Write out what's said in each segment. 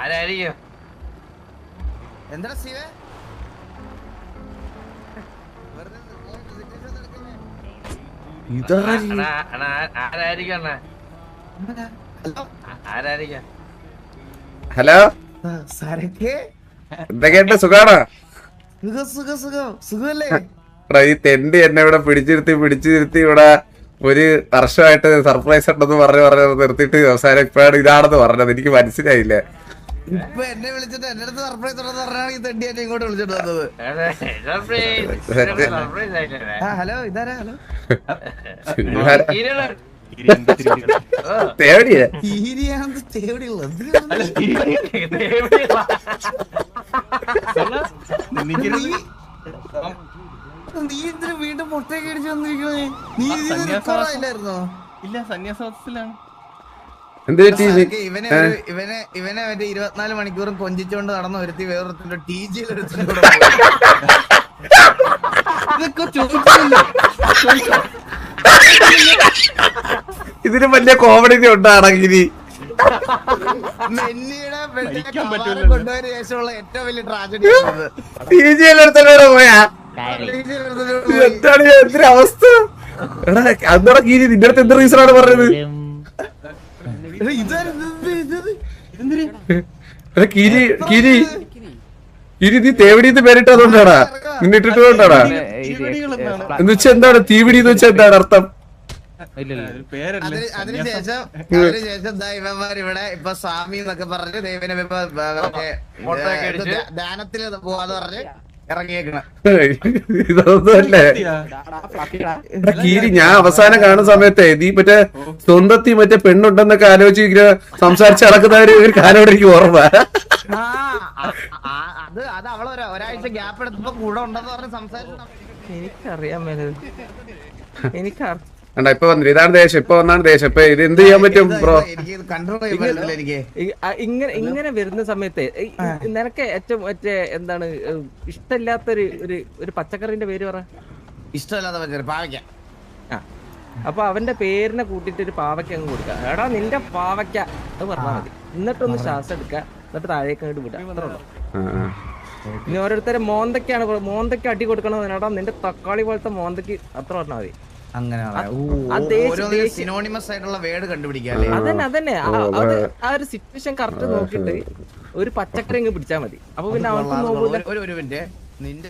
ആരായിരിക്കും? എന്താ ശിവ ഹലോ എന്തൊക്കെയുണ്ട് സുഖാണോ? സുഖല്ലേ? ഈ തെണ്ടി എന്നെ ഇവിടെ പിടിച്ചിരുത്തി ഇവിടെ ഒരു വർഷമായിട്ട് സർപ്രൈസ് ഉണ്ടെന്ന് പറഞ്ഞു നിർത്തിയിട്ട് അവസാനം ഇപ്പോഴാണ് ഇതാണെന്ന് പറഞ്ഞത്. എനിക്ക് മനസ്സിലായില്ല. ഇപ്പൊ എന്നെ വിളിച്ചിട്ട് എന്റെ അടുത്ത് സർപ്രൈസ് ഉണ്ടെന്ന് പറഞ്ഞാണ് ഈ തെണ്ടി എന്നെ ഇങ്ങോട്ട് വിളിച്ചിട്ട് വന്നത്. ഹലോ ഇതാരാ? ഹലോ തേവടിയാ നീ എന്തിനു വീണ്ടും മുട്ടയൊക്കെ അടിച്ചു വന്നിരിക്കണേ? നീ ഇല്ലായിരുന്നോ? ഇല്ല, സന്യാസത്തിലാണ്. ഇവനെ മറ്റേ 24 മണിക്കൂറും കൊഞ്ചിച്ചോണ്ട് നടന്ന ഒരുത്തി വേറൊരുത്തിന്റെ TG-യിൽ ഇതിന് വലിയ കോമഡി ഉണ്ടാണെങ്കിൽ കൊണ്ടുപോയ ശേഷമുള്ള ഏറ്റവും വലിയ ട്രാജഡി പോയാ എന്താണ് എന്തൊരു അവസ്ഥ? എടാ അതോടെ കീരി നിന്റെ അടുത്ത് എന്ത് റീസണാണ് പറഞ്ഞത്? കിരി നീ തേവടിന്ന് പേരിട്ടതുകൊണ്ടാടാ, നിന്നിട്ടിട്ടുകൊണ്ടാടാ. എന്ന് വെച്ചാ എന്താണ് തീവിടി എന്ന് വെച്ചാ എന്താണ് അർത്ഥം? അതിനുശേഷം ഇവന്മാർ ഇവിടെ ഇപ്പൊ സ്വാമി എന്നൊക്കെ പറഞ്ഞ് ദൈവനെ ധ്യാനത്തിൽ പോവാന്ന് പറഞ്ഞ് ഇറങ്ങിയേക്കണം. ഇതൊന്നുമല്ലേ കീരി? ഞാൻ അവസാനം കാണുന്ന സമയത്തെ നീ മറ്റേ സ്വന്തത്തിൽ മറ്റേ പെണ്ണുണ്ടെന്നൊക്കെ ആലോചിച്ച് സംസാരിച്ച് നടക്കുന്നവര് ഒരു കാലോടെ എനിക്ക് ഓർമ്മ. അത് അവള് ഒരാഴ്ച ഗ്യാപ്പ് എടുത്തപ്പോ കൂടെ ഉണ്ടെന്ന് പറഞ്ഞ് സംസാരിച്ചു. എനിക്കറിയാൻ കണ്ടാ ഇപ്പൊ വന്നില്ല. ഇതാണ് ദേശം. ഇപ്പൊ വന്നാണ് ദേശം. ഇപ്പൊ ഇത് എന്ത് ചെയ്യാൻ പറ്റും ബ്രോ? ഇങ്ങനെ വരുന്ന സമയത്ത് നിനക്ക് ഏറ്റവും മറ്റേ എന്താണ് ഇഷ്ടമില്ലാത്തൊരു ഒരു പച്ചക്കറിന്റെ പേര് പറ. ഇഷ്ടമല്ലാത്ത പാവയ്ക്ക. അപ്പൊ അവന്റെ പേരിനെ കൂട്ടിട്ട് ഒരു പാവയ്ക്ക അങ്ങ് കൊടുക്ക. എടാ നിന്റെ പാവയ്ക്ക അത് പറഞ്ഞാൽ മതി. എന്നിട്ടൊന്ന് ശ്വാസം എടുക്ക, എന്നിട്ട് താഴേക്ക് അങ്ങോട്ട് വിടാം. അത്ര ഉള്ളു. ഇനി ഓരോരുത്തരെ മോന്തയ്ക്ക് അടി കൊടുക്കണം. എടാ നിന്റെ തക്കാളി പോലത്തെ മോന്തയ്ക്ക് അത്ര പറഞ്ഞാൽ മതി. സിനോണിമസ് ആയിട്ടുള്ള വേർഡ് കണ്ടുപിടിക്കാൻ. അതന്നെ ആ ഒരു സിറ്റുവേഷൻ കറക്റ്റ് നോക്കിട്ട് ഒരു പച്ചക്കറി അങ്ങ് പിടിച്ചാ മതി. അപ്പൊ പിന്നെ അവർക്ക് ഒരു മിനിറ്റ് നിന്റെ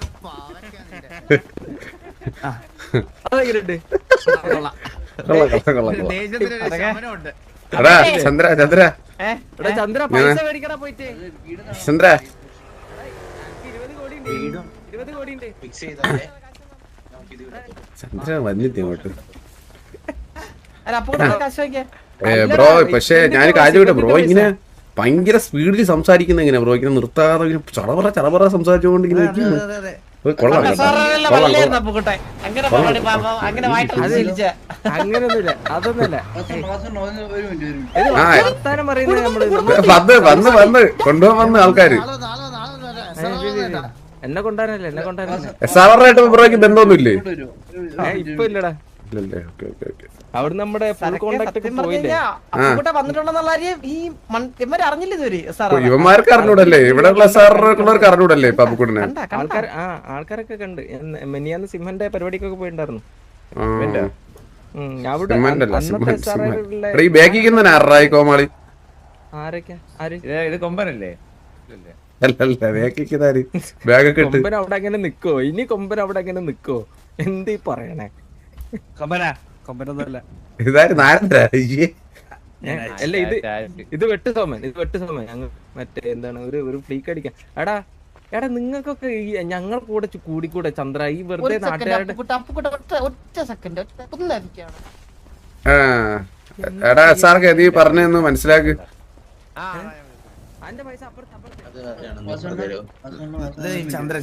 ചന്ദ്ര പൈസ മേടിക്കണ പോയിട്ട്. ചന്ദ്ര 20 കോടി ഉണ്ട്. ചന്ദ്ര വന്നിട്ട് ഇങ്ങോട്ട് ബ്രോ. പക്ഷെ ഞാൻ കാര്യം വിട്ടെ ബ്രോ, ഇങ്ങനെ ഭയങ്കര സ്പീഡിൽ സംസാരിക്കുന്ന എങ്ങനെ ബ്രോ? ഇങ്ങനെ നിർത്താതെ ചറപറ സംസാരിച്ചുകൊണ്ട് ഇങ്ങനെ അങ്ങനൊന്നുമില്ല, അതൊന്നുമല്ല. വന്ന് കൊണ്ടുപോകാൻ ആൾക്കാര് എന്നെ കൊണ്ടുവരാനല്ലേ സാധാരണയായിട്ട് ബ്രോയ്ക്ക് ബന്ധമൊന്നുമില്ലേ? ഇപ്പൊ ഇല്ലടാ. അവിടെ നമ്മുടെ ഫുൾ കോണ്ടാക്ട് ഒക്കെ പോയില്ലേ? ഇവന്മാർക്ക് അറിഞ്ഞൂടല്ലേ? ഇവിടെ ഉള്ള സാറുള്ളവർക്ക് അറിഞ്ഞൂടല്ലേ പബ്ബുക്കുട്ടിനെ? ആൾക്കാരൊക്കെ കണ്ട്. മെനിയാന്ന് സിംഹന്റെ പരിപാടിക്കൊക്കെ പോയിട്ടുണ്ടായിരുന്നു. ഈ ബാക്കിക്കുന്ന ആറായി കോമാളി ആരൊക്കെ? ഇത് കൊമ്പനല്ലേ? കൊമ്പൻ അവിടെ അങ്ങനെ നിക്കോ? ഇനി കൊമ്പൻ അവിടെ അങ്ങനെ നിക്കോ? എന്തീ പറയണേ? കൊമ്പനൊന്നുമല്ല. അല്ല ഇത് വെട്ട് സോമൻ. മറ്റേ എന്താണ് ഒരു ഫ്ലീക്ക് അടിക്കാൻ. എടാ നിങ്ങൾക്കൊക്കെ ഞങ്ങൾ കൂടിക്കൂടെ ചന്ദ്ര? ഈ വെറുതെ നാട്ടുകാരുടെ എടാ സാർക്ക് നീ പറഞ്ഞൊന്ന് മനസ്സിലാക്ക്. ചന്ദ്രൻ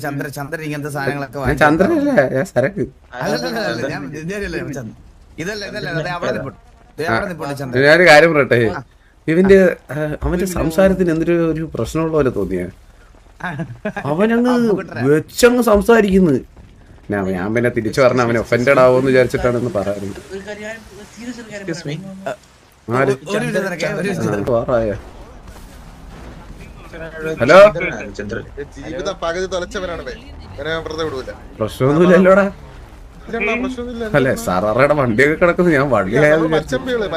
ഇങ്ങനത്തെ സാധനങ്ങളൊക്കെ ചന്ദ്രനല്ലേ സരക്ക്. ഞാനൊരു കാര്യം പറയട്ടെ, അവന്റെ സംസാരത്തിന് എന്തൊരു ഒരു പ്രശ്നമുള്ള പോലെ തോന്നിയ അവനങ്ങ് വെച്ചങ്ങ് സംസാരിക്കുന്നു. ഞാൻ പിന്നെ തിരിച്ചു പറഞ്ഞ അവന് ഒഫൻഡഡ് ആവോന്ന് വിചാരിച്ചിട്ടാണെന്ന് പറയാറുണ്ട്. ഹലോ ജീവിത പകുതി തൊലച്ചവനാണ് വെറുതെ വിടൂല. പ്രശ്നമൊന്നുമില്ലല്ലോടാ. ഇല്ലണ്ണാ, പ്രശ്നമൊന്നുമില്ല. അല്ലേ സാറാറയുടെ വണ്ടിയൊക്കെ കിടക്കുന്നു, ഞാൻ വണ്ടിയായത് പച്ചമ്പികള്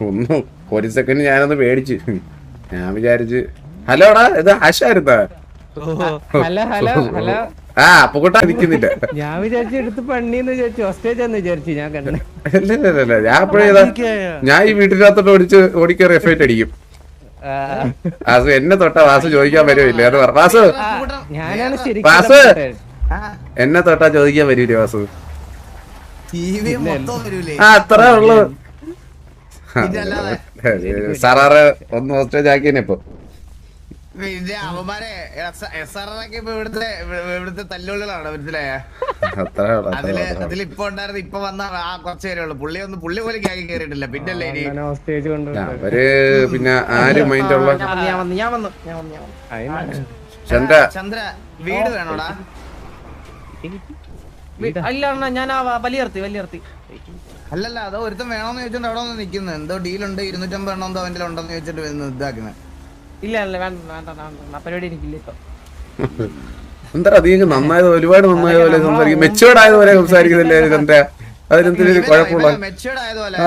ഒന്നും ഒരു സെക്കൻഡ് ഞാനൊന്ന് പേടിച്ച്. ഞാൻ വിചാരിച്ച് ഹലോടാ ഇത് ആശായിരുന്നാ? Hello hello hello. ആ അപ്പൊ കൂട്ടാ നിക്കുന്നില്ല. ഞാൻ വിചാരിച്ചു എടുത്ത് പണിന്ന് വിചാരിച്ചു, ഹോസ്റ്റേജാന്ന് വിചാരിച്ചു. ഞാൻ കണ്ടു. ഇല്ല ഞാൻ എപ്പോഴേ ഞാൻ ഈ വീട്ടിനകത്തോട്ട് ഓടിക്കേറി എഫൈറ്റ് അടിക്കും. വാസു എന്നെ തൊട്ടാ വാസു ചോദിക്കാൻ വരുമില്ല എന്ന് പറഞ്ഞു. വാസു ഞാനാണ് ശരിക്കും വാസു എന്നെ തൊട്ടാ ചോദിക്കാൻ വരൂലേ വാസു? ആ അത്രേ ഉള്ളു. സാറാറ് ഒന്ന് ഹോസ്റ്റേജ് ആക്കിയനെ ഇപ്പൊ. പിന്നെ അവന്മാരെ SRR ഇപ്പൊ ഇവിടുത്തെ തല്ലുള്ളിലാണ് മനസ്സിലായ. അതിലിപ്പോ ഉണ്ടായിരുന്ന ഇപ്പൊ വന്ന ആ കുറച്ചു പേരേ ഉള്ളു. പുള്ളി പോലും ഗ്യാങ് കയറിയിട്ടില്ല. പിന്നല്ലേ ഇനി ഹോസ്റ്റേജ് കൊണ്ട് അവര് പിന്നെ ആരും മൈൻഡുള്ള ചന്ദ്ര ചന്ദ്ര വീട് വേണോടാ? അല്ല അണ്ണാ, ഞാൻ വലിയർത്തി അല്ലല്ല അതോ ഒരുത്തം വേണോന്ന് ചോദിച്ചോണ്ട് അവിടെ ഒന്ന് നിക്കുന്നത്. എന്തോ ഡീലുണ്ട് 250 എണ്ണം എന്തോ അവന്റെ ഉണ്ടെന്ന് ചോദിച്ചിട്ട് ഇതാക്കുന്നത്. ഇല്ല വേണ്ട പരിപാടി എനിക്കില്ല ഇപ്പൊ. എന്താ അധികം നന്നായത്, ഒരുപാട് നന്നായ പോലെ സംസാരിക്കും, മെച്ചുവേർഡ് ആയത് പോലെ സംസാരിക്കുന്നില്ലേ ചന്ദ്ര? അതിനെന്തൊരു കുഴപ്പമുള്ള മെച്ചുവേർഡ് ആയതുപോലെ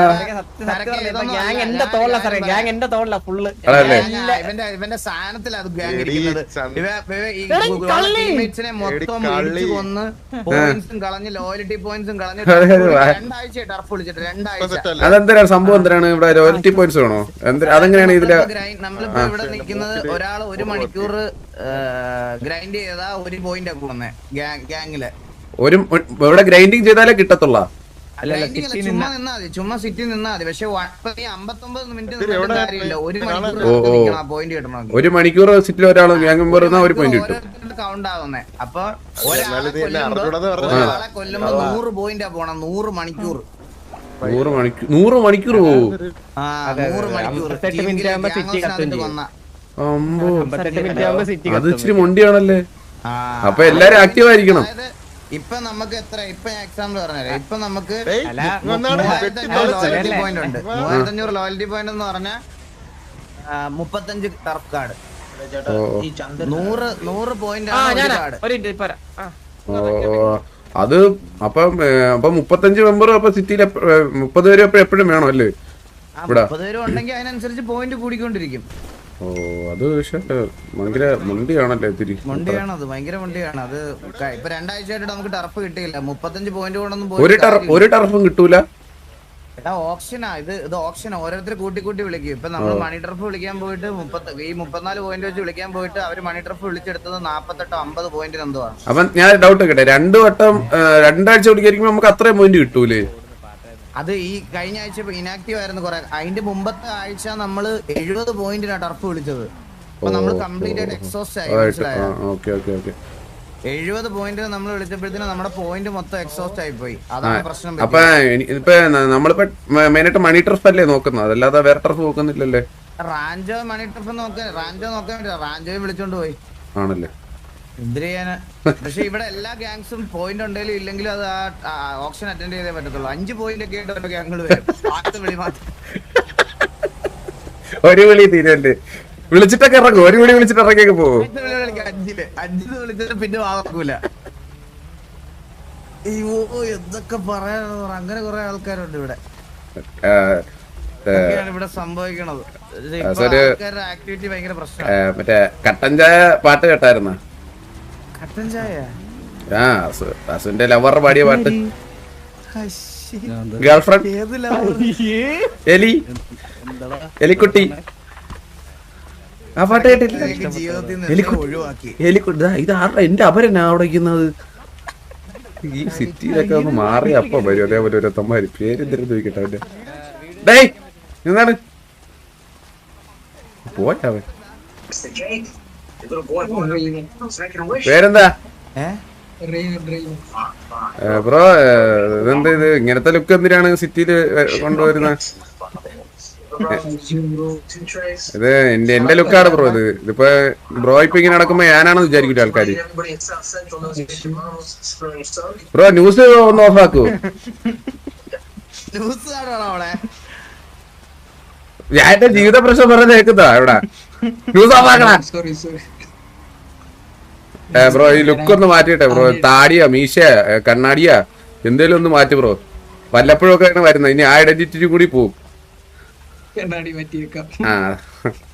ഇവന്റെ സാധനത്തിൽ അത് ഗ്യാങ് ഇരിക്കുന്നത്. ടീംമേറ്റ്സിനെ മൊത്തം ഇടിച്ചു കൊന്ന് പോയിന്റ്സും കളഞ്ഞ് ലോയലിറ്റി പോയിന്റ്സും കളഞ്ഞ് 2 ആഴ്ച ടർഫ് വിളിച്ചിട്ട് 2 ആഴ്ച. അതെന്തിനാണ് സംഭവം? എന്തിനാണ് ഇവിടെ ലോയൽറ്റി പോയിന്റ്സ് വേണോ? അതെങ്ങനെയാണ് ഇതില്? നമ്മളിപ്പോ ഇവിടെ നിൽക്കുന്നത് ഒരാൾ 1 മണിക്കൂർ ഗ്രൈൻഡ് ചെയ്താ 1 പോയിന്റ് ഒക്കെ വന്നേ ഗ്യാങ്ങില്. ഇവിടെ ഗ്രൈൻഡിങ് ചെയ്താലേ കിട്ടത്തുള്ള? ചുമ്മാ നിന്നാ മതി, ചുമ്മാ സിറ്റി നിന്നാ മതി. പക്ഷെ 59 മിനിറ്റ് കാര്യമില്ല. 1 മണിക്കൂർ പോയിന്റ് കിട്ടണം. 1 മണിക്കൂർ സിറ്റിൽ ഒരാൾ ഗ്യാങ് മെമ്പർ 1 പോയിന്റ് കിട്ടും. കൗണ്ട് ആവുന്നേ. അപ്പൊ ഒരാളെ കൊല്ലുമ്പോ 100 പോയിന്റാ പോണം. 100 മണിക്കൂർ 100 മണിക്കൂർ പോകും. 100 മണിക്കൂർ അത് ഇച്ചിരി മൊണ്ടിയാണല്ലേ. അപ്പൊ എല്ലാരും ആക്റ്റീവ് ആയിരിക്കണം. ഇപ്പൊ നമുക്ക് എത്ര, ഇപ്പൊ ഞാൻ എക്സാമ്പിൾ പറഞ്ഞുതരാം. ഇപ്പൊ നമുക്ക് 3500 ലോയൽറ്റി പോയിന്റ് ഉണ്ട്. 3500 ലോയൽറ്റി പോയിന്റ് എന്ന് പറഞ്ഞാൽ 35 ടർഫ് കാർഡ്. 100 പോയിന്റ് അത് അപ്പം 35 മെമ്പർ അപ്പൊ സിറ്റിയിൽ 30 പേര് എപ്പോഴും വേണം അല്ലേ? 30 പേര് ഉണ്ടെങ്കിൽ അതിനനുസരിച്ച് പോയിന്റ് കൂടിക്കൊണ്ടിരിക്കും. ഓ അത് പക്ഷെ ഭയങ്കര മണ്ടിയാണല്ലേ? ഇത്തിരി മണ്ടിയാണ് അത്, ഭയങ്കര മണ്ടിയാണ് അത്. ഇപ്പൊ 2 ആഴ്ചയായിട്ട് നമുക്ക് ടർഫ് കിട്ടിയില്ല. 35 പോയിന്റ് കൊണ്ടൊന്നും ഒരു ടർഫും കിട്ടൂല. എടാ ഓപ്ഷനാ ഇത് ഓപ്ഷനാ. ഓരോരുത്തർ കൂട്ടി വിളിക്കും. ഇപ്പൊ നമ്മൾ മണി ടർഫ് വിളിക്കാൻ പോയിട്ട് 34 പോയിന്റ് വെച്ച് വിളിക്കാൻ പോയിട്ട് അവര് മണി ടർഫ് വിളിച്ചെടുത്തത് 48-50 പോയിന്റിന് എന്തോ ആണ്. അപ്പൊ ഞാൻ ഡൗട്ട് കേട്ടെ, 2 വട്ടം 2 ആഴ്ച വിളിക്കായിരിക്കുമ്പോ നമുക്ക് അത്രയും പോയിന്റ് കിട്ടൂലേ? അത് ഈ കഴിഞ്ഞ ആഴ്ച ഇനാക്റ്റീവ് ആയിരുന്നു കുറെ. അതിന്റെ മുമ്പത്തെ ആഴ്ച നമ്മള് 70 പോയിന്റിനാ ടർഫ് വിളിച്ചത്. അപ്പൊ നമ്മൾ കംപ്ലീറ്റ് ആയിട്ട് എക്സോസ്റ്റ് ആയി. 70 പോയിന്റ് നമ്മൾ വിളിച്ചപ്പോഴത്തേനും നമ്മുടെ പോയിന്റ് മൊത്തം എക്സോസ്റ്റ് ആയി പോയി. അതാണ് പ്രശ്നം. അപ്പൊ ഇപ്പൊ നമ്മളിപ്പോ മെയിനായിട്ട് മണി ടർഫ് അല്ലേ നോക്കുന്നത്, അതല്ലാതെ വേറെ ടർഫ് നോക്കുന്നില്ലല്ലേ? റാഞ്ചോ മണി ടർഫ് നോക്കാൻ പറ്റില്ല. റാഞ്ചോയും വിളിച്ചോണ്ട് പോയി ആണല്ലേ? എന്തിനു ചെയ്യാന്? പക്ഷെ ഇവിടെ എല്ലാ ഗ്യാങ്സും പോയിന്റ് ഉണ്ടെങ്കിലും ഇല്ലെങ്കിലും അത് ആ ഓപ്ഷൻ അറ്റൻഡ് ചെയ്തേ പറ്റത്തുള്ളൂ. 5 പോയിന്റ് ഒക്കെ ആയിട്ട് ഓരോ ഗ്യാങ്ങൾ വരും. വിളി മാത്രം ഒരു വിളി തീരല്ലേ? വിളിച്ചിട്ടൊക്കെ ഇറങ്ങും. 1 വിളി വിളിച്ചിട്ട് ഇറങ്ങിയൊക്കെ പോകും. 5 വിളിച്ചിട്ട് പിന്നെ വാക്കൂല. അയ്യോ എന്തൊക്കെ പറയാനോ. അങ്ങനെ കുറെ ആൾക്കാരുണ്ട് ഇവിടെ. ഇവിടെ സംഭവിക്കണത് ആക്ടിവിറ്റി ഭയങ്കര പ്രശ്നമാണ്. മറ്റേ കട്ടൻ ചായ പാട്ട് കേട്ടായിരുന്ന? കട്ടൻ ചായ അസുവിന്റെ ലവർ പാടിയ പാട്ട്. ഗേൾഫ്രണ്ട് എലിക്കുട്ടി ആ പാട്ട് കേട്ടില്ല? ഇത് ആരുടെ? എന്റെ അപരനാ അവിടെ ഇരിക്കുന്നത്. ഈ സിറ്റിയിലൊക്കെ ഒന്ന് മാറി അപ്പം വരും. അതേപോലെ ഒരു തമ്മാര് പേരെന്തിനും ചോദിക്കട്ടെ അവന്റെ. ഡേയ് എന്താണ് പോയവൻ? പേരെന്താ ബ്രോ? ഇതെന്താ ഇത് ഇങ്ങനത്തെ ലുക്ക്? എന്തിനാണ് സിറ്റിയില് കൊണ്ടുവരുന്നത്? ഇത് എന്റെ ലുക്കാണ് ബ്രോ. ഇതിപ്പോ ബ്രോ ഇപ്പൊ ഇങ്ങനെ നടക്കുമ്പോ ഞാനാണെന്ന് വിചാരിക്കൂല ആൾക്കാര്. ബ്രോ ന്യൂസ് ഒന്ന് ഓഫ് ആക്കൂ. ന്യൂസ് കാണുവാണോ അവിടെ? ഞാൻ എന്റെ ജീവിത പ്രശ്നം പറഞ്ഞ് കേൾക്കുന്നതാ ഇവിടെ ന്യൂസ് ഓഫാക്കണ. ബ്രോ ഈ ലുക്ക് ഒന്ന് മാറ്റിട്ടെ ബ്രോ. താടിയാ മീശയാ കണ്ണാടിയാ എന്തേലും ഒന്ന് മാറ്റി ബ്രോ. വല്ലപ്പോഴും ഒക്കെ വരുന്നത്. ഇനി ആ ഐഡന്റിറ്റി കൂടി പോവും. ആ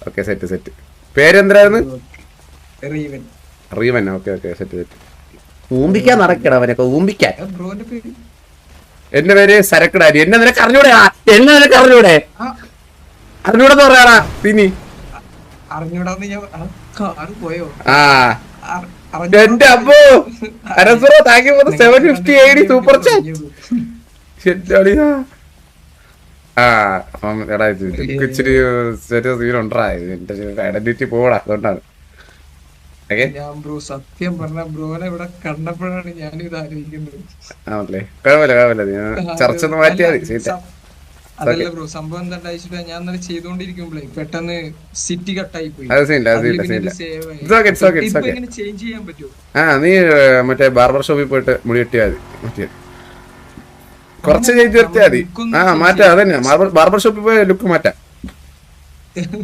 ഓക്കെ സെറ്റ് സെറ്റ്. പേരെന്തായിരുന്നു? റീവൻ. Okay okay set set. ഊമ്പിക്കാൻ നടക്കട അവനൊക്കെ ഊമ്പിക്കാൻ. എന്റെ പേര് സരക്കടാരി. എന്നെ നിനക്ക് അറിഞ്ഞൂടെ? എന്നെ നിനക്ക് അറിഞ്ഞൂടെ? അറിഞ്ഞൂടെന്ന് പറയാടാ തിനി. ആ എന്റെ അമ്മോ അനസുറോ thank you for 750 AD super chat. ആ അപ്പം എടാ ഇച്ചിരി ചെറിയ സീനുണ്ടാ. എന്റെ ഐഡന്റിറ്റി പോടാ. അതുകൊണ്ടാണ്. സത്യം പറഞ്ഞ ബ്രോനെ ഇവിടെ കണ്ടപ്പോഴാണ് ഞാനിത് ആലോചിക്കുന്നത്. ആണല്ലേ? കുഴപ്പമില്ല കുഴപ്പമില്ല. ചർച്ച ഒന്ന് മാറ്റിയാൽ മതി. അതല്ല ബ്രോ, സംഭവം എന്താ വെച്ചിട്ടാ ഞാൻ ഇന്നലെ ചെയ്തോണ്ടിരിക്കുമ്പോഴേ പെട്ടെന്ന് സിറ്റി കട്ടായി പോയി. ചേഞ്ച് ചെയ്യാൻ പറ്റുമോ? ആ നീ മറ്റേ ബാർബർ ഷോപ്പിൽ പോയിട്ട് മുടി വെട്ടിയാൽ മതി. കുറച്ച് ചേഞ്ച് വരുത്തിയാൽ മതി. ആ മാറ്റാം. അതന്നെ ബാർബർ ഷോപ്പിൽ പോയി ലുക്ക് മാറ്റാം.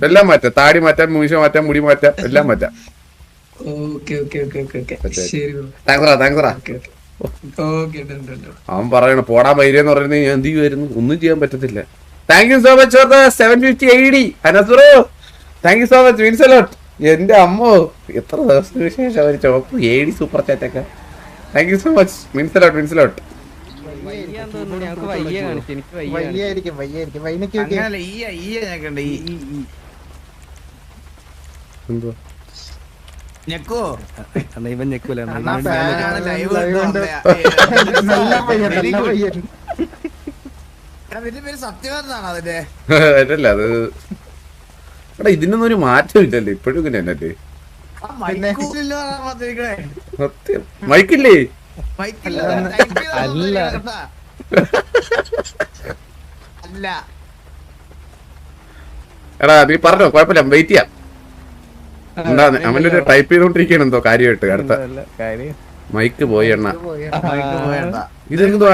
എല്ലാം മാറ്റാം. താടി മാറ്റാം, മീശ മാറ്റാം, മുടി മാറ്റാം, എല്ലാം മാറ്റാം. അവൻ പറയണ പോടാൻ വൈരെന്ന് പറയുന്നത് ഞാൻ എന്ത് ചെയ്യുമായിരുന്നു? ഒന്നും ചെയ്യാൻ പറ്റത്തില്ല. Thank you so much for the 750 AD അനസുറോ. Thank you so much means a lot. എന്റെ അമ്മോ എത്ര ദിവസത്തിന് ശേഷം ഒരു ചോപ്പ് AD സൂപ്പർ ചാറ്റൊക്കെ. Thank you so much means a lot means a lot. എന്തോ ഞെക്കോ ഇവൻ ഞെക്കൂല. സത്യവാനാണ് അതിന്റെ. അതല്ല അത് എടാ ഇതിനൊന്നും ഒരു മാറ്റം ഇല്ലല്ലോ ഇപ്പോഴും ഇങ്ങനെ തന്നെ. സത്യം മൈക്കില്ലേ? അല്ല എടാ നീ പറഞ്ഞോ കുഴപ്പമില്ല വെയിറ്റ് ചെയ്യാം. എന്താ അവനൊരു ടൈപ്പ് ചെയ്തോണ്ടിരിക്കണ എന്തോ കാര്യമായിട്ട്. അടുത്ത മൈക്ക് പോയി എണ്ണ. ഇതെന്തോ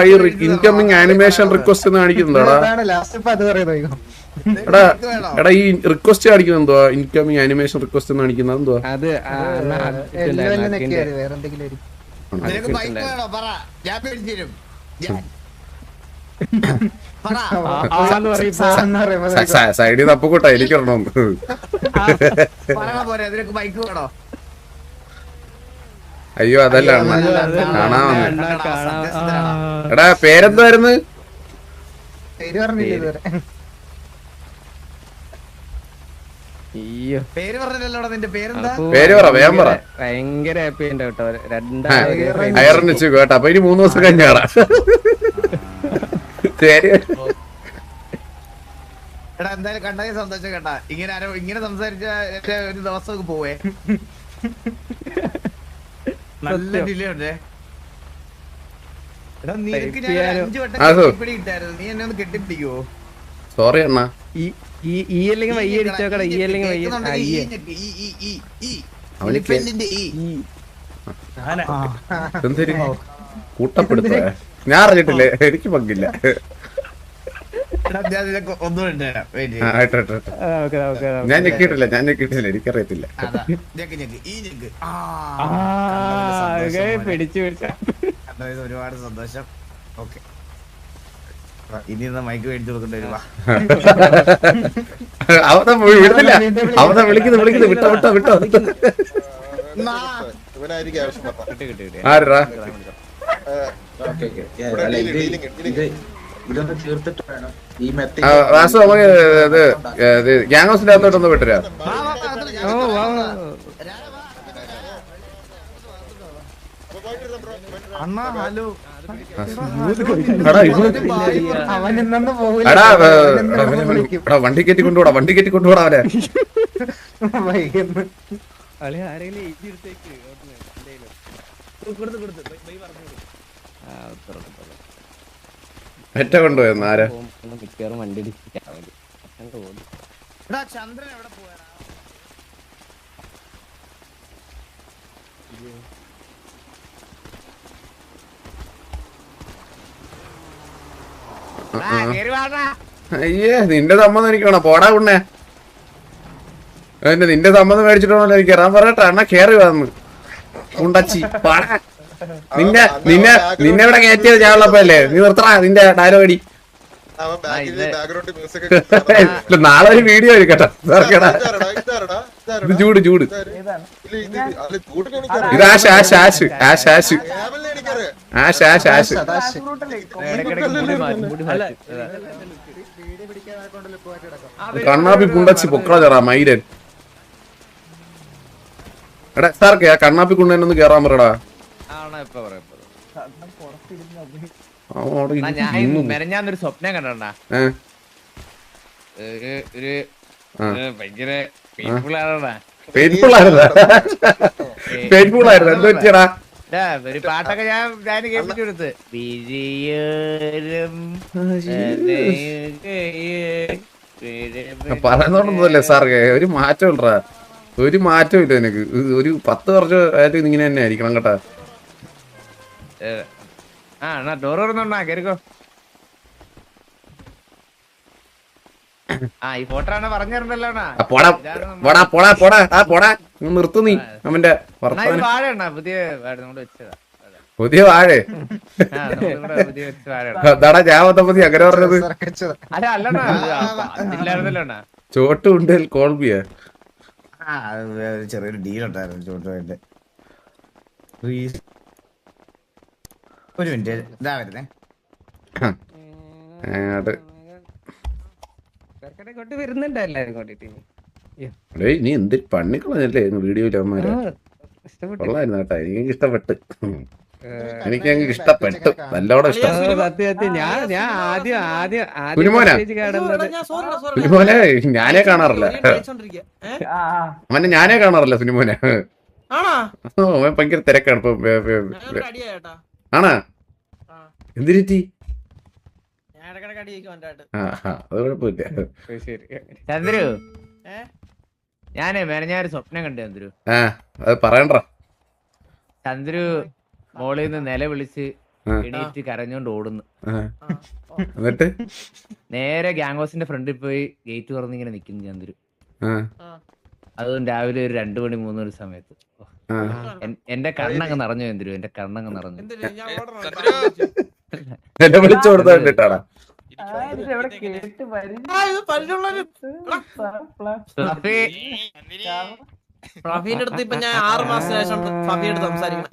ഇൻകമിങ് ആനിമേഷൻ റിക്വസ്റ്റ് എന്ന് കാണിക്കുന്നുണ്ടോടാ? എടാ എടാ ഈ റിക്വസ്റ്റ് കാണിക്കുന്നത് എന്തുവാ? ഇൻകമിങ് ആനിമേഷൻ റിക്വസ്റ്റ് എന്ന് കാണിക്കുന്നത് എന്തുവാ? സൈഡിൽ തപ്പക്കൂട്ടാ എനിക്കൊരെണ്ണം. അയ്യോ അതല്ല കാണാ വന്ന്. എടാ പേരെന്തായിരുന്നു? പേര് പറഞ്ഞല്ലോ നിന്റെ പേരെന്താ? പേര് പറ വേഗം പറ. ഭയങ്കര ഹാപ്പി ഉണ്ട് കേട്ടോ. അയറിന് വെച്ചു കേട്ടോ. അപ്പൊ ഇനി 3 ദിവസം കഴിഞ്ഞാടാ. എടാ എന്തായാലും കണ്ടതിന് സന്തോഷം കേട്ടാ. ഇങ്ങനെ സംസാരിച്ച ഒരു ദിവസം പോവേ. നല്ല ഡിലേ ഉണ്ടേ. എടാ നിനക്ക് ഞാൻ 5 വട്ടം കെട്ടിപ്പിടി കിട്ടായിരുന്നു. നീ എന്നെ ഒന്ന് കെട്ടിപ്പിടിക്കുവോ? സോറി അണ്ണാ. ഈ അല്ലെങ്കിൽ വയ്യ അടിച്ചോക്കടാ. ഈ അല്ലെങ്കിൽ വയ്യ കൂട്ടപ്പെടുത്ത ഞാൻ അറിഞ്ഞിട്ടില്ലേ? എനിക്ക് പങ്കില്ല. ഞാൻ ഞെക്കിയിട്ടില്ല എനിക്കറിയത്തില്ല. പിടിച്ചു ഒരുപാട് സന്തോഷം. ഓക്കെ ഇനി മൈക്ക് മേടിച്ചു കൊടുക്കേണ്ടി വരുവാ. അവനെ വിളിക്കുന്നു വിട്ടോ ആരാ? വാസു നമുക്ക് ഗ്യാങ് ഹൗസിന്റെ അകത്തോട്ടൊന്ന് വിട്ടുതരാ. അണ്ണാ ഹലോ. വണ്ടി കയറ്റി കൊണ്ടുപോടാ അവനെ. ഏറ്റ കൊണ്ടുപോയെന്ന് ആരാ? മിക്കവാറും വണ്ടി ചന്ദ്രൻ എവിടെ പോയാ? അയ്യേ നിന്റെ സമ്മതം എനിക്ക് വേണം പോടാ ഉണ്ണേ നിന്റെ സമ്മതം മേടിച്ചിട്ടാണല്ലോ എനിക്ക് കയറാൻ പറയട്ടെ അണ്ണ കേറി വന്ന് ഉണ്ടച്ചി പാടാ നിന്നെ ഇവിടെ കയറ്റിയത് ഞാനുള്ളപ്പല്ലേ നീ നിർത്തണ നിന്റെ ഡയലോഗ് അടി അവൻ ബാക്ക്ഗ്രൗണ്ട് മ്യൂസിക് നാളെ ഒരു വീഡിയോ എടുക്കട്ടെ ചൂട് ചൂട് ഇത് ആശ് ആശ് ആശ് ആശ് ആശ് ആശ് ആശ് ആശ് കണ്ണാപ്പി പുണ്ടച്ചി പൊക്കള ചേറാ മൈരൻ എടാ സാർക്ക് ആ കണ്ണാപ്പി കുണ്ടനൊന്ന് കേറാൻ പറയടാ മെനഞ്ഞാന്നൊരു സ്വപ്നം കണ്ടോണ്ടാ ഒരു ഭയങ്കര പെയിൻഫുൾ ആണോടാ പെയിൻഫുൾ ആയിരുന്നാ പെയിൻഫുൾ ആയിരുന്നു എന്ത് പറ്റിയടാ ഒരു പാട്ടൊക്കെ ഞാൻ കേൾപ്പിച്ചു കൊടുത്ത് പറയുന്നോണ്ടൊന്നുമല്ലേ സാർക്ക് ഒരു മാറ്റം ഇല്ലടാ ഒരു മാറ്റം ഇല്ല എനിക്ക് ഒരു 10 വർഷം ആയിട്ട് ഇങ്ങനെ തന്നെ ആയിരിക്കണം കേട്ടാ ഡോർ തുറന്നോണ്ടാ കേറിക്കോ ഈ ഫോട്ടോ ആണ് പറഞ്ഞിട്ടുണ്ടല്ലോ പോടാ പോടാ പോടാ പോടാ പോടാ നിർത്തു നീ അവന്റെ വാഴ പുതിയ നമ്മൾ വെച്ചതാ പുതിയ വാഴേ പുതിയ വെച്ച വാഴ അതാടാ ഞാൻ വന്നപ്പോ നീ അങ്ങനെ പറഞ്ഞത് അല്ല അല്ലണ്ണ ചോട്ട് ഉണ്ട് കോൾബിയ ചെറിയൊരു ഡീൽ ഉണ്ടായിരുന്നു ചോട്ടുമായിട്ട് ഒരു മിനിറ്റ് ഇതാ വരുന്നേ കൊണ്ട് വരുന്നുണ്ട് എല്ലാരും കൊണ്ടിട്ട് നീ എന്തൊരു പണിക്കളഞ്ഞല്ലേ വീഡിയോയില് അവന്മാരെ കൊള്ളായിരുന്നു കേട്ടാ എനിക്ക് ഇഷ്ടപ്പെട്ട് എനിക്ക് അങ്ങ് ഇഷ്ടപ്പെട്ടു നല്ലോണം ഇഷ്ടപ്പെട്ടു സത്യം ഞാൻ ആദ്യം കുഞ്ഞുമോനെ കുഞ്ഞുമോനെ ഞാനേ കാണാറില്ല അവനെ ഞാനേ കാണാറില്ല സുനിമോനെ അവൻ ഭയങ്കര തിരക്കാണ് ഇപ്പൊ ആണാ എന്തിരി അത് കുഴപ്പമില്ല ചന്ദ്രു ഞാനേ മെനഞ്ഞാരു സ്വപ്നം കണ്ടു ചന്ദ്രു അത് പറയണ്ട ചന്ദ്രു മോളിൽ നിന്ന് നില വിളിച്ച് എണീറ്റ് കരഞ്ഞോണ്ട് ഓടുന്നു എന്നിട്ട് നേരെ ഗ്യാങ് ഹൗസിന്റെ ഫ്രണ്ടിൽ പോയി ഗേറ്റ് തുറന്ന് ഇങ്ങനെ നിക്കുന്നു ചന്ദ്രു അതും രാവിലെ ഒരു 2 മണി 3 മണി സമയത്ത് എന്റെ കണ്ണങ്ങ് നിറഞ്ഞു ചന്ദ്രു എന്റെ കണ്ണങ്ങ് നിറഞ്ഞു എന്നെ വിളിച്ചു കൊടുത്താണ്ടാ ഫഫീന്റെ അടുത്ത് ഇപ്പൊ ഞാൻ 6 മാസത്തിന് ശേഷം ഫഫിയുടെ അടുത്ത് സംസാരിക്കണം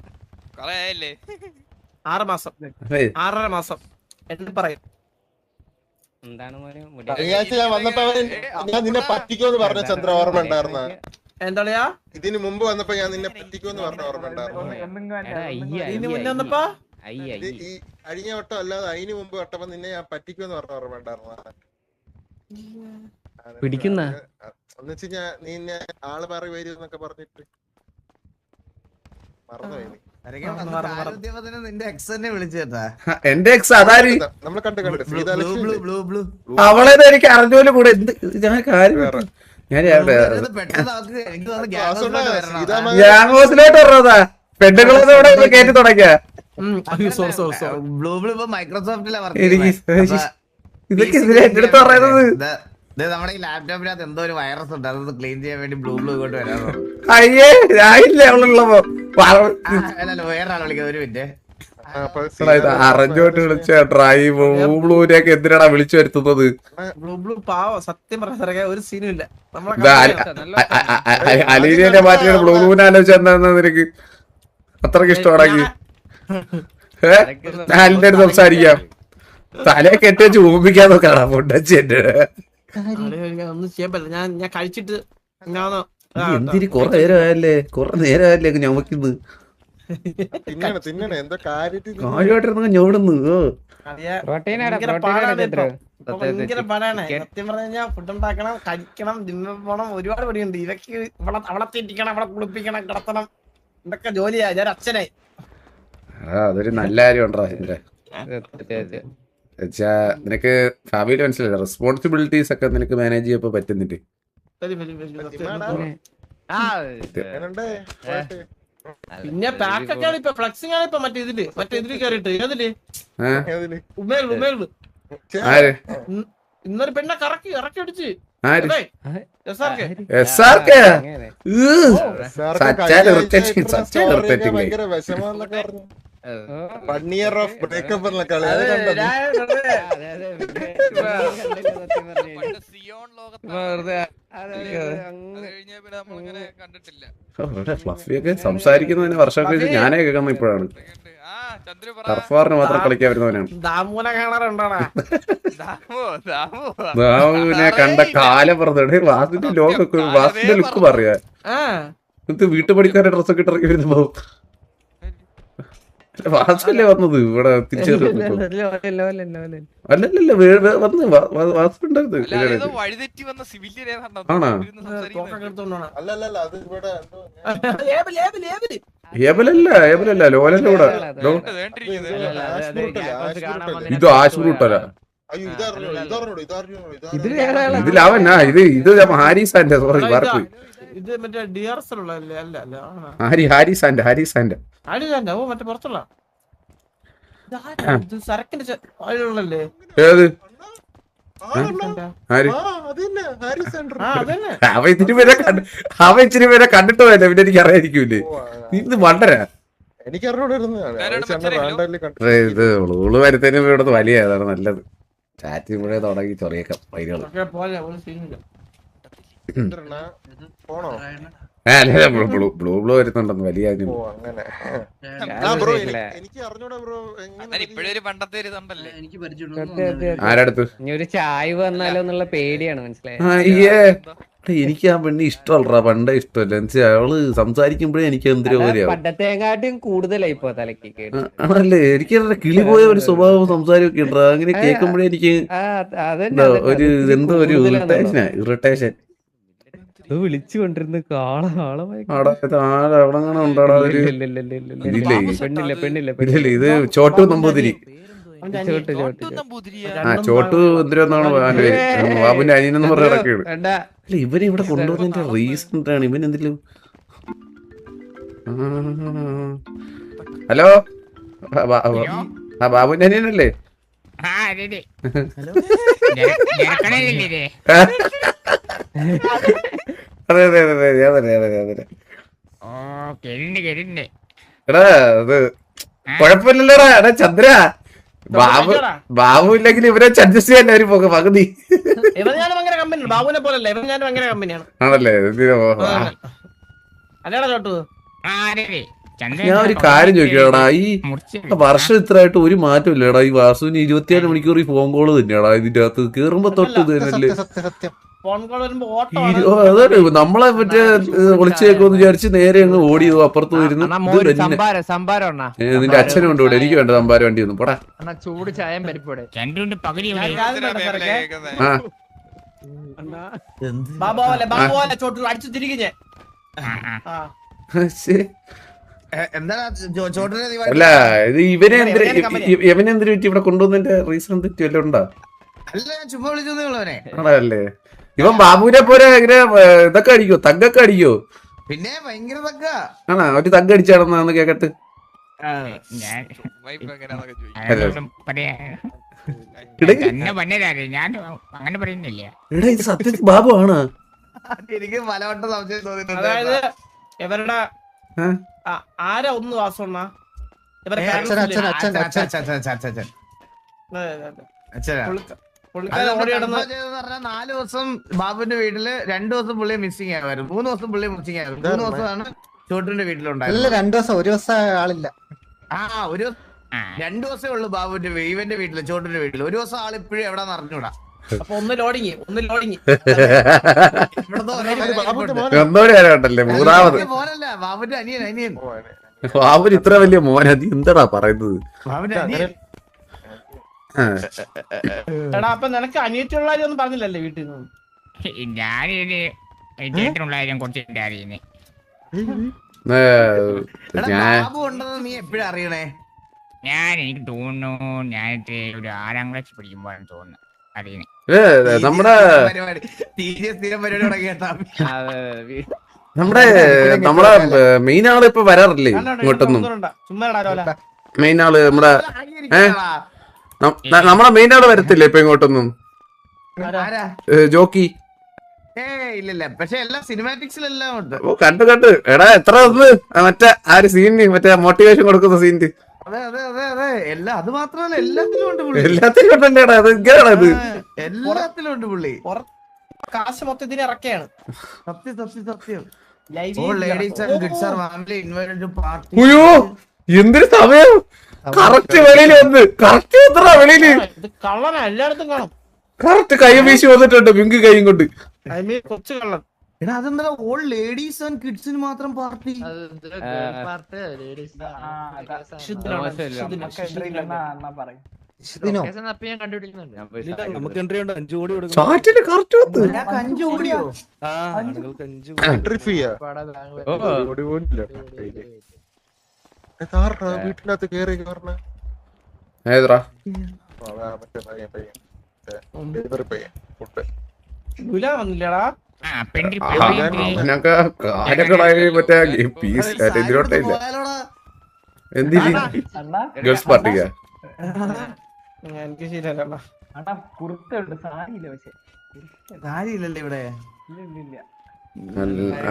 6 മാസം 6.5 മാസം എന്ന് പറയും ഞാൻ വന്നപ്പോ ഞാൻ നിന്നെ പറ്റിക്കുമെന്ന് പറഞ്ഞ ചന്ദ്ര ഓർമ്മ ഉണ്ടായിരുന്ന എന്താ ഇതിന് മുമ്പ് വന്നപ്പോ ഞാൻ നിന്നെ പറ്റിക്കുമെന്ന് പറഞ്ഞ ഓർമ്മ ഉണ്ടായിരുന്നു ഇതിന് മുന്നേ വന്നപ്പോ ഈ അഴിഞ്ഞ വട്ടം അല്ലാതെ അതിന് മുമ്പ് വട്ടപ്പോ നിന്നെ ഞാൻ പറ്റിക്കുമെന്ന് പറഞ്ഞ ഓർമ്മ ഉണ്ടായിരുന്ന പിടിക്കുന്ന എന്നുവെച്ച് ഞാൻ നിന്നെ ആള് മാറി വരും എന്നൊക്കെ പറഞ്ഞിട്ട് മറന്നുപോയി നിന്റെ എക്സ് തന്നെ വിളിച്ചേട്ടാ എന്റെ എക്സ് അതാര് നമ്മൾ കണ്ട് സീതാലക്ഷ്മി അവളെ എനിക്ക് അറിഞ്ഞോലും കൂടെ എന്ത് ഞാൻ കാര്യം ഞാൻ ഗ്യാങ്സിലോട്ട് പറഞ്ഞതാ പെണ്ണുങ്ങളൊന്നും ഇവിടെ കയറ്റി തുടങ്ങിയ മൈക്രോസോഫ്റ്റിലാ ഇതൊക്കെ ഇതിലെ എന്റെ അടുത്ത് പറയുന്നത് നമ്മുടെ ഈ ലാപ്ടോപ്പിനകത്ത് എന്തോ ഒരു വൈറസ് ഉണ്ട് അതൊന്ന് ക്ലീൻ ചെയ്യാൻ വേണ്ടി ബ്ലൂ ഇങ്ങോട്ട് വരാൻ അയ്യേ ഞാനില്ലേ അവളുള്ളപ്പോ വേറെ ആൾ വിളിക്കുന്നത് ഒരു മിനിറ്റ് അറിഞ്ഞോട്ട് വിളിച്ച ഡ്രൈവ് ബ്ലൂനെയൊക്കെ എന്തിനാടാ വിളിച്ചു വരുത്തുന്നത് ബ്ലൂ പാവോ സത്യം പറഞ്ഞ ഒരു സീനും ഇല്ല അലീനെ മാറ്റിയാണ് ബ്ലൂനെ ആലോചിച്ച എന്താ നിനക്ക് അത്രക്ക് ഇഷ്ടമാണെങ്കിൽ ഞാനിന്റെ അടുത്ത് സംസാരിക്കാം തലയെ കെട്ടി വെച്ച് ഊമ്പിക്കാൻ നോക്കാടാ പൊണ്ടച്ചി എന്റെ ഒന്നും ചെയ്യാൻ പറ്റില്ല ഞാൻ കഴിച്ചിട്ട് എന്തിന് കൊറേ നേരമായല്ലേ ഞമ്മക്കിന്ന് കാര്യമായിട്ടിരുന്ന ഞോടുന്നു ഭയങ്കര പാടാണ് സത്യം പറഞ്ഞു കഴിഞ്ഞാൽ ഫുഡ് ഉണ്ടാക്കണം കഴിക്കണം ജിമ്മിൽ പോണം ഒരുപാട് പണിയുണ്ട് ഇതൊക്കെ അവളെ തെറ്റിക്കണം അവളെ കുളിപ്പിക്കണം കിടത്തണം ഇതൊക്കെ ജോലിയാ ഞാൻ അച്ഛനായി അതൊരു നല്ല കാര്യം ഉണ്ടോ നിനക്ക് ഫാമിലി മനസ്സിലായില്ല റെസ്പോൺസിബിലിറ്റീസ് ഒക്കെ നിനക്ക് മാനേജ് ചെയ്യപ്പോ പറ്റുന്നിട്ട് പിന്നെ പാക്കൊക്കെയാണ് ഇപ്പൊ ഫ്ലക്സിംഗ് ആണ് ഇപ്പൊ മറ്റേ ഇതില് കയറിട്ട് ഏതില് ഇന്നൊരു പെണ്ണെ ഇറക്കി അടിച്ച് ആര് SRK. SRK? സച്ചാൽ irritating, സച്ചാൽ സ്റ്റോറിയൊക്കെ irritating. ഭയങ്കര വിഷമാന്നൊക്കെ പറഞ്ഞു. 1 year of breakup എന്ന കളി അത് കണ്ടോ? ഫ്ലഫിയൊക്കെ സംസാരിക്കുന്നതിന് വർഷം കഴിഞ്ഞ് ഞാനേ കേൾക്കുന്ന ഇപ്പോഴാണ്. ടർഫാറിന് മാത്രം കളിക്കാൻ വരുന്നവനാണ്. ദാമുനെ കാണാറുണ്ടോടാ? ദാമുവിനെ കണ്ട കാലം പറഞ്ഞേ വാസിന്റെ വാസിന്റെ ലുക്ക് പറയാ. ഇത് വീട്ടുപടിക്കാരുടെ ഡ്രസ്സൊക്കെ ഇട്ടിറങ്ങി വരുമ്പോ വാസല്ലേ വന്നത് ഇവിടെ തിരിച്ചു അല്ലല്ല വന്ന് വാസുണ്ടായിരുന്നു. ആണോ അല്ലല്ല അത് ഇവിടെ ഏബലല്ല ലോലന്റെ കൂടെ. ഇത് ആശുപത്രി അയ്യോ ഇതിൽ അവനാ ഇത് ഹാരിസാന്റെ സോറി വർക്ക് ഇത് മറ്റേ DRS ഉള്ളതല്ലേ? അല്ല ഹാരിസാന്റെ ആടില്ല. ഓ മറ്റേ പുറത്തുള്ള സരക്കിന്റെ അതിലുള്ളല്ലേ? ഏത് അവൻ ഇച്ചിരി പേരെ കണ്ടിട്ട് പോയല്ലേ പിന്നെ എനിക്ക് അറിയാതിരിക്കൂലേ. ഇത് വണ്ടരാ ഇത് ഉളു വരുത്തേനും ഇവിടെ വലിയ അതാണ് നല്ലത്. ചാറ്റ് ഇവിടെ തുടങ്ങി ചൊറിയേക്കാം വൈരുകൾ. ബ്ലൂ വരുന്നുണ്ടെന്ന് വലിയ ആരടുത്ത് ഒരു ചായ് വന്നാലോ എന്നുള്ള പേടിയാണ്. മനസ്സിലായി? എനിക്ക് ആ പെണ്ണി ഇഷ്ടമല്ലടാ, പണ്ടേ ഇഷ്ടമല്ല. അവള് സംസാരിക്കുമ്പോഴേ എനിക്ക് എന്തൊരു പണ്ടത്തെക്കാട്ടും കൂടുതലായി ഇപ്പൊ തലക്ക് ആണല്ലേ. എനിക്ക് കിളി പോയ ഒരു സ്വഭാവം സംസാരമൊക്കെ ഉണ്ടാ. അങ്ങനെ കേൾക്കുമ്പോഴേ എനിക്ക് ഒരു എന്തോ ഒരു ഇറിറ്റേഷൻ വിളിച്ചു കൊണ്ടിരുന്നു പെണ്ണില്ല. ഇത് ചോട്ടു നമ്പൂതിരി. ചോട്ടു എന്തിനാണ് ബാബുന്റെ അനിയനെന്ന് പറഞ്ഞ ഇടയ്ക്കാണ്. അല്ല ഇവനെ ഇവിടെ കൊണ്ടുവന്നതിന്റെ റീസൺ എന്താണ്? ഇവൻ എന്തെങ്കിലും ഹലോ ബാബുന്റെ അനിയനല്ലേ? അതെ എടാ അത് കൊഴപ്പില്ലല്ലോടാ. എടാ ചന്ദ്ര ബാബു ഇല്ലെങ്കിൽ ഇവരെ അഡ്ജസ്റ്റ് ചെയ്യാൻ ഒരു പോക പകുതി ബാബുവിനെ പോലല്ലേ ഭയങ്കര കമ്പനിയാണ് ആണല്ലേ. അല്ലേടാ ചോട്ടു? ഞാൻ ഒരു കാര്യം ചോദിക്കടാ, ഈ വർഷം ഇത്രയായിട്ട് ഒരു മാറ്റം ഇല്ലടാ. ഈ വാസുവിന് 24 മണിക്കൂർ ഈ ഫോൺ കോള് തന്നെയാടാ ഇതിന്റെ അകത്ത് കേറുമ്പോ തൊട്ട് ഇത് തന്നെയല്ലേ. അതാണ് നമ്മളെ മറ്റേ ഒളിച്ചേക്കോന്ന് വിചാരിച്ച് നേരെ അങ്ങ് ഓടിയോ അപ്പുറത്ത് വരുന്നു. നിന്റെ അച്ഛനും ഉണ്ട് ഇവിടെ. എനിക്ക് വേണ്ട സംഭാര വണ്ടി ഒന്നും പോടാ. ചൂട് ചായം പരിപ്പോടെ അടിച്ചു തിരികെ അല്ല ഇത് ഇവനെന്തിനു പറ്റി ഇവിടെ കൊണ്ടുവന്നതിന്റെ റീസൺ തെറ്റി വല്ലതും ഉണ്ടോ? ചുമ്മാ വിളിച്ചോളെ ആണല്ലേ. ഇവൻ ബാബുവിനെ പോലെ ഇങ്ങനെ ഇതൊക്കെ അടിക്കോ, തഗ്ഗൊക്കെ അടിക്കോ? പിന്നെ ഭയങ്കര തഗ്ഗ ആണോ? ഒരു തഗ്ഗ് അടിച്ചാണെന്ന് കേക്കട്ടെ. ഇത് സത്യത്തിൽ ബാബു ആണ്. എനിക്ക് പലവട്ടം സംശയം തോന്നിയിട്ടുണ്ട്. അതായത് ഇവരുടെ ആരാ ഒന്ന് വാസണ്ണ പറഞ്ഞാൽ 4 ദിവസം ബാബുവിന്റെ വീട്ടില് 2 ദിവസം പുള്ളിയെ മിസ്സിംഗ് ആയിരുന്നു. 3 ദിവസം പുള്ളിയെ മിസ്സിംഗ് ആയിരുന്നു. 3 ദിവസമാണ് ചോട്ടുവിന്റെ വീട്ടിലുണ്ടായിരുന്നു. 2 ദിവസം, ഒരു ദിവസം ആളില്ല. ഒരു 2 ദിവസമേ ഉള്ളൂ ബാബുവിന്റെ ഇവന്റെ വീട്ടില്, ചോട്ടിന്റെ വീട്ടില്. ഒരു ദിവസം ആളിപ്പോഴും എവിടെ അറിഞ്ഞൂടാ. അപ്പൊ ഒന്ന് ലോഡിങ് ഒന്നോടെയാണല്ലേ മൂന്നാമത്. മോനല്ല ബാബുന്റെ അനിയൻ. ബാബുന് ഇത്ര വലിയ മോനാ നീ എന്താടാ പറയുന്നത്? ബാബുന്റെ അനിയൻ. എടാ അപ്പൊ നിനക്ക് അനിയത്തിയുള്ള കാര്യം ഒന്നും പറഞ്ഞില്ലല്ലേ വീട്ടിൽ നിന്ന്? ബാബു ഉണ്ടെന്ന് നീ എപ്പോഴും അറിയണേ? എനിക്ക് തോന്നുന്നു ഞാൻ ഒരു 6ാം ക്ലാസ് പഠിക്കുമ്പോഴാണ് തോന്നുന്നു അറിയണേ. നമ്മുടെ മെയിൻ ആള് ഇപ്പൊ വരാറില്ലേ ഇങ്ങോട്ടൊന്നും? മെയിൻ ആള് നമ്മുടെ മെയിൻ ആള് വരത്തില്ലേ ഇപ്പൊ ഇങ്ങോട്ടൊന്നും? ആരാ? ജോക്കി. ഇല്ലില്ല, പക്ഷെ എല്ലാ സിനിമാറ്റിക്സിലെല്ലാം ഉണ്ട്. ഓ കണ്ടു എടാ എത്ര ഒന്ന് മറ്റേ ആ ഒരു സീനിന് മറ്റേ മോട്ടിവേഷൻ കൊടുക്കുന്ന സീനിന്. അതെ എല്ലാം. അത് മാത്രമല്ല എല്ലാത്തിലും ഉണ്ട് പുള്ളി. എല്ലാത്തിലും ഉണ്ടല്ലേടാ, അത് ഇങ്ങനെയാണ് ഇത്. എല്ലാത്തിലും ഉണ്ട് പുള്ളി. കാശ് മൊത്തത്തിന് ഇറക്കിയാണ്. സത്യം. All ladies and kids are warmly invited to party. അയ്യോ എന്തൊരു സമയം. കറക്റ്റ് വെളിയിൽ വന്ന് കറക്റ്റ് എത്ര വെളിയില് ഇത് കള്ളനാ, എല്ലായിടത്തും കാണും. കറക്റ്റ് കൈ വീശി വന്നിട്ടുണ്ട് പിങ്ക് കൈയും കൊണ്ട്. കൊച്ചു കള്ളൻ. എടാ അതെന്താ ഓൾ ലേഡീസ് ആൻഡ് കിഡ്സിന് മാത്രം പാർട്ടി? ചാറ്റില് കറക്റ്റ് വന്ന്. 5 കോടിയോ? എൻട്രി ഫീയാ വീട്ടിനകത്ത് കേറി പറഞ്ഞ ഏതാ ഡെലിവറി പയ്യൻ ഫുഡ് ഗുല വന്നില്ലടാ. അവനൊക്കെ കാര്യങ്ങളായി മറ്റേ പീസ് ഇതിലോട്ടേ ഇല്ല. എന്തിന് ഗേൾസ് പാർട്ടിക്കാ? എനിക്ക് ശരിയല്ല. കാര്യമില്ലല്ലേ ഇവിടെ?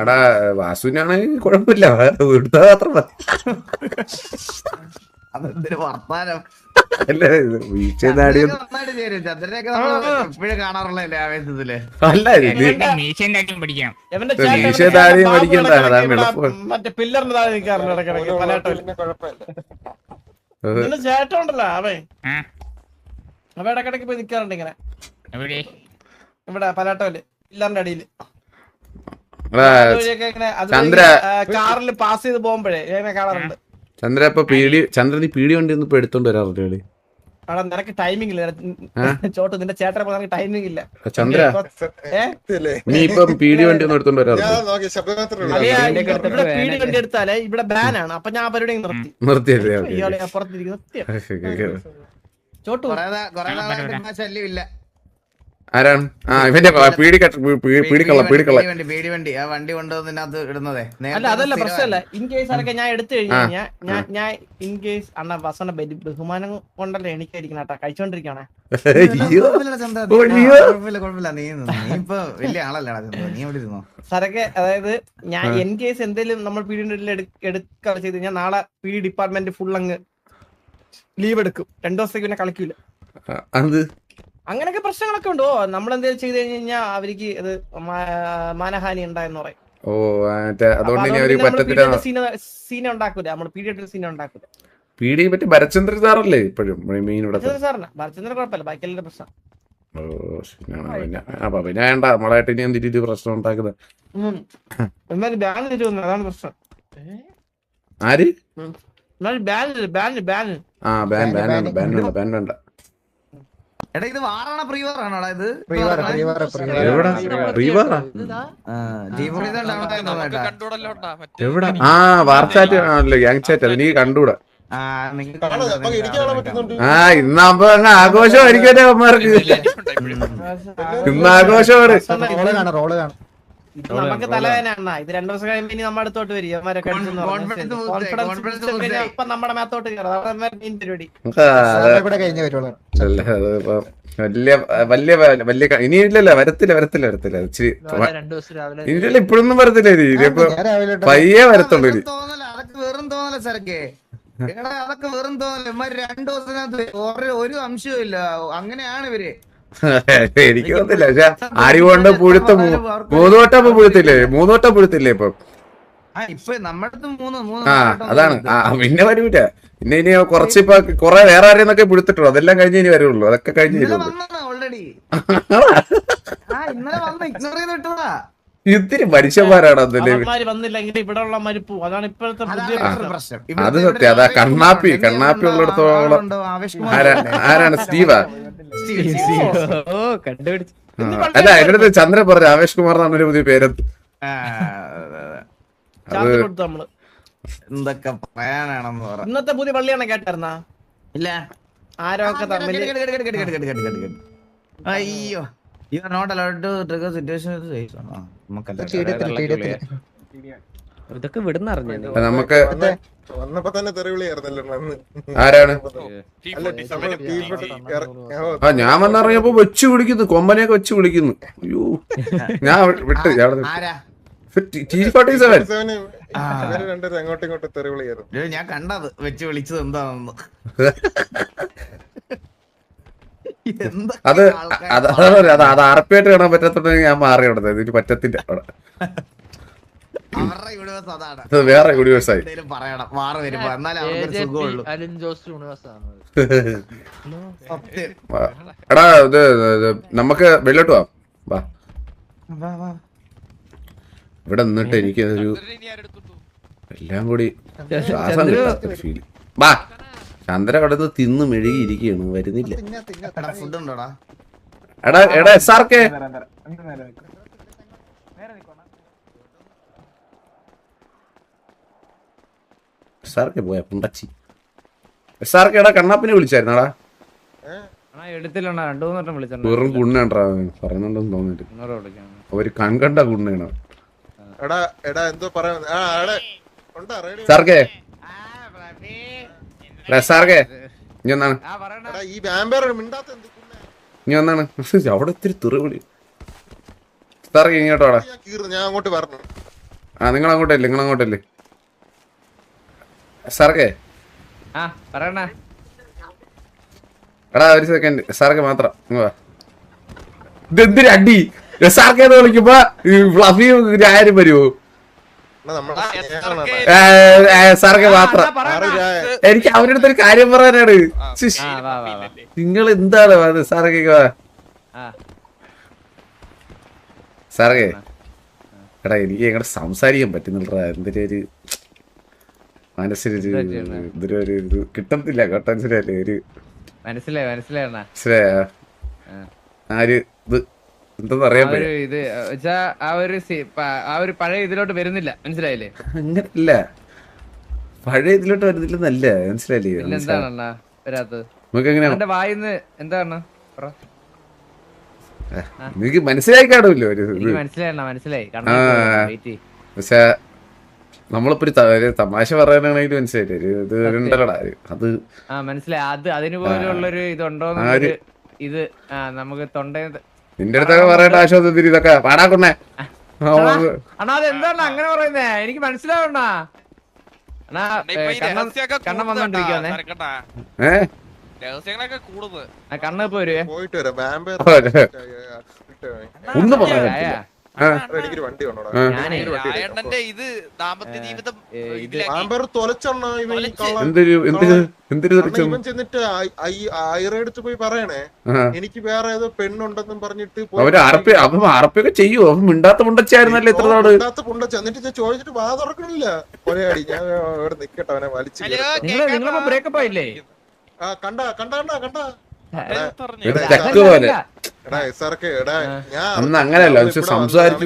എടാ വാസുവിനാണ് കുഴപ്പമില്ല, വീട്ടിൽ മാത്രം മതി. അതെന്തൊരു വർത്താനം. അല്ല വീഴ്ച നാടിയൊന്നും നന്നായിട്ട് ചേരും. ചന്ദ്രനെയൊക്കെ നമ്മൾ എപ്പോഴും കാണാറുള്ളതല്ലേ ആവേശത്തില്. അല്ല ഇത് മീശയും കാറ്റും പിടിക്കാം. എവന്റെ മീശ താഴെ പഠിക്കണ്ട, അതാണ് എളുപ്പം. മറ്റേ പില്ലറിന്റെ താഴെ നിൽക്കാറുണ്ട് ഇടയ്ക്കിടയ്ക്ക് പലാട്ടോല്. നിന്റെ ചേട്ടൻ ഉണ്ടല്ലോ അവൻ ഇടക്കിടക്ക് പോയി നിക്കാറുണ്ട് ഇങ്ങനെ ഇവിടെ പലാട്ടോല് പില്ലറിന്റെ അടിയില്. ചന്ദ്ര കാറിൽ പാസ് ചെയ്ത് പോകുമ്പോഴേ ഇങ്ങനെ കാണാറുണ്ട്. ചന്ദ്ര ഇപ്പൊ ചന്ദ്രൻ പീടി വണ്ടി ഒന്ന് ഇപ്പൊ എടുത്തോണ്ട് വരാറുണ്ട്. അവിടെ നിനക്ക് ടൈമിംഗ് ഇല്ല ചോട്ട്, നിന്റെ ചേട്ടനെ പോലെ നിനക്ക് ടൈമിംഗ് ഇല്ല. ചന്ദ്ര നീ ഇപ്പം പീടി വണ്ടി ഒന്ന് എടുത്തോണ്ട് വരാറുണ്ട്. ഇവിടെ പീടി വണ്ടി എടുത്താലേ ഇവിടെ ബാനാണ്. അപ്പൊ ഞാൻ പരിപാടി നിർത്തിയല്ലേ? ഇയാളെ പുറത്തിരിക്കുന്നു ചോട്ടു. ശല്യമില്ല. ആരാണ്? ആ ഇവന്റെ പേടിവണ്ടി ആ വണ്ടി കൊണ്ടുവന്നതിനകത്ത് ഇടുന്നതേ. അല്ല അതല്ല പ്രശ്നമല്ല. ഇൻ കേസ് അതൊക്കെ ഞാൻ എടുത്തു കഴിഞ്ഞാൽ ഞാൻ ഇൻ കേസ് അണ്ണ ബസ്സന്റെ ബഹുമാനം കൊണ്ടല്ലേ എനിക്കായിരിക്കണം കേട്ടാ കഴിച്ചോണ്ടിരിക്കണേ. കുഴപ്പമില്ല. നീ ഇപ്പൊ വലിയ ആളല്ലേടാ ചന്ദ്ര, നീ എവിടെ ഇരുന്നോ? സരക്കെ അതായത് ഞാൻ ഇൻ കേസ് എന്തെങ്കിലും നമ്മൾ പി ഡി എടുക്കുക ചെയ്ത് കഴിഞ്ഞാൽ നാളെ പി ഡി ഡിപ്പാർട്ട്മെന്റ് ഫുൾ അങ്ങ് ലീവ് എടുക്കും. 2 ദിവസത്തേക്ക് പിന്നെ കളിക്കൂല. അങ്ങനെയൊക്കെ പ്രശ്നങ്ങളൊക്കെ ഉണ്ടോ? നമ്മളെന്തെങ്കിലും ചെയ്ത് കഴിഞ്ഞാൽ അവർക്ക് ഇത് മാനഹാനി ഉണ്ടായെന്ന് പറയും. സീന ഉണ്ടാക്കൂല, നമ്മൾ പീഡിയ സീന ഉണ്ടാക്കൂല. പീഡിയെ പറ്റി ഭരചന്ദ്രൻ സാറല്ലേ ഇപ്പോഴും മെയിൻ സാറിന് ഭരചന്ദ്രൻ കുഴപ്പമില്ല, ബാക്കിയെല്ലാം പ്രശ്നം. അപ്പൊ പിന്നെ വേണ്ട നമ്മളായിട്ട് ഇനി എന്തിട്ട് പ്രശ്നം ഉണ്ടാക്കുന്നത്. അതാണ് പ്രശ്നം. ആര്? ബാൻ വേണ്ട. എടാ ഇത് വാറാണോ പ്രീവാറാണോടാ ഇത്? ആ വാർച്ചാറ്റ് ആണല്ലോ, ഗ്യാങ് ചാറ്റ്. അത് നീ കണ്ടൂടാ. ആ ഇന്നാകുമ്പോ അങ്ങ് ആഘോഷമായിരിക്കും അമ്മമാർക്ക്. ഇന്ന് ആഘോഷമാണ്. നമുക്ക് തലവേദന. ഇത് 2 ദിവസം കഴിയുമ്പോ ഇനി നമ്മുടെ അടുത്തോട്ട് വരും. ഇപ്പൊ നമ്മുടെ മേത്തോട്ട് കയറാം പരിപാടി. വലിയ ഇനിയില്ലല്ലോ, വരത്തില്ല ഇച്ചിരി ഇനിയില്ല, ഇപ്പോഴൊന്നും വരത്തില്ല. ഇനിയിപ്പോ പയ്യെ വരത്തുള്ളൂ. അതൊക്കെ വെറും തോന്നല സരക്കെ. അതൊക്കെ വെറും തോന്നല. 2 ദിവസത്തിനകത്ത് ഒരു അംശവും ഇല്ല. അങ്ങനെയാണ് ഇവര്. എനിക്ക് തോന്നില്ല. പക്ഷെ അരി കൊണ്ട് പുഴുത്ത 3 വട്ടം പുഴുത്തില്ലേ ഇപ്പൊ? ഇപ്പൊ നമ്മുടെ ആ അതാണ്. പിന്നെ വരൂല. പിന്നെ ഇനി കുറച്ച് ഇപ്പൊ കൊറേ വേറെ ആരെയൊക്കെ പുഴുത്തിട്ടുള്ളൂ. അതെല്ലാം കഴിഞ്ഞ് ഇനി വരുള്ളൂ. അതൊക്കെ കഴിഞ്ഞ് ഓൾറെഡി ഇന്നലെ വന്ന് ഇഗ്നോർ ചെയ്ത് വിട്ടതാ. ഇത്തിരി മനുഷ്യന്മാരാണ് അതല്ലേ. വന്നില്ലെങ്കിൽ ഇവിടെ ഉള്ള മരിപ്പു. അതാണ് ഇപ്പോഴത്തെ പ്രശ്നം. അത് സത്യം. അതാ കണ്ണാപ്പി ഉള്ളിടത്തോളം. ആരാണ്? സ്റ്റീവാ? അല്ല എന്റെ അടുത്ത് ചന്ദ്രൻ പറഞ്ഞു ആവേശ് കുമാർ എന്നാണ് പുതിയ പേരെന്ത്. എന്തൊക്കെ പറയാനാണെന്ന് പറ. ഇന്നത്തെ പുതിയ പള്ളിയാണ് കേട്ടായിരുന്നാ? ഇല്ല. ആരൊക്കെ തമ്മിൽ അയ്യോ you are not allowed to trigger situation. ഇതൊക്കെ വിടുന്ന അറിഞ്ഞു നമുക്ക് വന്നപ്പോ തന്നെ തെറിവിളിയായിരുന്നല്ലോ അന്ന്. ആരാണ് അല്ല, നമ്മള് T40 ആ ഞാൻ വന്നിറങ്ങിയപ്പോ വെച്ച് വിളിക്കുന്നു, കൊമ്പനെയൊക്കെ വെച്ച് വിളിക്കുന്നു. അയ്യോ ഞാൻ വിട്ട് ആരാ T47 ഇവര് രണ്ടുപേരും അങ്ങോട്ടും ഇങ്ങോട്ടും തെറിവിളിയായിരുന്നു. ഇത് ഞാൻ കണ്ടത് വെച്ച് വിളിച്ചത് എന്താണെന്ന്. അത് അത് ആർപ്പിയായിട്ട് കാണാൻ പറ്റാത്തോണ്ടെങ്കിൽ ഞാൻ മാറി അവിടെ ഇതിന് പറ്റത്തില്ല അവിടെ. അവരുടെ യൂണിവേഴ്സ് അതാണ്. ഇത് വേറെ യൂണിവേഴ്സായി. എന്തേലും പറയണം വാറ് വരുമ്പോ, എന്നാലേ അവർക്കൊരു സുഖമുള്ളൂ. സത്യം. എടാ ഇത് നമുക്ക് വെള്ളോട്ട് പോവാം. വാ വാ, വാ. ഇവിടെ നിന്നിട്ട് എനിക്ക് ഒരു എല്ലാം കൂടി ശ്വാസം കിട്ടാത്തൊരു ഫീല്. വാ ചന്ദ്ര അവിടെ നിന്ന് തിന്ന് മെഴുകിയിരിക്കുകയാണ്, വരുന്നില്ല. എടാ ഫുഡ് ഉണ്ടോടാ? എടാ എടാ SRK പോയാ പുണ്ടച്ചി. SRK എടാ കണ്ണാപ്പിനെ വിളിച്ചായിരുന്നടാ? എടുത്തില്ലണ്ണ 2-3 വട്ടം വിളിച്ചിട്ടുണ്ട്. വെറും കുണ്ണാണ്ടാ പറയുന്നുണ്ടെന്ന് തോന്നിട്ട്. ഒരു കൺകണ്ട കുണ്ണയാണ്. എടാ എടാ എന്തോ പറയാ SRK ഇനി ഒന്നാണ് ഈ വാമ്പയർ മിണ്ടാത്ത എന്ത് കുണ്ണാ? ഇനി ഒന്നാണ് അവിടെ ഇത്തിരി തെറിവിളി. SRK ഇങ്ങോട്ടോടാ. ഞാൻ കീറുന്നു, ഞാൻ അങ്ങോട്ട് പറഞ്ഞു. ആ നിങ്ങൾ അങ്ങോട്ടല്ലേ SRK. എടാ ഒരു സെക്കൻഡ് SRK മാത്രം ഇതെന്തിരി അടി. SRK എന്ന് വിളിക്കുമ്പോ ഫ്ലഫി ആരും വരുമോ? SRK മാത്രം. എനിക്ക് അവരുടെ അടുത്തൊരു കാര്യം പറയാനാണ്. നിങ്ങൾ എന്താണ് SRK SRK എടാ എനിക്ക് ഞങ്ങളുടെ സംസാരിക്കാൻ പറ്റുന്നില്ല. എന്തൊരു ഒരു മനസ്സിലൊരു ഇതൊരു ഇത് കിട്ടത്തില്ല കേട്ടോ. മനസ്സിലല്ലേ ഒരു മനസ്സിലായ ആ ഒരു ഇത് എന്തെന്ന് അറിയാൻ പറ്റും. ആ ഒരു പഴയ ഇതിലോട്ട് വരുന്നില്ല, മനസ്സിലായില്ലേ? അങ്ങനല്ല, പഴയ ഇതിലോട്ട് വരുന്നില്ലെന്നല്ല, മനസ്സിലായില്ലേ? എന്താണണ്ണാ വരാത്തത്? നമുക്ക് എങ്ങനെയാ വായിന്ന് എന്താണ് നിനക്ക് മനസ്സിലായി കാണുമല്ലോ ഒരു ഇത്. മനസ്സിലായി. പക്ഷെ നമ്മളിപ്പോ ഒരു തമാശ പറയാനാണെങ്കിൽ മനസ്സിലായില്ലേ ഇത് ഉണ്ടല്ലോടാ അത് മനസ്സിലായി. അതിന് പോലുള്ളൊരു ഇതുണ്ടോ ഇത് നമുക്ക് തൊണ്ട നിന്റെ അടുത്തൊക്കെ പറയേണ്ട ആശ്വാസത്തിന് ഇതൊക്കെ പാടാക്കുന്നേ. അണ്ണാ അതെന്താണ് അങ്ങനെ പറയുന്നേ? എനിക്ക് മനസ്സിലാവണ കണ്ണം വന്നോണ്ടിരിക്കുവാന്നേ. കണ്ണ് ഇപ്പൊ വരുവേ. പോയിട്ട് വരാം. വാമ്പയർ ഒന്നും പറയാൻ പറ്റില്ല. എനിക്കൊരു വണ്ടി കൊണ്ടോടാ. വാമ്പയർ തൊലച്ചണ്ണ ഇവൻ ചെന്നിട്ട് ഐറെടുത്ത് പോയി പറയണേ എനിക്ക് വേറെ ഏതോ പെണ്ണുണ്ടെന്നും പറഞ്ഞിട്ട് അറപ്പൊക്കെ ചെയ്യൂ. അവൻ മിണ്ടാത്ത മുണ്ടച്ചായിരുന്നല്ലേ ഇത്ര നാട്. മിണ്ടാത്ത പുണ്ടച്ച. എന്നിട്ട് ഞാൻ ചോദിച്ചിട്ട് വാ തുറക്കണില്ല. ഒരേ അടി. ഞാൻ ഇവിടെ നിക്കട്ടെ, അവനെ വലിച്ചു. ബ്രേക്കപ്പ് ആയില്ലേ? കണ്ട അന്ന് അങ്ങനെയല്ല സംസാരിച്ചു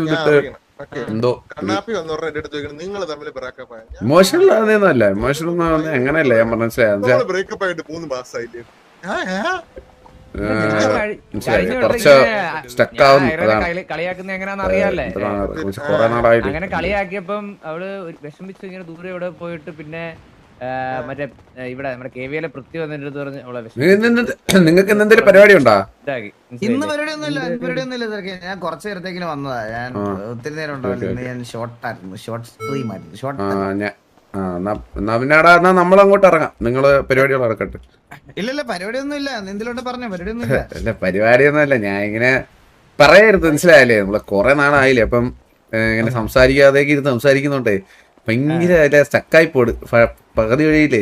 എന്തോ കണ്ണാപ്പി വന്നു പറഞ്ഞ എന്റെ അടുത്ത് ചോദിക്കണം നിങ്ങൾ തമ്മിൽ ബ്രേക്കപ്പ് ആയ. ഇമോഷണൽ ആണെന്നല്ല, ഇമോഷണൽ അങ്ങനെയല്ല ഞാൻ മനസ്സിലായി. ബ്രേക്കപ്പ് ആയിട്ട് 3 മാസമായില്ലേ? കുറച്ച് സ്റ്റക്ക് ആവുന്നു. കളിയാക്കുന്ന എങ്ങനെയാന്ന് അറിയാല്ലേ? കൊറേ നാളായിട്ട് അങ്ങനെ കളിയാക്കിയപ്പം അവള് വിഷമിച്ച് ഇങ്ങനെ ദൂരെ ഇവിടെ പോയിട്ട് പിന്നെ മറ്റേ ഇവിടെ നമ്മുടെ KVL പൃഥ്വി വന്നിട്ട് പറഞ്ഞു അവളെ നിങ്ങൾക്ക് എന്തെങ്കിലും പരിപാടി ഉണ്ടോ? ഇന്ന് പരിപാടിയൊന്നുമില്ല. ഞാൻ കുറച്ചു നേരത്തേക്കിന് വന്നതാ. ഞാൻ ഒത്തിരി നേരം ഉണ്ടാവില്ല. ഞാൻ ഷോർട്ട് സ്ട്രീം ആയിരുന്നു. എന്നാ നമ്മളങ്ങോട്ട് ഇറങ്ങാം. നിങ്ങള് പരിപാടികൾ ഇറക്കട്ടെ. ഇല്ലല്ല പരിപാടിയൊന്നും ഇല്ല. എന്തിലോട്ട് പറഞ്ഞ പരിപാടിയൊന്നും ഇല്ല. അല്ല പരിപാടിയൊന്നുമല്ല, ഞാൻ ഇങ്ങനെ പറയരുത്, മനസ്സിലായല്ലേ? നമ്മള് കൊറേ നാളായില്ലേ അപ്പം ഇങ്ങനെ സംസാരിക്കാതേക്ക് ഇരുന്ന് സംസാരിക്കുന്നുണ്ടേ ഭയങ്കര സ്റ്റക്കായി പോട്. പകുതി വഴിയില്ലേ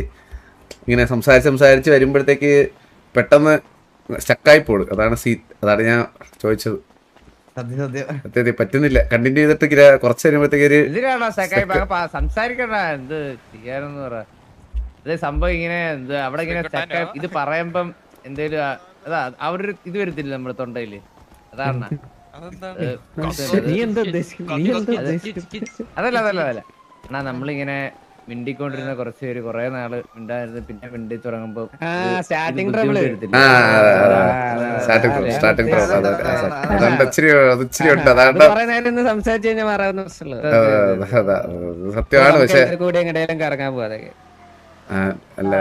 ഇങ്ങനെ സംസാരിച്ച് വരുമ്പോഴത്തേക്ക് പെട്ടെന്ന് സ്റ്റക്കായി പോട്. അതാണ് ഞാൻ ചോദിച്ചത്. സത്യം പറ്റുന്നില്ല. കണ്ടിന്യൂ ചെയ്തിട്ട് കുറച്ച് വരുമ്പോഴത്തേക്ക് സംസാരിക്കണ്ട എന്ത് ചെയ്യാനെന്ന് പറ. അതേ സംഭവം ഇങ്ങനെ അവിടെ ഇങ്ങനെ ഇത് പറയുമ്പം എന്തേലും അതാ അവരൊരു ഇത് വരത്തില്ല നമ്മുടെ തൊണ്ടയില്. അതാണ് അതല്ല എന്നാ നമ്മളിങ്ങനെ മിണ്ടിക്കൊണ്ടിരുന്ന കുറച്ച് പേര് കുറെ നാള് മിണ്ടായിരുന്നു, പിന്നെ മിണ്ടി തുടങ്ങുമ്പോ സ്റ്റാർട്ടിങ് ട്രബിള് സ്റ്റാർട്ടിങ് അതുകൊണ്ട് ഇച്ചിരി ഉണ്ട്. അതാണ്ട് സംസാരിച്ചു കഴിഞ്ഞാൽ മാറാവുന്ന പ്രശ്നമുള്ളൂ. സത്യമാണ്. പക്ഷെ കൂടെ എങ്ങനെയും കറങ്ങാൻ പോകാതെ അല്ല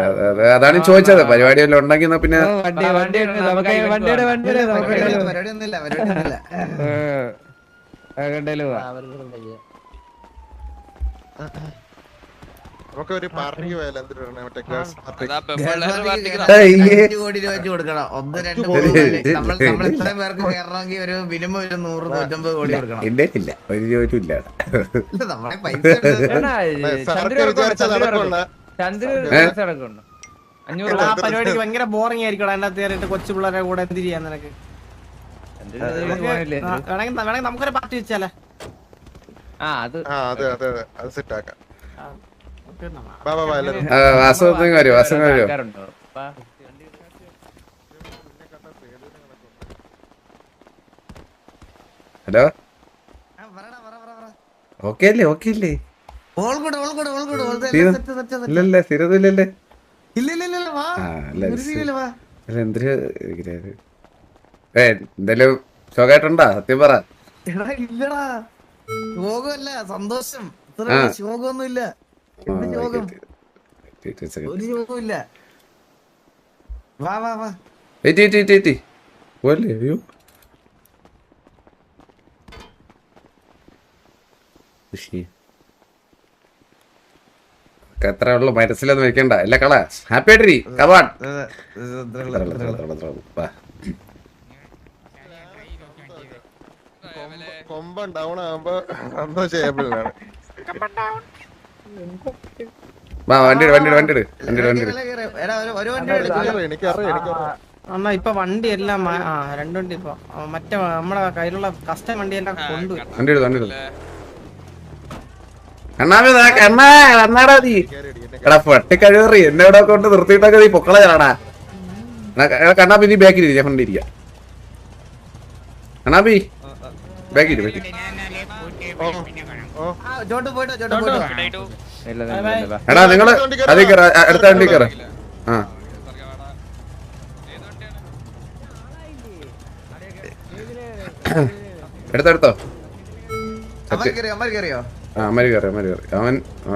അതാണ് ചോദിച്ചത്. പരിപാടി വല്ലതും ഉണ്ടെങ്കിൽ പിന്നെ പരിപാടിയൊന്നുമില്ല, പരിപാടിയൊന്നുമില്ല. നമുക്ക് ഒരു പാർട്ടിക്ക് പോയാലോ? എന്തിനാണ് മറ്റേ ഗേൾസ് പാർട്ടി? 5 കോടി രൂപ വെച്ച് കൊടുക്കണം. 1, 2, 3 നമ്മൾ ഇത്രയും പേർക്ക് കയറണമെങ്കിൽ ഒരു മിനിമം ഒരു 100-150 കോടി കൊടുക്കണം. ഇല്ല ഒരു ചോദിച്ചില്ല. ഇല്ല, നമ്മളെ പൈസ സാർക്ക് വിചാരിച്ച നടക്കുള്ള ആ പരിപാടിക്ക് ഭയങ്കര ബോറിംഗ് ആയിരിക്കും. അതിനകത്ത് കയറിയിട്ട് കൊച്ചു പിള്ളേരെ കൂടെ എന്ത് ചെയ്യാൻ നിനക്ക്? വേണമെങ്കിൽ നമുക്കൊരു പാർട്ടി വെച്ചാലേ. അത് സെറ്റ് ആക്കാം. വാസവത്തിന് കാര്യോ വാസവത്തിന് കാര്യോ. ഹലോ, ഓക്കെ അല്ലേ? ഓക്കെ അല്ലേ? ഇല്ലല്ലേ? സ്ഥിരതയില്ലല്ലേ? എന്തൊരു എന്തേലും ശോകായിട്ടുണ്ടാ? സത്യം പറ. ഇല്ലടാ, ശോകമല്ല, സന്തോഷം. ശോകമൊന്നുമില്ല. ഒരു ശോകമില്ല. വാ വാ വാ. പോലെ അയ്യോ എത്ര ഉള്ളു മനസ്സിലൊന്നും വെക്കണ്ട. എല്ലാ കള ഹാപ്പി ആയിട്ടിരി. കവാൺ കൊമ്പൻ ഡൗൺ ആകുമ്പോ സന്തോഷമാണ്. അണ്ണാ ഇപ്പൊ വണ്ടി എല്ലാം 2 വണ്ടി ഇപ്പൊ മറ്റേ നമ്മുടെ കയ്യിലുള്ള കസ്റ്റം വണ്ടി എല്ലാം കൊണ്ടുപോയി. പട്ടി കഴിവറി എന്നോടെ കൊണ്ട് നിർത്തിയിട്ടൊക്കെ നീ പൊക്കള ചാടാ. കണ്ണാപ്പി നീ ബാക്കിൽ കൊണ്ടിരിക്കുക. കണ്ണാപ്പി ബാക്കിൽ എടാ നിങ്ങള് അതേ കയറ, അടുത്ത വണ്ടി കയറ. എടുത്തോ അമ്മര് കയറി.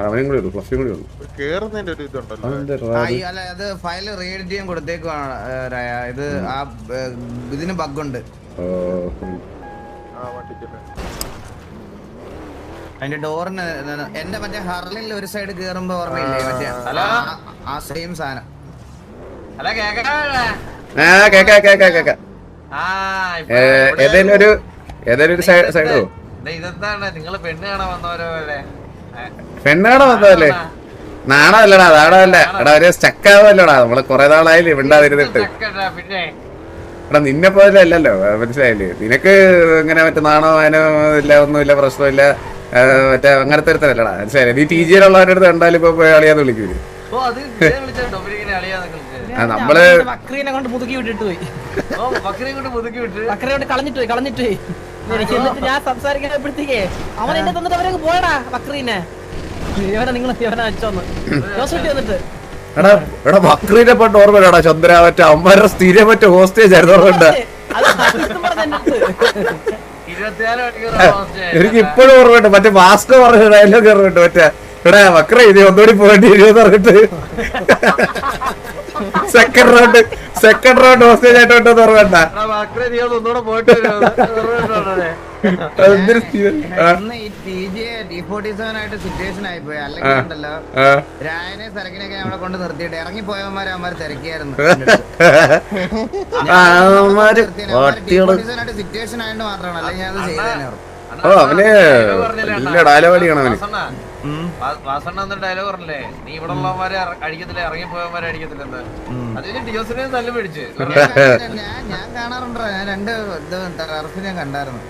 അവനും കൂടി ഉള്ളു, ഫ്ലഫിയും കൂടി ഉള്ളു. കേറുന്നതിന്റെ ഒരു ഇതുണ്ടല്ലോ. ഫയൽ റീഡ് ചെയ്യാൻ കൊടുത്തേക്കുവാണ്. ഇത് ആ ഇതിന് ബഗ്ഗുണ്ട്. അതിന്റെ ഡോറിന് എന്റെ മറ്റേ ഹർലിൽ ഒരു സൈഡ് കേറുമ്പോ ഓർമ്മയില്ലേ മറ്റേ ആ സെയിം സാധനം. ഏതേലും ഒരു സൈഡോ ഇതെന്താണ് നിങ്ങള് പെണ്ണ് കാണാൻ വന്നവരോ? പെണ്ണ് കാണാൻ വന്നതല്ലേ? നാണമല്ലടാ, നാണമല്ല. എടാ ഒരു സ്റ്റക്കാവല്ലോടാ. നമ്മള് കൊറേ നാളായില്ലേ മിണ്ടാതിരുന്നിട്ട്. എടാ നിന്നെ പോലെ അല്ലല്ലോ, മനസ്സിലായില്ലേ? നിനക്ക് ഇങ്ങനെ മറ്റേ നാണോ അതിനോ ഇല്ല, ഒന്നുമില്ല, പ്രശ്നമില്ല, മറ്റേ അങ്ങനത്തെ ഒരുത്തരല്ലടാ, മനസ്സിലായില്ലേ? നീ ടി ജിയിലുള്ളവരുടെ അടുത്ത് കണ്ടാലും ഇപ്പൊ അളിയാന്ന് വിളിക്കൂലേ? നമ്മള് ബക്രീനെ കൊണ്ട് മുതുക്കി വിട്ടിട്ട് പോയി. ബക്രീനെ കൊണ്ട് കളഞ്ഞിട്ട് പോയി. എന്നിട്ട് ഞാൻ സംസാരിക്കുമ്പോഴത്തേക്കേ അവൻ എന്നെ തന്നിട്ട് അവരൊക്കെ പോയടാ ബക്രീനെ. ഇവനെ അയച്ചോന്ന് ജോസൂട്ടി വന്നിട്ട്. എടാ ബക്രീനെ പണ്ട് ഓർമ്മയില്ലടാ ചന്ദ്ര, മറ്റേ അമ്മമാരുടെ സ്ഥിരം മറ്റേ ഹോസ്റ്റേജ് ആയിരുന്നു, ഓർമ്മയുണ്ട്? എനിക്ക് ഇപ്പോഴും ഓർമ്മയുണ്ട്. മറ്റേ മാസ്ക് പറഞ്ഞ ഡയലോഗ് ഓർമ്മയുണ്ട്. മറ്റേ എടാ ബക്ര ഇത് ഒന്നുകൂടി പോകേണ്ടി വരുമെന്ന് പറഞ്ഞിട്ട് സെക്കൻഡ് റൗണ്ട് ഹോസ്റ്റേജ് ആയിട്ട് ഓർമ്മയുണ്ട? സിറ്റുവേഷൻ ആയിപ്പോയി. അല്ലെങ്കിൽ ഉണ്ടല്ലോ രായനെ സരക്കിനൊക്കെ അവിടെ കൊണ്ട് നിർത്തിയിട്ട് ഇറങ്ങിപ്പോയവന്മാരെ അവന്മാര് തിരക്കിയായിരുന്നു. സിറ്റുവേഷൻ ആയിട്ട് മാത്രമാണ്, അല്ലെങ്കിൽ ഞാൻ അത് ചെയ്തേനെ. അവന് വലിയ ഡയലോഗാണ് അവന്. ഡയലോഗ് പറഞ്ഞില്ലേ, നീ ഇവിടെ ഉള്ളവന്മാരെ അടിക്കത്തില്ല, ഇറങ്ങിപ്പോയവന്മാരെ അടിക്കത്തില്ലെന്ന്. അതിന് ഡിയോസിനെ നല്ല പിടിച്ച് ഞാൻ കാണാറുണ്ടോ? ഞാൻ 2 ടർഫിനെ കണ്ടായിരുന്നു.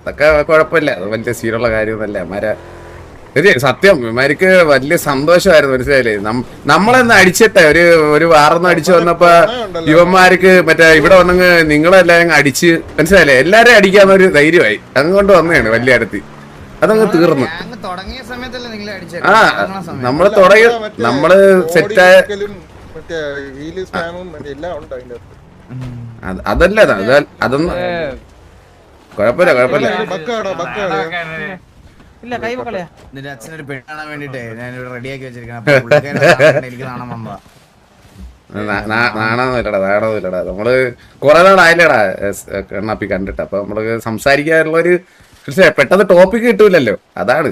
അതൊക്കെ കുഴപ്പമില്ല, അത് വലിയ സീനുള്ള കാര്യമൊന്നുമല്ല. സത്യം ഇമാർക്ക് വലിയ സന്തോഷമായിരുന്നു, മനസ്സിലായില്ലേ? നമ്മളെന്ന് അടിച്ചിട്ടെ ഒരു വാറൊന്നും അടിച്ചു വന്നപ്പോ യുവന്മാർക്ക് മറ്റേ ഇവിടെ വന്നെങ്കിൽ നിങ്ങളെല്ലാം അടിച്ച്, മനസ്സിലായില്ലേ? എല്ലാരും അടിക്കാന്നൊരു ധൈര്യമായി അങ്ങോട്ട് വന്നതാണ് വലിയ അടുത്ത്. അതങ്ങ് തീർന്നു. ഗ്യാങ് തുടങ്ങിയ സമയത്തല്ലേ നിങ്ങളെ അടിച്ചത്? ആ നമ്മള് തുടങ്ങി നമ്മള് സെറ്റായ മറ്റേ ഹീല് സ്പാമും എല്ലാം ഉണ്ട് അതിന്റെ അതല്ല അതൊന്നും കുഴപ്പമില്ല. ഇല്ല കൈ മക്കളെയാ നിന്റെ അച്ഛനൊരു പെണ്ണാൻ വേണ്ടിട്ടേ ഞാൻ ഇവിടെ റെഡിയാക്കി വെച്ചിരിക്കണം. എനിക്ക് കാണാൻ വന്നതാ. നാണൊന്നുമില്ലടാ നമ്മള് കുറെ നാളായില്ലടാ കണ്ണാപ്പി കണ്ടിട്ട്. അപ്പൊ നമ്മള് സംസാരിക്കാനുള്ള ഒരു പെട്ടെന്ന് ടോപ്പിക് കിട്ടൂലല്ലോ, അതാണ്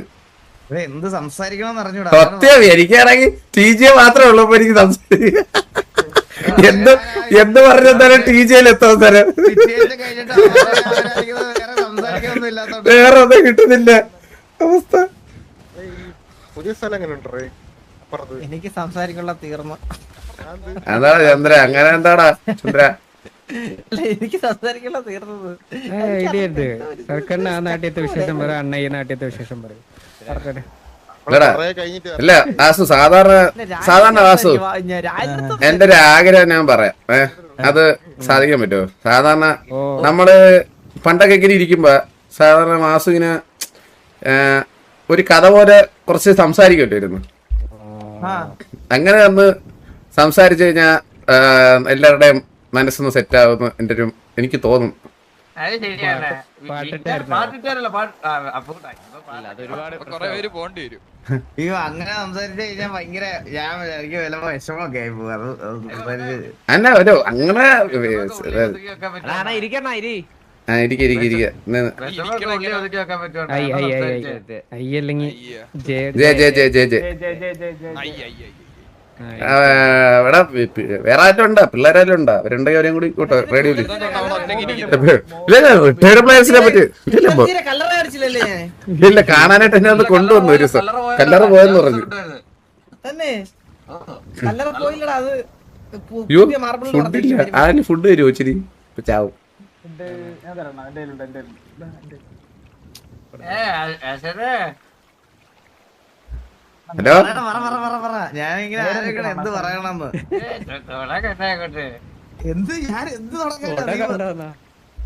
എന്ത് സംസാരിക്കണമെന്ന് അറിഞ്ഞൂടാ. സത്യം. എനിക്കാണെങ്കിൽ TJ മാത്രമേ ഉള്ളൂ എനിക്ക് സംസാരിക്കാൻ. എന്ത് പറഞ്ഞാലും TJയിൽ എത്താൻ തരം വേറെ ഒന്നും കിട്ടുന്നില്ല അവസ്ഥ. പുതിയ സ്ഥലം എങ്ങനെ ഉണ്ട്? എനിക്ക് സംസാരിക്കുള്ള തീർന്നു. അതാണ് ചന്ദ്ര. അങ്ങനെ എന്താടാ ചന്ദ്ര? എനിക്ക് സംസാരിക്കുള്ള തീർന്നത്. ഐഡിയ ഉണ്ട്. സർക്കാരിന് ആ നാട്യത്തെ വിശേഷം പറ, അണ്ണ ഈ നാട്യത്തെ വിശേഷം പറയും. അല്ല വാസു, സാധാരണ വാസു എന്റെ ഒരു ആഗ്രഹം ഞാൻ പറയാം. അത് സാധിക്കാൻ പറ്റുമോ? സാധാരണ നമ്മള് പണ്ടൊക്കെ ഇങ്ങനെ ഇരിക്കുമ്പോ സാധാരണ വാസു ഇങ്ങനെ ഒരു കഥ പോലെ കുറച്ച് സംസാരിക്കട്ടായിരുന്നു. അങ്ങനെ ഒന്ന് സംസാരിച്ചു കഴിഞ്ഞാ എല്ലാവരുടെയും മനസ്സൊന്ന് സെറ്റ് ആവുമെന്ന് എനിക്ക് തോന്നുന്നു. അയ്യോ അങ്ങനെ സംസാരിച്ചു കഴിഞ്ഞാൽ ഭയങ്കര എനിക്ക് വില വിഷമൊക്കെ ആയി പോകും. അല്ല അങ്ങനെ ഇവിടെ വേറെ ആരും ഉണ്ടാ? പിള്ളേരാരും ഉണ്ടാ? അവരുണ്ടെങ്കിൽ അവരെയും കൂടി കൂട്ടോ റേഡിയോയില്. പ്ലേയേഴ്സിനെ പറ്റി ഇല്ല, കാണാനായിട്ട് എന്നെ ഒന്ന് കൊണ്ടുവന്നു ഒരു ദിവസം. കല്ലറ പോയെന്ന് പറഞ്ഞു. ഫുഡില്ല. ആരും ഫുഡ് തരുമോ? ഇച്ചിരി ചാവും. ഹലോ, ഞാനിങ്ങനെ ആലോചിക്കണം എന്ത് പറയണമെന്ന്.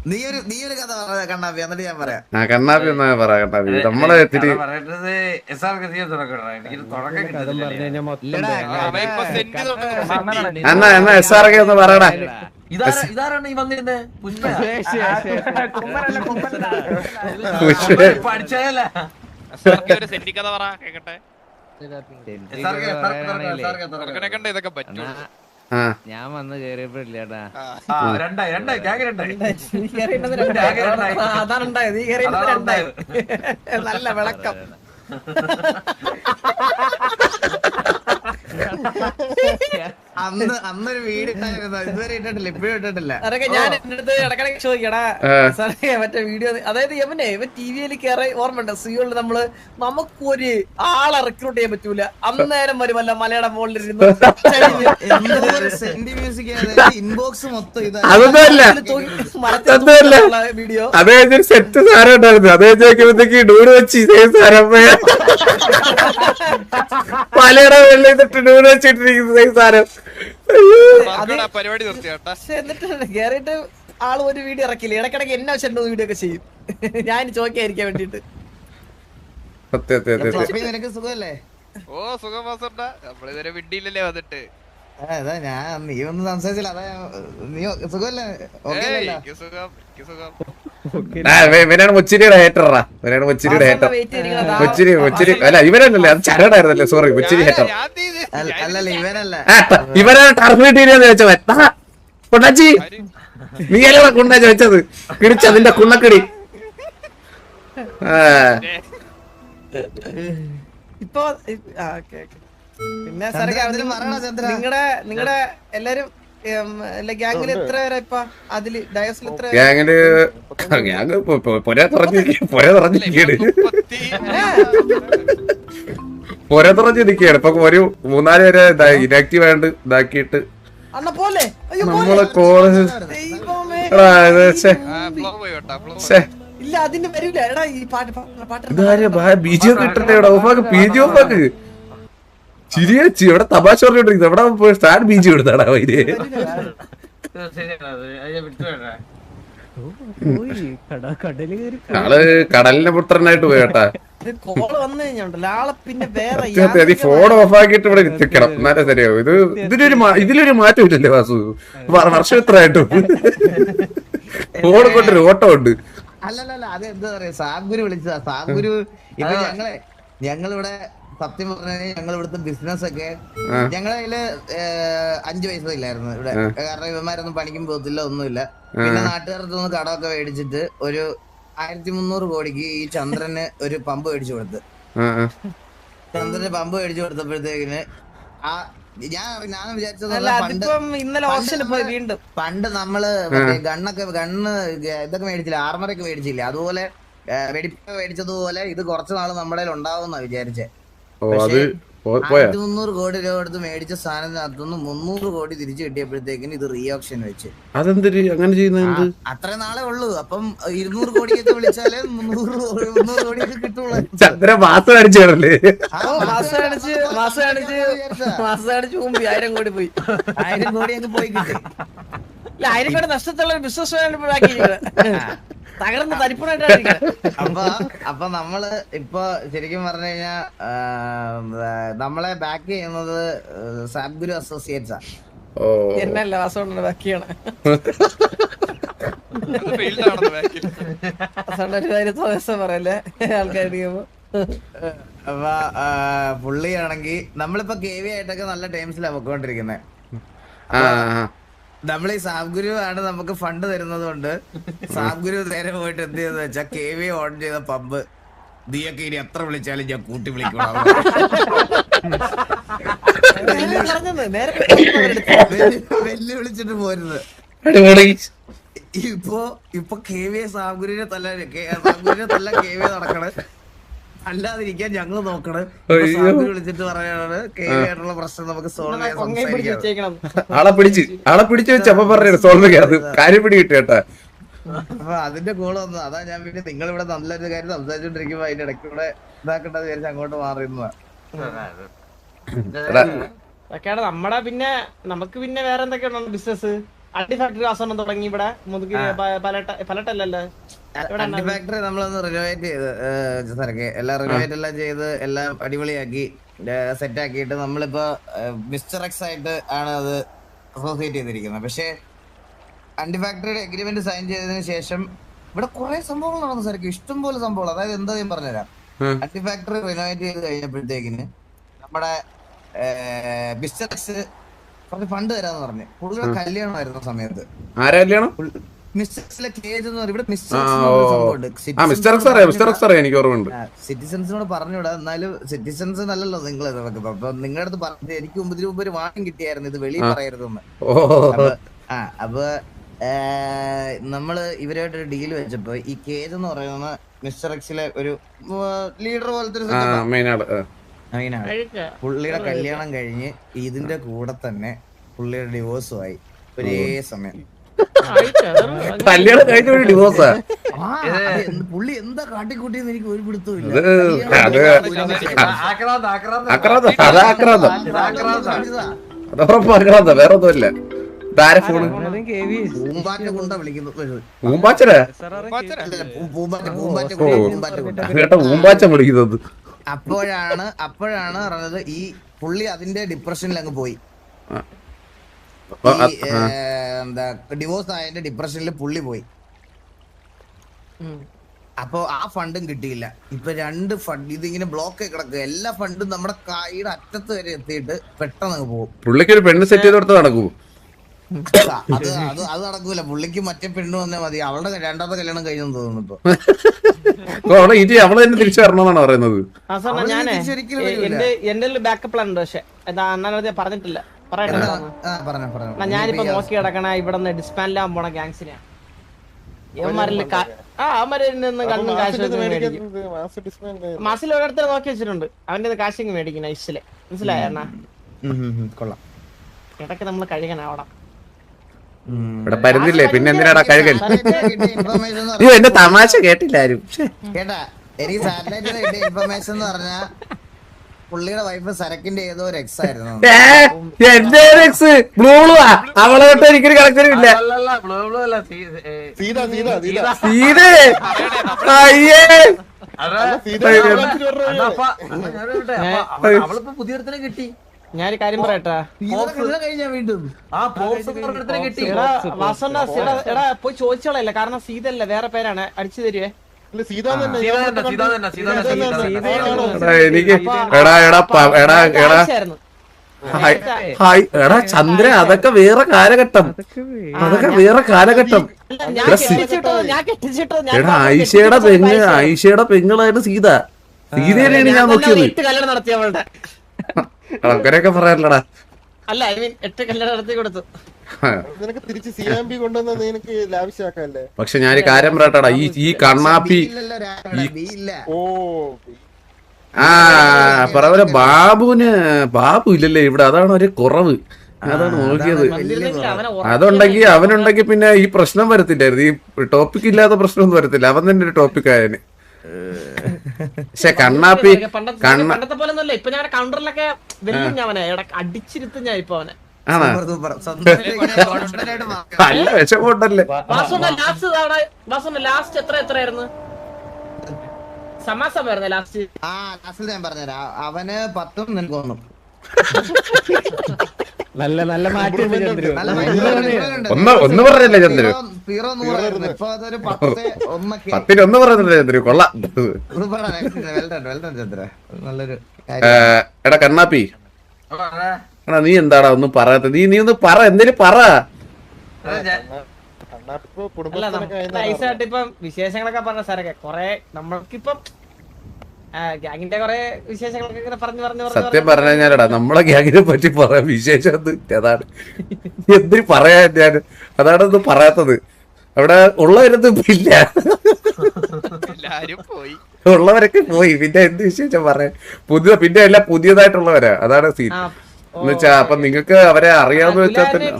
നീ ഒരു കഥ പറയാ കണ്ണാപ്പി, എന്നിട്ട് ഞാൻ പറയാം. കണ്ണാപ്പി എന്നാ പറ. കണ്ണാപ്പി നമ്മളെ ഇത്തിരി എന്നാ SRK ഒന്ന് പറയടാ. ഇതാരാണ് ഈ വന്നിരുന്നേ? പഠിച്ചതല്ല. കഥ പറ കേക്കട്ടെ. ഇതൊക്കെ പറ്റൂ. ഞാൻ വന്ന് കേറിയപ്പോഴില്ലേട്ടാ അതാണ് ഉണ്ടായത്. നല്ല വിളക്കം. അന്നൊരു വീട് ഇതുവരെ ഇട്ടിട്ടില്ല, ഇപ്പോഴും ഇട്ടിട്ടില്ല. അതൊക്കെ ഞാൻ എന്റെ അടുത്ത് ഇടക്കിടക്ക് ചോദിക്കടാ സാറേ മറ്റേ വീഡിയോ. അതായത് ഇവൻ TV-യിൽ കയറി ഓർമ്മയുണ്ട്. സിയോളിൽ നമുക്കൊരു ആളെ റിക്രൂട്ട് ചെയ്യാൻ പറ്റൂല. അന്നേരം വരുമല്ല മലയാളം മുകളിലിരുന്ന് ഇൻബോക്സ് മൊത്തം വീഡിയോ. അതേ സെറ്റ് സാധനം ഉണ്ടായിരുന്നു. അതേ ചോദിക്കുമ്പോഴത്തേക്ക് ഡൂഡ് വെച്ച് സാധനം മലയുടെ വെള്ളം ചെയ്തിട്ട് ഡൂഡ് വെച്ചിട്ടിരിക്കുന്ന സാധനം. പക്ഷെ എന്നിട്ട് കേറിയിട്ട് ആള് ഒരു വീഡിയോ ഇറക്കില്ല. ഇടക്കിടക്ക് എന്നെ വെച്ചിട്ട് വീഡിയോ ഒക്കെ ചെയ്യും. ഞാൻ ചോദിക്കാതിരിക്കാൻ വേണ്ടിട്ട്. നിനക്ക് സുഖമല്ലേ? ഓ സുഖം. നമ്മളിതുവരെ വിഡിയില്ലല്ലേ വന്നിട്ട്. അതാ ഞാൻ നീ ഒന്നും സംസാരിച്ചില്ല. അതാ നീ സുഖമല്ലേ? ഇവനാണ് മുച്ചിരിയുടെ ഹേറ്ററാ. ഇവനാണ് മുച്ചിരിയുടെ ഹേറ്റർ. മുച്ചിരി അല്ല ഇവനല്ലേ, അത് ചരടായിരുന്നല്ലേ. Sorry, മുച്ചിരി hater. അല്ലല്ല ഇവനല്ല, ഇവനാണ് ടർഫിട്ടീരിയെന്ന് ചോദിച്ചവൻ. കുണ്ണാച്ചി നീ അല്ലേ കുണ്ണ ചോദിച്ചത്? കിടിച്ച നിന്റെ കുണ്ണക്കിടി. ഇപ്പൊ പിന്നെ നിങ്ങളുടെ എല്ലാരും ഗ്യാങ്ങിൽ എത്ര പേരാ ഇപ്പൊ? അതില് ഡയസിൽ എത്ര? ഗ്യാങ് പൊര തുറഞ്ഞു നിൽക്കുകയാണ്. ഇപ്പൊ ഒരു 3-4 പേരെ ഇനാക്റ്റീവ് ആയിട്ട് ഇതാക്കിയിട്ട് നമ്മളെ കോളേജ് ഇല്ല അതിന് വരൂല. എടാ ഈ പാട്ട് ബിജി ഒക്കെ ഇട്ടിട്ടേ ബിജി ഓഫാക്ക്. ചിരിയച്ചി ഇവിടെ തമാശ പറഞ്ഞോണ്ടിരിക്കുന്നത്. എവിടെ സ്റ്റാർട്ട് ബീജി കൊടുത്താടാ വൈദ്യ. ആള് കടലിന്റെ പുത്രനായിട്ട് പോയി കേട്ടാ. കോള് വന്നു കഴിഞ്ഞുണ്ടല്ലോ ആളെ പിന്നെ വേറെ നീ ഫോൺ ഓഫ് ആക്കിയിട്ട് ഇവിടെ എത്തിക്കണം എന്നാലേ ശരിയാവും. ഇതിലൊരു മാറ്റം ഇല്ലല്ലേ വാസു? വർഷം എത്ര ആയിട്ടും ഫോൺ കൊണ്ടൊരു ഓട്ടം ഉണ്ട്. അല്ലല്ല അത് എന്താ പറയാ, സാഗുരു വിളിച്ചതാ. സാഗുരു ഇപ്പൊ ഞങ്ങളിവിടെ സത്യം പറഞ്ഞ ഞങ്ങൾ ഇവിടുത്തെ ബിസിനസ് ഒക്കെ ഞങ്ങളെ കയ്യില് 5 പൈസ ഇല്ലായിരുന്നു ഇവിടെ. കാരണം ഇവന്മാരൊന്നും പണിക്കും പോകത്തില്ല, ഒന്നുമില്ല. പിന്നെ നാട്ടുകാർക്ക് ഒന്ന് കടമൊക്കെ മേടിച്ചിട്ട് ഒരു 1300 കോടിക്ക് ഈ ചന്ദ്രന് ഒരു പമ്പ് മേടിച്ചു കൊടുത്ത്. ചന്ദ്രന് പമ്പ് മേടിച്ചു കൊടുത്തപ്പോഴത്തേക്കിന് ഞാൻ വിചാരിച്ചത് പണ്ട് നമ്മള് ഗണ്ണ് ഇതൊക്കെ മേടിച്ചില്ല, ആർമറൊക്കെ മേടിച്ചില്ല, അതുപോലെ വെടിപ്പൊക്കെ മേടിച്ചതുപോലെ ഇത് കുറച്ചു നാള് നമ്മുടെ ഉണ്ടാവുന്ന വിചാരിച്ചേ. 300 കോടി രൂപ കൊടുത്ത് മേടിച്ച സാധനത്തിനകത്തുനിന്ന് 300 കോടി തിരിച്ചു കിട്ടിയപ്പോഴത്തേക്കിന് ഇത് റീ ഓപ്ഷൻ വെച്ച്. അതെന്തിരി അങ്ങനെ ചെയ്യുന്നത്? അത്ര നാളെ ഉള്ളൂ. അപ്പം 200 കോടിയൊക്കെ വിളിച്ചാലേ 300 കോടിയൊക്കെ കിട്ടുള്ളൂ. ചന്ദ്ര മാസം അടിച്ചേടല്ലേ? മാസം മുമ്പ് 1000 കോടി പോയി. 1000 കോടിയൊക്കെ പോയി കിട്ടി. 1000 കോടി നഷ്ടത്തുള്ള ഒരു ബിസിനസ് തകർന്ന് തരിപ്പണായിട്ടാണ്. അപ്പൊ നമ്മള് ഇപ്പൊ ശരിക്കും പറഞ്ഞു കഴിഞ്ഞാ നമ്മളെ ബാക്ക് ചെയ്യുന്നത് സാബ്ഗുരു അസോസിയേറ്റ്സാ. എന്നല്ല വാസോണ്ട് ബാക്ക് ചെയ്യണ പറയല്ലേ ആൾക്കാർ. അപ്പൊ പുള്ളിയാണെങ്കി നമ്മളിപ്പോ KV ആയിട്ടൊക്കെ നല്ല ടൈംസിലാണ് പൊക്കോണ്ടിരിക്കുന്നത്. നമ്മൾ ഈ സാബ്ഗുരു ആണ് നമുക്ക് ഫണ്ട് തരുന്നത് കൊണ്ട് സാബ്ഗുരു നേരെ പോയിട്ട് എന്ത് ചെയ്തെന്ന് വെച്ചാ KV ഓൺ ചെയ്ത പമ്പ് നീയൊക്കെ ഇനി എത്ര വിളിച്ചാലും ഞാൻ കൂട്ടി വിളിക്കണം വെല്ലു വിളിച്ചിട്ട് പോരുന്നത്. ഇപ്പൊ KV സാബ്ഗുരുവിനെ തല്ല KV നടക്കണേ, അല്ലാതിരിക്കാൻ ഞങ്ങള് നോക്കണേ. വിളിച്ചിട്ട് പറയാണ് KV ആയിട്ടുള്ള പ്രശ്നം നമുക്ക് സോൾവ് ചെയ്യാൻ. ആളെ പിടിച്ച് വെച്ച് അപ്പൊ പറഞ്ഞു സോൾവ് ചെയ്യാം, കാര്യം പിടി കിട്ടി കേട്ടാ. അപ്പൊ അതിന്റെ കോള് വന്നു. അതാ ഞാൻ പിന്നെ നിങ്ങളിവിടെ നല്ലൊരു കാര്യം സംസാരിച്ചോണ്ടിരിക്കുമ്പോ അതിന്റെ ഇടയ്ക്ക് കൂടെ ഇതാക്കണ്ടെന്ന് വിചാരിച്ച് അങ്ങോട്ട് മാറിയുന്നതാ. നമ്മടെ പിന്നെ നമുക്ക് പിന്നെ വേറെ എന്തൊക്കെയാണ് ബിസിനസ്? അണ്ടി ഫാക്ടറി ആസനം തുടങ്ങി ഇവിടെ പലട്ടല്ലല്ലോ. അണ്ടി ഫാക്ടറി നമ്മളൊന്ന് റിനോവേറ്റ് ചെയ്ത് സാറൊക്കെ എല്ലാം റിനോവേറ്റ് എല്ലാം ചെയ്ത് എല്ലാം അടിപൊളിയാക്കി സെറ്റ് ആക്കിയിട്ട് നമ്മളിപ്പോ മിസ്റ്റർ എക്സ് ആയിട്ട് ആണ് അത് അസോസിയേറ്റ് ചെയ്തിരിക്കുന്നത്. പക്ഷെ അണ്ടി ഫാക്ടറിയുടെ അഗ്രിമെന്റ് സൈൻ ചെയ്തതിനു ശേഷം ഇവിടെ കുറെ സംഭവങ്ങൾ നടന്നു സാറൊക്കെ, ഇഷ്ടംപോലെ സംഭവങ്ങൾ. അതായത് എന്താ ഞാൻ പറഞ്ഞുതരാം. അണ്ടി ഫാക്ടറി റിനോവേറ്റ് ചെയ്ത് കഴിഞ്ഞപ്പോഴത്തേക്കിന് നമ്മുടെ മിസ്റ്റർ എക്സ് ഫണ്ട് തരാന്ന് പറഞ്ഞു. പുള്ളിയുടെ കല്യാണമായിരുന്ന സമയത്ത് സിറ്റിസൺസിനോട് പറഞ്ഞുവിടാ. എന്നാലും സിറ്റിസൺസ് നല്ലല്ലോ നിങ്ങൾ. അപ്പൊ നിങ്ങളുടെ അടുത്ത് പറഞ്ഞു എനിക്ക് ഇതിനു മുമ്പ് ഒരു വാണിംഗ് കിട്ടിയായിരുന്നു ഇത് വെളിയിൽ പറയരുതെന്ന്. അപ്പൊ നമ്മള് ഇവരായിട്ടൊരു ഡീൽ വെച്ചപ്പോ ഈ കേജ് എന്ന് പറയുന്ന മിസ്റ്റർ എക്സിലെ ഒരു ലീഡർ പോലത്തെ ഒരു പുള്ളിയുടെ കല്യാണം കഴിഞ്ഞ് ഇതിന്റെ കൂടെ തന്നെ പുള്ളിയുടെ ഡിവോഴ്സും ആയി ഒരേ സമയം. കല്യാണം കഴിഞ്ഞ ഒരു ഡിവോഴ്സാ. പുള്ളി എന്താ കാട്ടിക്കൂട്ടിയെന്ന് എനിക്ക് ഒരു പിടുത്തവും വേറെ ഒന്നുമില്ല. അപ്പോഴാണ് പറഞ്ഞത് ഈ പുള്ളി അതിന്റെ ഡിപ്രഷനിൽ അങ്ങ് പോയി. എന്താ ഡിവോഴ്സ് ആയതിന്റെ ഡിപ്രഷനിൽ പുള്ളി പോയി. അപ്പൊ ആ ഫണ്ടും കിട്ടിയില്ല. ഇപ്പൊ 2 ഫണ്ട് ഇതിങ്ങനെ ബ്ലോക്ക് ആയി കിടക്കുക. എല്ലാ ഫണ്ടും നമ്മുടെ കൈയുടെ അറ്റത്ത് വരെ എത്തിയിട്ട് പെട്ടെന്ന് പോകും. പുള്ളിക്ക് ഒരു പെണ്ണ് സെറ്റ് ചെയ്ത് കൊടുത്ത് നടക്കൂ. അത് നടക്കൂല. പുള്ളിക്ക് മറ്റേ പെണ്ണ് വന്നാൽ മതി. അവളുടെ 2ാമത്തെ കല്യാണം കഴിഞ്ഞെന്ന് തോന്നുന്നു. ഇപ്പൊ അവള് തന്നെ തിരിച്ചു വരണമെന്നാണ് പറയുന്നത്. എന്റെ ബാക്കപ്പ് പ്ലാൻ ഉണ്ട്. പക്ഷെ അണ്ണാ പറഞ്ഞിട്ടില്ല. ഞാനിപ്പോ നോക്കി കിടക്കണ ഇവിടെ നിന്ന് ഡിസ്മാൻഡിലാൻ പോണ ഗാങ്സിനെ. കണ്ണും കാശ് മാസിൽ ഓരോരുത്തരെ നോക്കി വെച്ചിട്ടുണ്ട്. അവന്റെ കാശിങ് മേടിക്കും നൈസില്. മനസ്സിലായ അണ്ണാ? കൊള്ളാം. ഇടയ്ക്ക് നമ്മള് കഴുകനാവണം. ഇവിടെ പരുന്നില്ലേ പിന്നെ എന്തിനാടാ കഴുകൽ? എന്റെ തമാശ കേട്ടില്ല ആരും. കേട്ടാ എനിക്ക് സാറ്റലൈറ്റ് കിട്ടിയ ഇൻഫർമേഷൻ എന്ന് പറഞ്ഞാ പുള്ളിയുടെ വൈഫ് സരക്കിന്റെ ഏതോ ഒരു എക്സ് ആയിരുന്നു. എന്റെ എക്സ് ബ്ലൂളുവാ, അവളെ തൊട്ട് എനിക്കൊരു കണക്ഷനും ഇല്ല. സീതേ അയ്യേ അവളിപ്പോ പുതിയൊരുത്തനെ കിട്ടി. ഞാനൊരു കാര്യം പറയട്ടാ, വീണ്ടും കിട്ടി. എടാ പോയി ചോദിച്ചോളല്ല, കാരണം സീതല്ല വേറെ പേരാണ്, അടിച്ചു തരുവേ. എനിക്ക് എടാ ചന്ദ്ര, അതൊക്കെ വേറെ കാലഘട്ടം, അതൊക്കെ വേറെ കാലഘട്ടം. എടാ ഐഷയുടെ പെങ്ങളായിരുന്നു സീത. സീതയിലാണ് ഞാൻ നോക്കിയത്. അങ്ങനെയൊക്കെ പറയാറില്ലടാ. അല്ല ഐ മീൻ 8 കല്യാണം നടത്തി കൊടുത്തു. നിനക്ക് തിരിച്ച് CMB കൊണ്ടുവന്ന നിനക്ക് ലാവിശാക്കല്ലേ. പക്ഷെ ഞാനൊരു കാര്യം പറയട്ടാടാ, ഈ കണ്ണാപ്പി പറവരെ ബാബു ഇല്ലല്ലേ ഇവിടെ, അതാണ് ഒരു കുറവ്. അതാണ് നോക്കിയത്. അവനുണ്ടെങ്കിൽ പിന്നെ ഈ പ്രശ്നം വരത്തില്ലായിരുന്നു, ഈ ടോപ്പിക് ഇല്ലാത്ത പ്രശ്നമൊന്നും വരത്തില്ല. അവൻ തന്നെ ഒരു ടോപ്പിക് ആയതിന്. പക്ഷെ കണ്ണാപ്പി പണ്ടത്തെ പോലെ ഒന്നുമല്ല. ഇപ്പൊ ഞാൻ കൗണ്ടറിലൊക്കെ വെല്ലും, ഞാൻ അടിച്ചിരുത്തും ഞാൻ ഇപ്പൊ അവനെ. നല്ല വിഷമുണ്ടല്ലേ. ലാസ്റ്റ് എത്രയായിരുന്നു സമാസമായിരുന്നു ലാസ്റ്റ്? ഞാൻ പറഞ്ഞുതരാം, അവന് 10 നിനക്ക് 1. നല്ല മാറ്റം. ഒന്ന് പറഞ്ഞല്ലേ ചന്ദ്രു? 10 ഒന്ന് പറഞ്ഞല്ലേ ചന്ദ്രു? കൊള്ളാം. എടാ കണ്ണാപ്പി, എടാ നീ എന്താടാ ഒന്നും പറയാത്ത? നീ ഒന്ന് പറ, എന്തേലും പറ. ഇപ്പം വിശേഷങ്ങളൊക്കെ പറഞ്ഞ സാറൊക്കെ കൊറേ നമ്മൾക്കിപ്പം ഗ്യാങ്ങിന്റെ കൊറേ വിശേഷങ്ങളൊക്കെ ഇങ്ങനെ പറഞ്ഞു. സത്യം പറഞ്ഞു കഴിഞ്ഞാലടാ നമ്മളെ ഗ്യാങ്ങിനെ പറ്റി പറയാൻ വിശേഷം അതാണ്. എന്തിനു പറയാ ഞാൻ, അതാണ് ഒന്നും പറയാത്തത്. അവിടെ ഉള്ളവരൊന്നും ഇല്ല, ഉള്ളവരൊക്കെ പോയി. പിന്നെ എന്ത് വിശേഷം പറയാൻ? പിന്നെ എല്ലാം പുതിയതായിട്ടുള്ളവരാ, അതാണ് സീൻ. എന്നുവെച്ചാ അപ്പൊ നിങ്ങക്ക് അവരെ അറിയാവുന്ന വെച്ചാൽ തന്നെ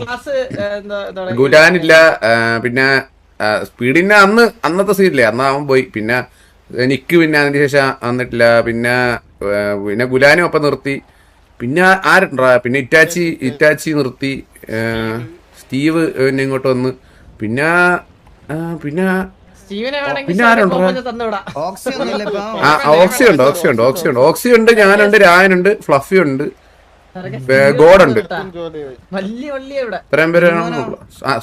ഗുലാനില്ല. പിന്നെ സ്പീഡിന്റെ അന്നത്തെ സീനില്ലേ, അന്ന് അവൻ പോയി. പിന്നെ എനിക്ക് പിന്നെ അതിന് ശേഷം വന്നിട്ടില്ല. പിന്നെ ഗുലാനും ഒപ്പം നിർത്തി. പിന്നെ ആരുണ്ടാ, പിന്നെ ഇറ്റാച്ചി നിർത്തി. സ്റ്റീവ് പിന്നെ ഇങ്ങോട്ട് വന്ന്. പിന്നെ ആരുണ്ടോ? ഓക്സി ഉണ്ട്, ഞാനുണ്ട്, രായനുണ്ട്, ഫ്ലഫി ഉണ്ട്, ഗോഡുണ്ട്. ഇത്രയും പേരാണ്.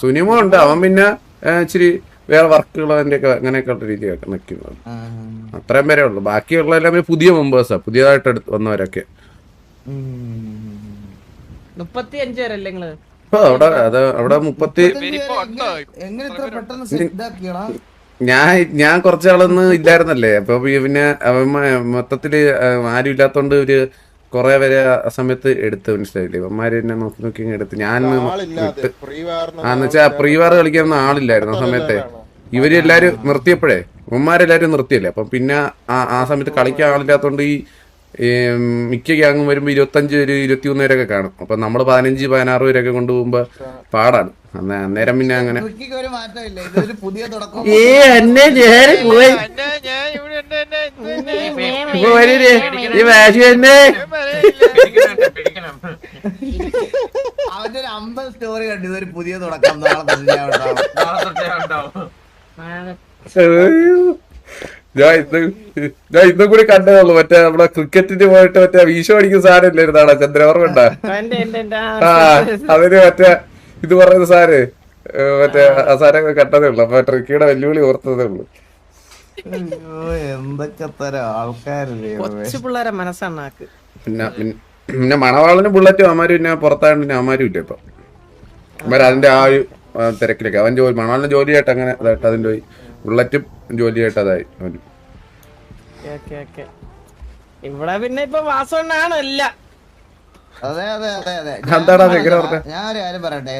സുനിമോ ഉണ്ട്, അവൻ പിന്നെ ഇച്ചിരി വേറെ വർക്കുകൾ അതിന്റെ ഒക്കെ അങ്ങനെയൊക്കെ ഉള്ള രീതിയൊക്കെ നിൽക്കുന്നത്. അത്രയും പേരേ ഉള്ളു. ബാക്കിയുള്ളതെല്ലാം പുതിയ മെമ്പേഴ്സാ, പുതിയതായിട്ട് വന്നവരൊക്കെ. 35 പേരല്ലേ നിങ്ങള്? അവിടെ 30. ഞാൻ കുറച്ചാളൊന്നും ഇല്ലായിരുന്നല്ലേ, അപ്പൊ പിന്നെ മൊത്തത്തില് ആരും ഇല്ലാത്തോണ്ട് ഒരു കൊറേ പേരെ ആ സമയത്ത് എടുത്ത്, മനസ്സിലായില്ലേ? ഇവന്മാര് എന്നെ നോക്കി എടുത്ത്. ഞാൻ എന്നുവെച്ചാ പ്രീവാർ കളിക്കാൻ ആളില്ലായിരുന്നു ആ സമയത്തെ. ഇവര് എല്ലാരും നിർത്തിയപ്പോഴേ, ഇവന്മാരെല്ലാരും നിർത്തിയല്ലേ. അപ്പം പിന്നെ ആ സമയത്ത് കളിക്കാൻ ആളില്ലാത്തോണ്ട് ഈ മിക്ക ഗ്യാങ്ങും വരുമ്പോ 25 പേര് 23 പേരൊക്കെ കാണും. അപ്പൊ നമ്മള് 15-16 പേരൊക്കെ കൊണ്ടുപോകുമ്പോ പാടാണ്. അന്നേരം പിന്നെ അങ്ങനെ അവന്റെ ഒരു 50 സ്റ്റോറി കണ്ടു. ഇതൊരു പുതിയ തുടക്കം, ഞാൻ ഇന്നും കൂടി കണ്ടതുള്ളൂ. മറ്റേ നമ്മളെ ക്രിക്കറ്റിന് പോയിട്ട് മറ്റേ വീശോ അടിക്കുന്ന സാധനം ഇല്ലായിരുന്നാടാ ചന്ദ്ര, ഓർമ്മ? അതിന് മറ്റേ ഇത് പറയുന്ന സാര്, മറ്റേ ആ സാരൊക്കെ കണ്ടതേ ഉള്ളു. അപ്പൊ ട്രിക്കിയുടെ വെല്ലുവിളി ഓർത്തതേ ഉള്ളു. എന്തൊക്കെ തരം ആൾക്കാരല്ലേ പിള്ളേരെ മനസ്സാണ്. പിന്നെ മണവാളനും ബുള്ളറ്റും അവന്മാര് പിന്നെ പുറത്തായോണ്ട് അവന്മാരും ഇല്ല ഇപ്പൊ. അവന്മാര് അതിന്റെ ആ ഒരു തിരക്കിലൊക്കെ. അവൻ മണവാളിന് ജോലിയായിട്ട് അങ്ങനെ അതായിട്ട് അതിന്റെ പോയി, ബുള്ളറ്റും ജോലിയായിട്ട് അതായി അവനും. ഇവിടെ പിന്നെ ഇപ്പൊ വാസവണ്ണാണ് എല്ല. അതെ എന്താടാ എങ്ങനെ പറഞ്ഞ? ഞാനൊരു കാര്യം പറയട്ടെ,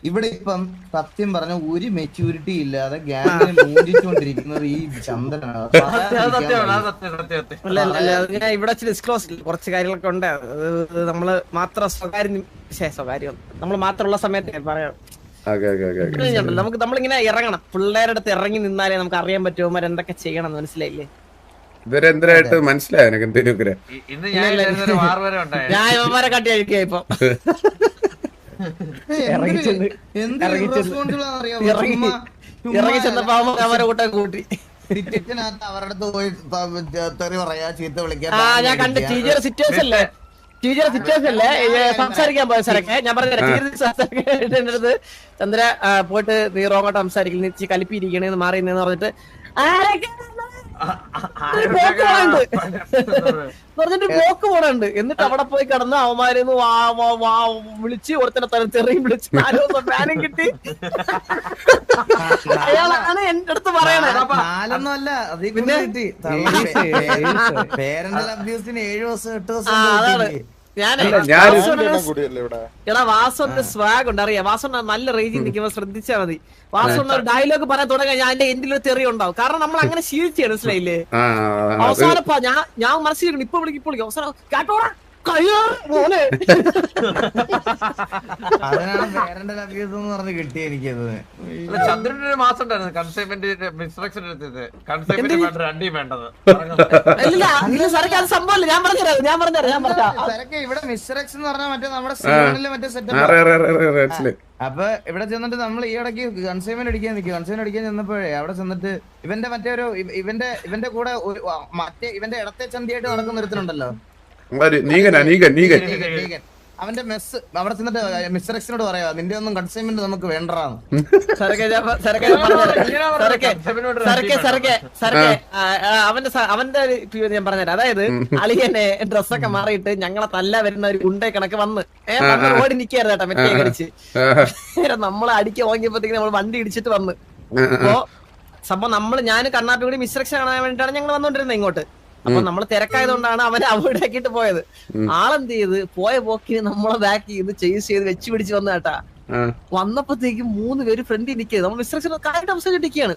ഇവിടെ ഇപ്പം സത്യം പറഞ്ഞ ഒരു മെച്യൂരിറ്റി ഇല്ലാതെ ഗ്യാങ്ങിനെ മൂന്നിച്ചുകൊണ്ടിരിക്കുന്നത് ഈ ചന്ദ്രനാണ്. ഇവിടെ ഡിസ്ക്ലോസ് കുറച്ച് കാര്യങ്ങളൊക്കെ ഉണ്ട്. നമ്മള് മാത്രം സ്വകാര്യം നമ്മൾ മാത്രമുള്ള സമയത്ത് പറയാം. നമ്മളിങ്ങനെ ഇറങ്ങണം, പിള്ളേരുടെ അടുത്ത് ഇറങ്ങി നിന്നാലേ നമുക്ക് അറിയാൻ പറ്റുമോ എന്തൊക്കെ ചെയ്യണം, മനസ്സിലായില്ലേ? ഇതുവരെ എന്തിനായിട്ട് മനസ്സിലായോ എനിക്ക് എന്തെങ്കിലും ഞാൻ ഇവന്മാരെ കട്ടി അഴിക്കുക ഇപ്പൊ ഇറങ്ങി ചെന്നപ്പോ അവരെ കൂട്ടം കൂട്ടി. അവരുടെ അടുത്ത് പോയി തെറി പറയാ, ചീത്ത വിളിക്കാൻ. ഞാൻ കണ്ട് ടീച്ചർ സിറ്റുവേഷൻ അല്ലേ, ടീച്ചർ സിറ്റുവേഷൻ അല്ലേ സംസാരിക്കാൻ പോയ സ്ഥലൊക്കെ ഞാൻ പറഞ്ഞുതരാം. സംസാരിക്കുന്നത് ചന്ദ്ര പോയിട്ട് നീ റോങ്ങോട്ട് സംസാരിക്കില്ല, നീ കലിപ്പിരിക്കണേന്ന് മാറിയെന്ന് പറഞ്ഞിട്ട് പറഞ്ഞിട്ട് ബ്ലോക്ക് പോണുണ്ട്. എന്നിട്ട് അവിടെ പോയി കിടന്ന് അവന്മാരെന്ന് വിളിച്ച് ഒരുത്തനെ തെറിയും വിളിച്ച് 4 ദിവസം ഫാനും കിട്ടി. അയാളാണ് എന്റെ അടുത്ത് പറയണേ. 4 ഒന്നും അല്ല, പിന്നെ പേരന്റൽ അബ്യൂസിന് 7 ദിവസം 8 ദിവസം. അതാണ് എടാ വാസോന്റെ സ്വാഗ് ഉണ്ട് അറിയാം. വാസോണ്ട് നല്ല റേഞ്ചിൽ നിൽക്കുമ്പോ ശ്രദ്ധിച്ചാൽ മതി. വാസോണ്ട് ഒരു ഡയലോഗ് പറയാൻ തുടങ്ങാൻ ഞാൻ എന്റെ എൻഡിൽ ഒരു തെറി ഉണ്ടാവും. കാരണം നമ്മൾ അങ്ങനെ ശീലിച്ചു മനസ്സിലായില്ലേ. അവസാനപ്പാ ഞാൻ മനസ്സിലാക്കണം ഇപ്പൊ വിളിക്കും അവസാനം കേട്ടോടാ മോനെ. അതിനാണ് പേരന്റൽ അബ്യൂസ് എന്ന് പറഞ്ഞ് കിട്ടി എനിക്കത്. ചന്ദ്രന് ഒരു മാസം ഉണ്ടായിരുന്നു കൺസൈൻമെന്റ് ഇൻസ്ട്രക്ഷൻ എടുത്തത്. കൺസൈൻമെന്റ് വേണ്ടത് ഇല്ല സാറേ അത് സംഭവം ഞാൻ പറഞ്ഞുതരാം. ഇവിടെ മിസ്റ്റർ എന്ന് പറഞ്ഞാൽ മറ്റേ നമ്മുടെ സീസണിലെ മറ്റേ സെറ്റപ്പ്. അപ്പൊ ഇവിടെ ചെന്നിട്ട് നമ്മൾ ഈ ഇടയ്ക്ക് കൺസൈൻമെന്റ് അടിക്കാൻ ചെന്നപ്പോഴേ അവിടെ ചെന്നിട്ട് ഇവന്റെ മറ്റേ ഒരു ഇവന്റെ കൂടെ മറ്റേ ഇവന്റെ ഇടത്തെ ചന്തിയായിട്ട് നടക്കുന്ന ഒരുത്തനുണ്ടല്ലോ, അവന്റെ മെസ്സ് അവിടെ ചെന്നിട്ട് മിസ്റ്റർ എക്സിനോട് പറയാ നിന്റെ ഒന്നും കൺസൈൻമെന്റ് നമുക്ക് വേണ്ടറാന്ന്. അവന്റെ ഞാൻ പറഞ്ഞുതരാം. അതായത് അളിയനെ ഡ്രസ്സൊക്കെ മാറിയിട്ട് ഞങ്ങളെ തല്ല വരുന്ന ഒരു ഗുണ്ടേ കണക്ക് വന്ന് ഓടി നിക്കായിരുന്നു കേട്ടോ മെറ്റേ കടിച്ച്. നമ്മളെ അടിക്ക് വാങ്ങിയപ്പോഴത്തേക്ക് നമ്മൾ വണ്ടി ഇടിച്ചിട്ട് വന്ന്. അപ്പോ സംഭവം ഞാൻ കർണാടക കൂടി മിസ്റ്റർ എക്സ് കാണാൻ വേണ്ടിയിട്ടാണ് ഞങ്ങൾ വന്നോണ്ടിരുന്നത് ഇങ്ങോട്ട്. അപ്പൊ നമ്മള് തിരക്കായതുകൊണ്ടാണ് അവനെ അവോയ്ഡ് ആക്കിയിട്ട് പോയത്. ആളെന്ത് ചെയ്ത് പോയ പോക്കിന് നമ്മളെ ബാക്ക് ചെയ്ത് ചേസ് ചെയ്ത് വെച്ച് പിടിച്ച് വന്ന കേട്ടാ. വന്നപ്പോഴത്തേക്കും 3 പേര് ഫ്രണ്ടിൽ നിൽക്കുന്നത് നമ്മൾ മിസ്റ്റർ കാര്യം അവസാനിക്കുകയാണ്.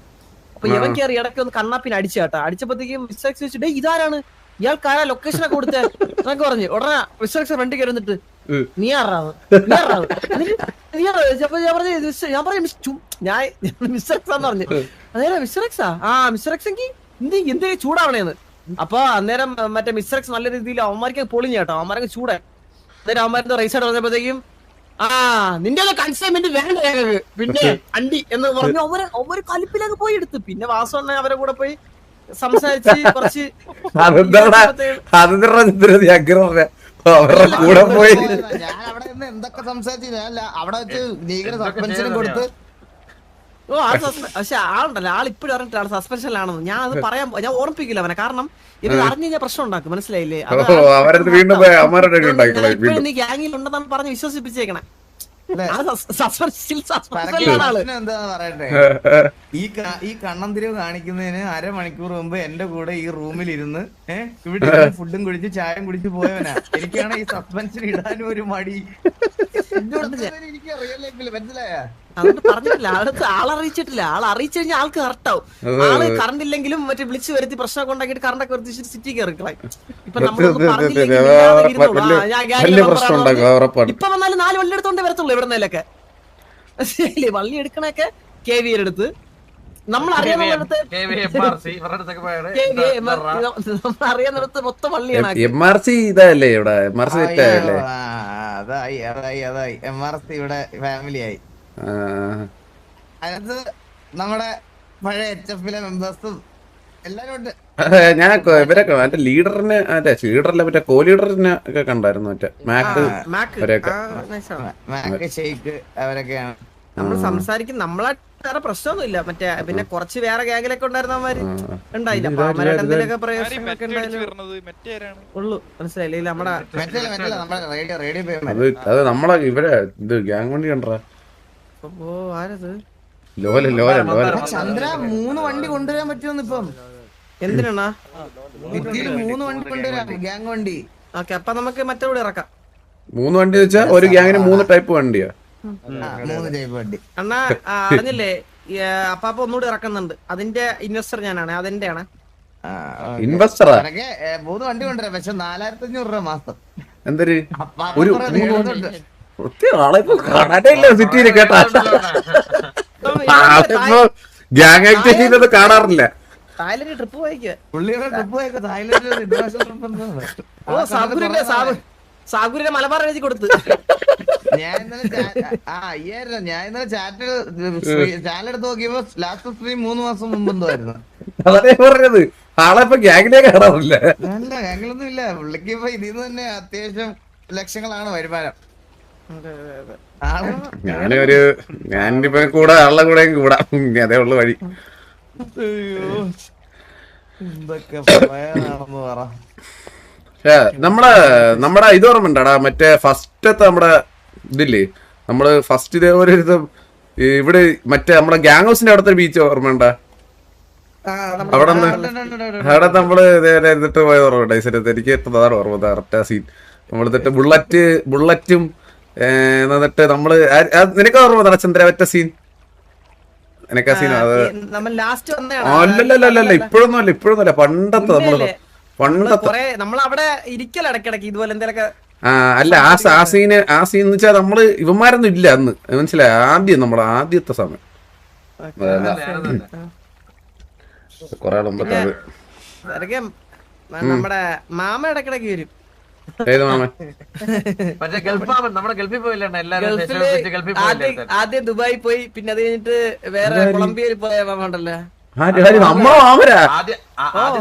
അപ്പൊ ഇവൻ കയറി ഇടയ്ക്ക് ഒന്ന് കണ്ണാപ്പിന് അടിച്ചു കേട്ടാ. അടിച്ചപ്പോഴത്തേക്കും മിസ്റ്റർ എക്സ് വെച്ചിട്ട് ഇതാരാണ് ഇയാൾക്കാരാ ലൊക്കേഷനെ കൊടുത്തേ എന്നൊക്കെ പറഞ്ഞു. ഉടനെ മിസ്റ്റർ എക്സ് ഫ്രണ്ടിൽ കയറി വന്നിട്ട് നീ ആറാവ് ഞാൻ പറഞ്ഞു മിസ്റ്റർ എക്സ് ആന്ന് പറഞ്ഞു. അതേല മിസ്റ്റർ എക്സാ മിസ്റ്റർ എക്സ് എങ്കിൽ എന്തെങ്കിലും ചൂടാവണേന്ന്. അപ്പൊ അന്നേരം മറ്റേ മിസ്റ്റർ എക്സ് നല്ല രീതിയിൽ അവന്മാർക്ക് പൊളിഞ്ഞു കേട്ടോ. അവന്മാർക്ക് ചൂടായി. അന്നേരം അവന്മാരുടെ റൈസ് ആയിട്ട് വന്നപ്പോഴത്തേക്കും നിന്റെ കൺസൈൻമെന്റ് വേണ്ട പിന്നെ അണ്ടി എന്ന് പറഞ്ഞു അവര് കലിപ്പിലേക്ക് പോയി എടുത്ത്. പിന്നെ വാസവണ്ണ അവരെ കൂടെ പോയി സംസാരിച്ച് കുറച്ച് ഞാൻ അവിടെ നിന്ന് എന്തൊക്കെ സംസാരിച്ചു. അവിടെ വെച്ച് ലീഗിന് സസ്പെൻഷനും കൊടുത്ത്. പക്ഷെ ആളുണ്ടല്ലോ ആളിപ്പോഴും അറിഞ്ഞിട്ടാണ് സസ്പെൻഷനിലാണെന്ന്. ഞാൻ അത് പറയാൻ ഞാൻ ഓർമ്മിപ്പിക്കില്ല അവനെ. കാരണം ഇത് അറിഞ്ഞു കഴിഞ്ഞാൽ പ്രശ്നം ഉണ്ടാക്കും. മനസ്സിലായില്ലേ? നീ ഗ്യാങ്ങിൽ ഉണ്ടെന്നാണ് പറഞ്ഞ് വിശ്വസിപ്പിച്ചേക്കണേ. എന്താ പറയട്ടെ, ഈ കണ്ണന്തിരിവ് കാണിക്കുന്നതിന് 1/2 മണിക്കൂർ മുമ്പ് എന്റെ കൂടെ ഈ റൂമിൽ ഇരുന്ന് ഇവിടെ ഫുഡും കുടിച്ച് ചായം കുടിച്ച് പോയവനാ. എനിക്കാണ് ഈ സസ്പെൻഷൻ ഇടാനും ഒരു മടി. എനിക്ക് റിയൽ ലൈഫിൽ മനസ്സിലായ അതുകൊണ്ട് പറഞ്ഞിട്ടില്ല. ആളറിയിച്ചിട്ടില്ല. അറിയിച്ചു കഴിഞ്ഞാൽ ആൾക്ക് കറക്റ്റാവും. ആള് കറണ്ട് ഇല്ലെങ്കിലും മറ്റേ വിളിച്ചു വരുത്തി പ്രശ്നമൊക്കെ ഉണ്ടാക്കിയിട്ട് കറണ്ടൊക്കെ വരുത്തിച്ചിട്ട് സിറ്റി കയറിക്കളായി. ഇപ്പൊ ഇപ്പൊ വന്നാലും 4 വള്ളി എടുത്തോണ്ടേ വരത്തുള്ളൂ. എവിടെ നിന്നൊക്കെ വള്ളി എടുക്കണൊക്കെ KV എടുത്ത് നമ്മളറിയാവുന്നിടത്ത് മൊത്തം വള്ളിയാണ്. MRC ഇതല്ലേ ഇവിടെ അതായി MRC ഇവിടെ ഫാമിലി ആയി. അതിനകത്ത് നമ്മുടെ പഴയ HF മെമ്പേഴ്സും എല്ലാരും ഉണ്ട്. ഞാൻ ഇവരൊക്കെ മറ്റേ ലീഡറിനെ ലീഡറിലെ മറ്റേ കോ ലീഡറിനെ ഒക്കെ കണ്ടായിരുന്നു. മറ്റേ മാക്ക് ഷെയ്ക്ക് അവരൊക്കെയാണ് നമ്മൾ സംസാരിക്കും. നമ്മളായിട്ട് വേറെ പ്രശ്നമൊന്നുമില്ല. മറ്റേ പിന്നെ കുറച്ച് വേറെ ഗാങ്ങിലൊക്കെ ഉണ്ടായിരുന്നവന്മാര് ഉണ്ടായില്ല. അപ്പൊ അവരുടെ എന്തെങ്കിലുമൊക്കെ പ്രയാസങ്ങളൊക്കെ ഉള്ളു. മനസ്സിലായില്ലേ? നമ്മുടെ അത് നമ്മളെ ഇവരെ ഇത് ഗ്യാങ് വണ്ടി കണ്ടാ. ആരത്? ചന്ദ്ര 3 വണ്ടി കൊണ്ടുവരാൻ പറ്റുമെന്ന് ഇപ്പം. എന്തിനാ 3 വണ്ടി കൊണ്ടുവരാം ഗ്യാങ് വണ്ടി. ഓക്കെ, അപ്പൊ നമുക്ക് മറ്റേ കൂടെ ഇറക്കാം. 3 വണ്ടി വെച്ചാ ഒരു ഗ്യാങ്ങിന് 3 ടൈപ്പ് വണ്ടിയാ. 3 ടൈപ്പ് വണ്ടി. അണ്ണാ അറിഞ്ഞില്ലേ? അപ്പാപ്പ ഒന്നുകൂടി ഇറക്കുന്നുണ്ട്. അതിന്റെ ഇൻവെസ്റ്റർ ഞാനാണ്. അതിന്റെ ആണ് ഇൻവെസ്റ്ററാ. 3 വണ്ടി കൊണ്ടുവരാം. പക്ഷെ 4500 രൂപ മാസം. എന്തൊരു ആളെ കാണാനേ ഇല്ല സിറ്റിയില് കേട്ടാ. ഗ്യാങ് ആക്ടിവിറ്റി കാണാറില്ല. തായ്ലൻഡ് ട്രിപ്പ് പോയിക്കുക. പുള്ളിയുടെ ട്രിപ്പ് പോയേക്കോ തായ്ലൻഡിൽ ഇന്റർനാഷണൽ ട്രിപ്പ് എന്താണ്? ഓ സാഗുരിന്റെ മലബാർ എഴുതി കൊടുത്ത്. ഞാൻ ഇന്നലെ ചാറ്റ് ചാനൽ എടുത്ത് നോക്കിയപ്പോ ലാസ്റ്റ് സ്ട്രീം 3 മാസം മുമ്പ് എന്തോ ആയിരുന്നു. അതേ പറഞ്ഞത് ആളെ ഇപ്പൊ ഗ്യാങ്ങിലേക്ക് കാണാറില്ല. അല്ല ഞങ്ങളൊന്നും ഇല്ല. പുള്ളിക്ക് ഇപ്പൊ ഇതിന്ന് തന്നെ അത്യാവശ്യം ലക്ഷങ്ങളാണ് വരുമാനം. ഞാനിപ്പോ കൂടെ ആളുടെ കൂടെ കൂടാ, അതേ ഉള്ളു വഴി. എന്തൊക്കെ പറയാനാണെന്ന് പറ. നമ്മടെ ഇത് ഓർമ്മണ്ടാടാ, മറ്റേ ഫസ്റ്റത്തെ നമ്മടെ ഇതില്ലേ, നമ്മള് ഫസ്റ്റ് ഇതേപോലെ ഇവിടെ മറ്റേ നമ്മടെ ഗ്യാങ് ഹൗസിന്റെ അവിടത്തെ ബീച്ച് ഓർമ്മണ്ടാ? അവിടെ നമ്മള് ഇതേപോലെ എന്നിട്ട് പോയത് ഓർമ്മ. എനിക്ക് എത്രതാണ് ഓർമ്മ കറക്റ്റ് ആ സീൻ. നമ്മളെന്നിട്ട് ബുള്ളറ്റും എന്നിട്ട് നമ്മള് നിനക്ക് ഓർമ്മ ചന്ദ്ര മറ്റ സീൻ? നിനക്ക് ആ സീൻ അല്ലല്ല ഇപ്പോഴൊന്നും അല്ല പണ്ടത്തെ നമ്മളവിടെ ഇരിക്കല ഇടക്കിടക്ക് ഇതുപോലെ എന്തെങ്കിലുമൊക്കെ. അല്ല ആ സീൻ വെച്ചാൽ നമ്മള് ഇവന്മാരൊന്നും ഇല്ല അന്ന്, മനസ്സിലായി? ആദ്യത്തെ സമയം കൊറേ നമ്മുടെ മാമ ഇടക്കിടക്ക് വരും. ഏത് മാമൻ? ആദ്യം ദുബായി പോയി, പിന്നെ അത് കഴിഞ്ഞിട്ട് വേറെ കൊളംബിയയിൽ പോയ മാമ ഉണ്ടല്ലോ.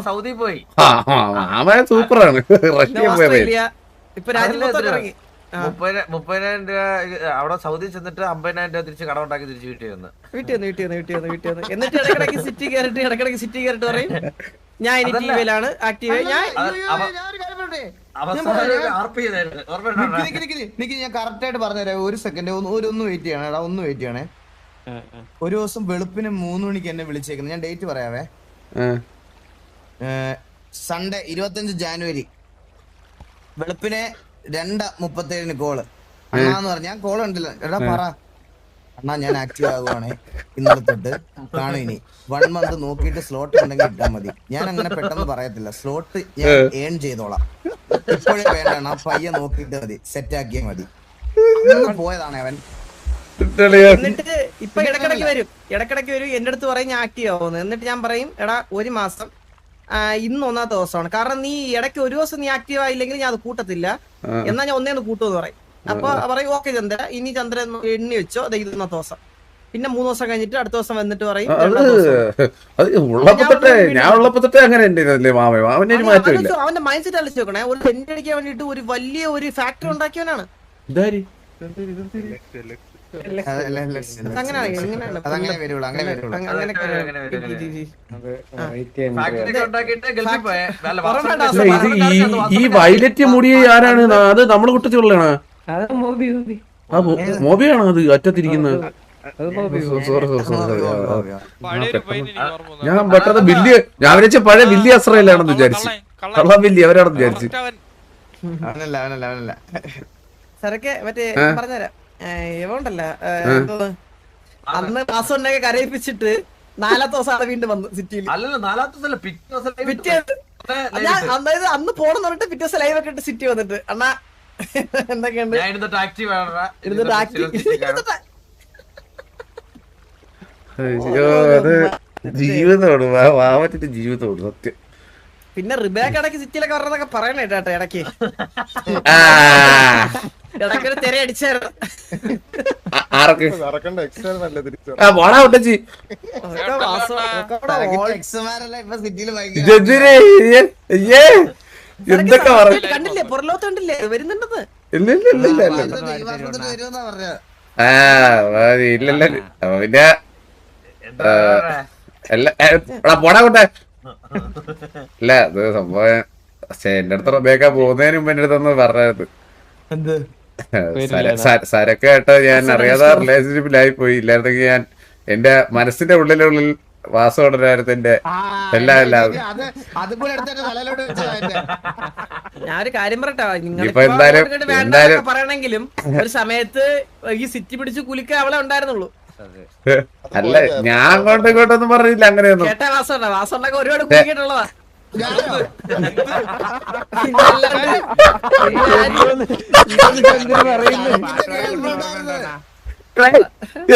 സൗദി പോയി. സൂപ്പറാണ്. റഷ്യ പോയത് ഇപ്പൊ രാജ്യം മൊത്തം ഇറങ്ങി. 30,000 രൂപ അവിടെ സൗദി ചെന്നിട്ട് 50,000 രൂപ തിരിച്ച് കടം ഉണ്ടാക്കി തിരിച്ച് വീട്ടിൽ വന്ന്. എന്നിട്ട് ഇടക്കിടക്ക് സിറ്റി കയറിട്ട് പറയും ഞാൻ ഇനി ടിവിയിലാണ് ആക്റ്റീവ്. ഞാൻ കറക്റ്റ് ആയിട്ട് പറഞ്ഞുതരാം. ഒരു സെക്കൻഡ് ഒന്ന് വെയിറ്റ് ചെയ്യണം എടാ, ഒന്ന് വെയിറ്റ് ചെയ്യണേ. ഒരു ദിവസം വെളുപ്പിന് 3 മണിക്ക് എന്നെ വിളിച്ചേക്കുന്നത്. ഞാൻ ഡേറ്റ് പറയാവേ. സൺഡേ 25 ജാനുവരി വെളുപ്പിനെ 2:37 കോള്. അണ്ണാന്ന് പറഞ്ഞു. ഞാൻ കോള് കണ്ടില്ല. എടാ പറ അണ്ണാ ഞാൻ ആക്റ്റീവ് ആകുവാണേ ഇന്നലെ തൊട്ട് കാണും. ഇനി 1 മന്ത് നോക്കിയിട്ട് സ്ലോട്ട് ഉണ്ടെങ്കിൽ ഇട്ടാൽ മതി. ഞാൻ അങ്ങനെ പെട്ടെന്ന് പറയത്തില്ല. സ്ലോട്ട് ഞാൻ ഏൺ ചെയ്തോളാം. ഇപ്പോഴേ വേണ്ട, പയ്യെ നോക്കിയിട്ട് മതി, സെറ്റ് ആക്കിയാൽ മതി. പോയതാണ് അവൻ. എന്നിട്ട് ഇപ്പൊ ഇടക്കിടക്ക് വരും എന്റെ അടുത്ത് പറയും ഞാൻ ആക്റ്റീവ് ആവുന്നു. എന്നിട്ട് ഞാൻ പറയും എടാ 1 മാസം ഇന്ന് 1ാമത്തെ ദിവസമാണ്. കാരണം നീ ഇടയ്ക്ക് ഒരു ദിവസം നീ ആക്റ്റീവ് ആയില്ലെങ്കിൽ ഞാൻ അത് കൂട്ടത്തില്ല, എന്നാ ഞാൻ ഒന്നേന്ന് കൂട്ടുമെന്ന് പറയും. അപ്പൊ പറയും ഓക്കെ ചന്ദ്ര, ഇനി ചന്ദ്ര എണ്ണി വെച്ചോ, അത് 1ാമത്തെ ദിവസം. പിന്നെ 3 ദിവസം കഴിഞ്ഞിട്ട് അടുത്ത ദിവസം വന്നിട്ട് പറയും. അവന്റെ മൈൻഡ് സെറ്റ് അടിച്ചു നോക്കണേ. ഒരു സെന്റ് അടിക്കാൻ വേണ്ടിട്ട് ഒരു വലിയ ഒരു ഫാക്ടറി ഉണ്ടാക്കിയവനാണ്. ഈ വയലറ്റ് മുടി ആരാണ്? അത് നമ്മളെ കുട്ടത്തിലുള്ളതാണ്. മോബിയാണോ അത് അറ്റത്തിരിക്കുന്നത്? ഞാൻ പെട്ടെന്ന് ബില്ലി, ഞാൻ വിചാരിച്ച പഴയ ബില്ലി അസ്രയിലാണെന്ന് വിചാരിച്ചു. കള്ളം ബില്ലി അവരാണെന്ന് വിചാരിച്ചു. സരക്കെ മറ്റേ പറഞ്ഞുതരാം. ഇവണ്ടല്ല അന്ന് പാസ്വേഡിനൊക്കെ കരയിപ്പിച്ചിട്ട് 4ാമത്തെ ദിവസം വീണ്ടും വന്നു സിറ്റിയിൽ. അതായത് അന്ന് പോണെന്ന് പറഞ്ഞിട്ട് പിറ്റേ ദിവസം ലൈവ് ഒക്കെ ഇട്ട് സിറ്റി വന്നിട്ട് അണ്ണാ എന്തൊക്കെയുണ്ട് ജീവിതമാണ് ജീവിതമാണ് സത്യം. പിന്നെ റിബേക്ക് ഇടയ്ക്ക് സിറ്റിയിലൊക്കെ പറഞ്ഞതൊക്കെ പറയണ കേട്ടോ. ഇടയ്ക്ക് ഇടയ്ക്കൊരു തെര അടിച്ചായിരുന്നു. കണ്ടില്ലേ പുറലോത്ത് കണ്ടില്ലേ വരുന്നുണ്ടെന്ന്? പിന്നെ പോടാ കൂട്ടെ. ഇല്ല അത് സംഭവം എന്റെ അടുത്ത് റബേക്ക പോകുന്നതിന് മുമ്പ് എന്റെ അടുത്തൊന്ന് പറഞ്ഞത് സരക്കെ ആയിട്ട് ഞാൻ അറിയാതെ റിലേഷൻഷിപ്പിലായി പോയി. ഇല്ലായിരുന്നെങ്കിൽ ഞാൻ എന്റെ മനസ്സിന്റെ ഉള്ളിലുള്ളിൽ വാസം തുടരായിരുന്നു എന്റെ എല്ലാം. ഞാനൊരു കാര്യം പറയട്ടോ, എന്തായാലും പറയണെങ്കിലും ഒരു സമയത്ത് ഈ സിറ്റി പിടിച്ച് കുലിക്കാൻ അവളെ ഉണ്ടായിരുന്നുള്ളൂ. അല്ല ഞാൻ അങ്ങോട്ടും ഇങ്ങോട്ടൊന്നും പറഞ്ഞില്ല അങ്ങനെയൊന്നും. കേട്ടാ വാസമുണ്ടൊക്കെ ഒരുപാട് കുലിക്കിട്ടുള്ളതാ.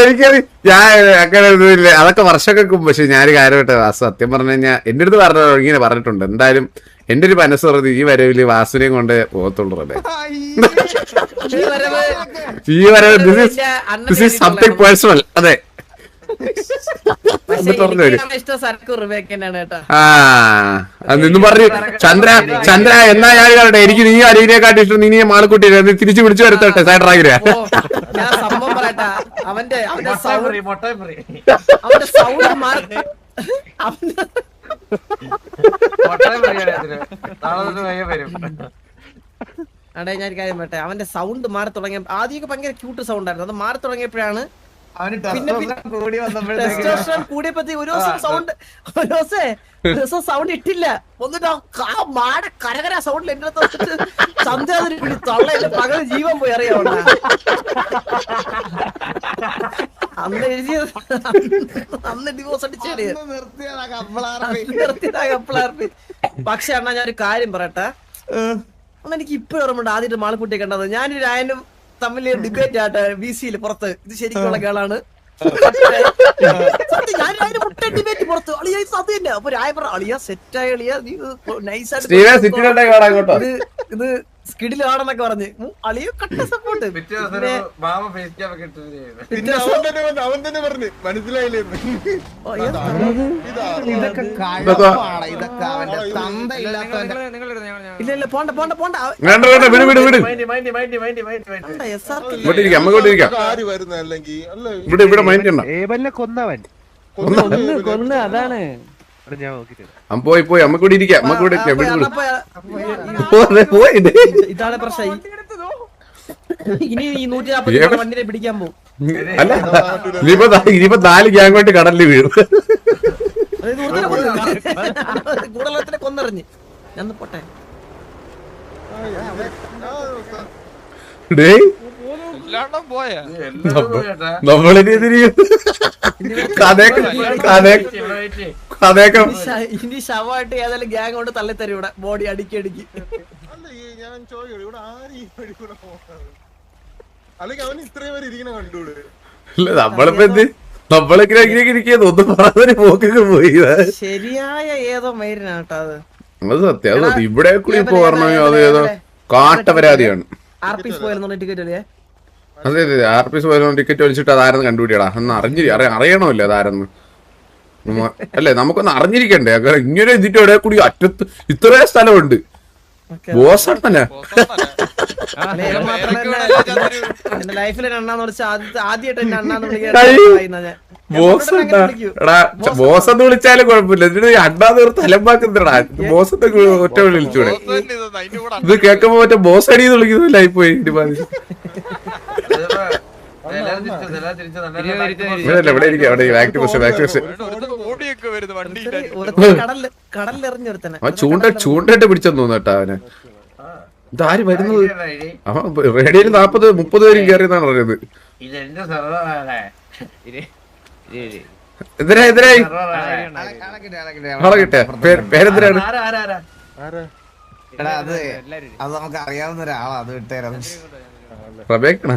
എനിക്കത് ഞാൻ അങ്ങനെ ഒന്നുമില്ല, അതൊക്കെ വർഷങ്ങൾക്ക് മുമ്പ്. പക്ഷെ ഞാനൊരു കാര്യമായിട്ട് വാസു സത്യം പറഞ്ഞു കഴിഞ്ഞാൽ എന്റെ അടുത്ത് ഇങ്ങനെ പറഞ്ഞിട്ടുണ്ട്. എന്തായാലും എന്റെ ഒരു മനസ്സ് പറഞ്ഞത് ഈ വരവില് വാസുവിനെയും കൊണ്ട് പോകത്തുള്ളൂ. ഈ വരവ് ദിസ് ഈസ് സംതിങ് പേഴ്സണൽ. അതെ, നിന്നും പറഞ്ഞു ചന്ദ്ര എന്നാ ഞാൻ കാണട്ടെ, എനിക്ക് നീ അരുവിനെക്കാട്ടി ഇഷ്ടം, നീ മാളക്കുട്ടി തിരിച്ചു പിടിച്ചു വരുത്തട്ടെ സൈഡറാകില്ല. സംഭവം പറയട്ടാ, അവന്റെ അടേ ഞാൻ കാര്യം പറയട്ടെ, അവന്റെ സൗണ്ട് മാറി തുടങ്ങിയ ആദ്യമൊക്കെ ഭയങ്കര ക്യൂട്ട് സൗണ്ട് ആയിരുന്നു. അത് മാറി തുടങ്ങിയപ്പോഴാണ് കൂടിയപ്പത്തി ഒരു ദിവസം സൗണ്ട് ഇട്ടില്ല. എന്നിട്ട് കരകര സൗണ്ടിൽ എന്റെ സന്ധ്യാതിരി തള്ള എന്റെ പകല് ജീവൻ പോയി അറിയാവുന്ന അന്ന് എഴുതിയത്. അന്ന് ഡിവോഴ്സ് അടിച്ചേടി പക്ഷെ അണ്ണാ ഞാനൊരു കാര്യം പറയട്ടെ, അന്ന് എനിക്ക് ഇപ്പോഴും ഓർമ്മയുണ്ട് ആദ്യമായിട്ട് മാളക്കുട്ടിയെ കണ്ടത്. ഞാനൊരു രായനും തമ്മിൽ ഡിബേറ്റ് ആട്ടെ VC-യിൽ പുറത്ത്. ഇത് ശരിക്കുള്ള കേളാണ്. ഞാൻ മുട്ട ഡിബേറ്റ് പുറത്ത് അളിയ അത് തന്നെ. അപ്പൊ രായ പറ അളിയ സെറ്റായ അളിയ നീ നൈസായിട്ട് ഇത് സ്കിഡിലാണെന്നൊക്കെ പറഞ്ഞ് അളിയ കട്ട സപ്പോർട്ട്. അവൻ തന്നെ പറഞ്ഞു മനസ്സിലായില്ലേ? ഇല്ല ഇല്ല പോണ്ട പോണ്ട പോണ്ട. കൊന്നവൻ അതാണ് പോയി അമ്മ കൂടി ഇരിക്കാം. ഇതാണ് പ്രശ്നം. ഇനി ഈ 140 വണ്ടിനെ പിടിക്കാൻ പോകും. അല്ല ഇനിയിപ്പോ 4 ഗ്യാങ് കൊണ്ട് കടലിൽ വീഴും. കൂടുതലത്തിനെ കൊന്നെറിഞ്ഞ് ഞാൻ പോട്ടെ. ഇനി ശവമായിട്ട് ഏതായാലും ഗ്യാങ് കൊണ്ട് തള്ളിത്തരും ഇവിടെ ബോഡി അടുക്കി. ഞാൻ ചോദിക്കും ഇവിടെ ആരും അല്ലെങ്കിൽ അവന് ഇത്രയും പേര് ഇരിക്കണ കണ്ടൂടെ? നമ്മളിപ്പോ നമ്മളിങ്ങനെ ഇരിക്കുന്നത് ഒന്നും പറയാതെ പോക്കൊക്കെ പോയി. ശരിയായ ഏതോ മൈരനാട്ടോ അത്. അത് സത്യം. അത് ഇവിടെ കൂടി ഇപ്പൊ പറഞ്ഞോ അത് ഏതോ കാട്ടപരാധിയാണ്. RP ടിക്കറ്റ് അല്ലേ? അതെ അതെ, RP ടിക്കറ്റ് വലിച്ചിട്ട് അതാരെന്ന് കണ്ടുപിടിയടാ. അന്ന് അറിയണമല്ലോ അതാരെന്ന്. അല്ലേ, നമുക്കൊന്ന് അറിഞ്ഞിരിക്കണ്ടേ? ഇങ്ങനെ ഇതിന്റെ ഇടയിൽ കൂടി അറ്റത്ത് ഇത്രയും സ്ഥലമുണ്ട്. ബോസണ്ണനാ എന്റെ ലൈഫിൽ അണ്ണാന്ന് വിളിച്ച ആദ്യമായിട്ട് എന്റെ അണ്ണാന്ന് വിളിക്കുന്നത്. ബോസ് എന്ന് വിളിച്ചാലും കുഴപ്പമില്ല, ഇതിന് അണ്ണാന്ന് തലമ്പാക്കുന്നടാ. ബോസ് ഒറ്റ വിളിച്ചൂടെ? ഇത് കേൾക്കുമ്പോ മറ്റേ ബോസ് അടിയെന്ന് വിളിക്കുന്നില്ലായി പോയി. ചൂണ്ടയിട്ട് പിടിച്ചെന്ന് തോന്നുന്നു കേട്ടാ അവനെ. ഇതാര് വരുന്നത്? അവൻ റേഡിയോയിൽ 40-30 പേരും കയറിയെന്നാണ് പറഞ്ഞത്. എതിരായി ആളെ കിട്ടിയ പേരെന്തിനാണ്? അത് നമുക്ക് അറിയാവുന്ന ഒരാളാ. അത് വിട്ടേരാ. പ്രബേക്കണ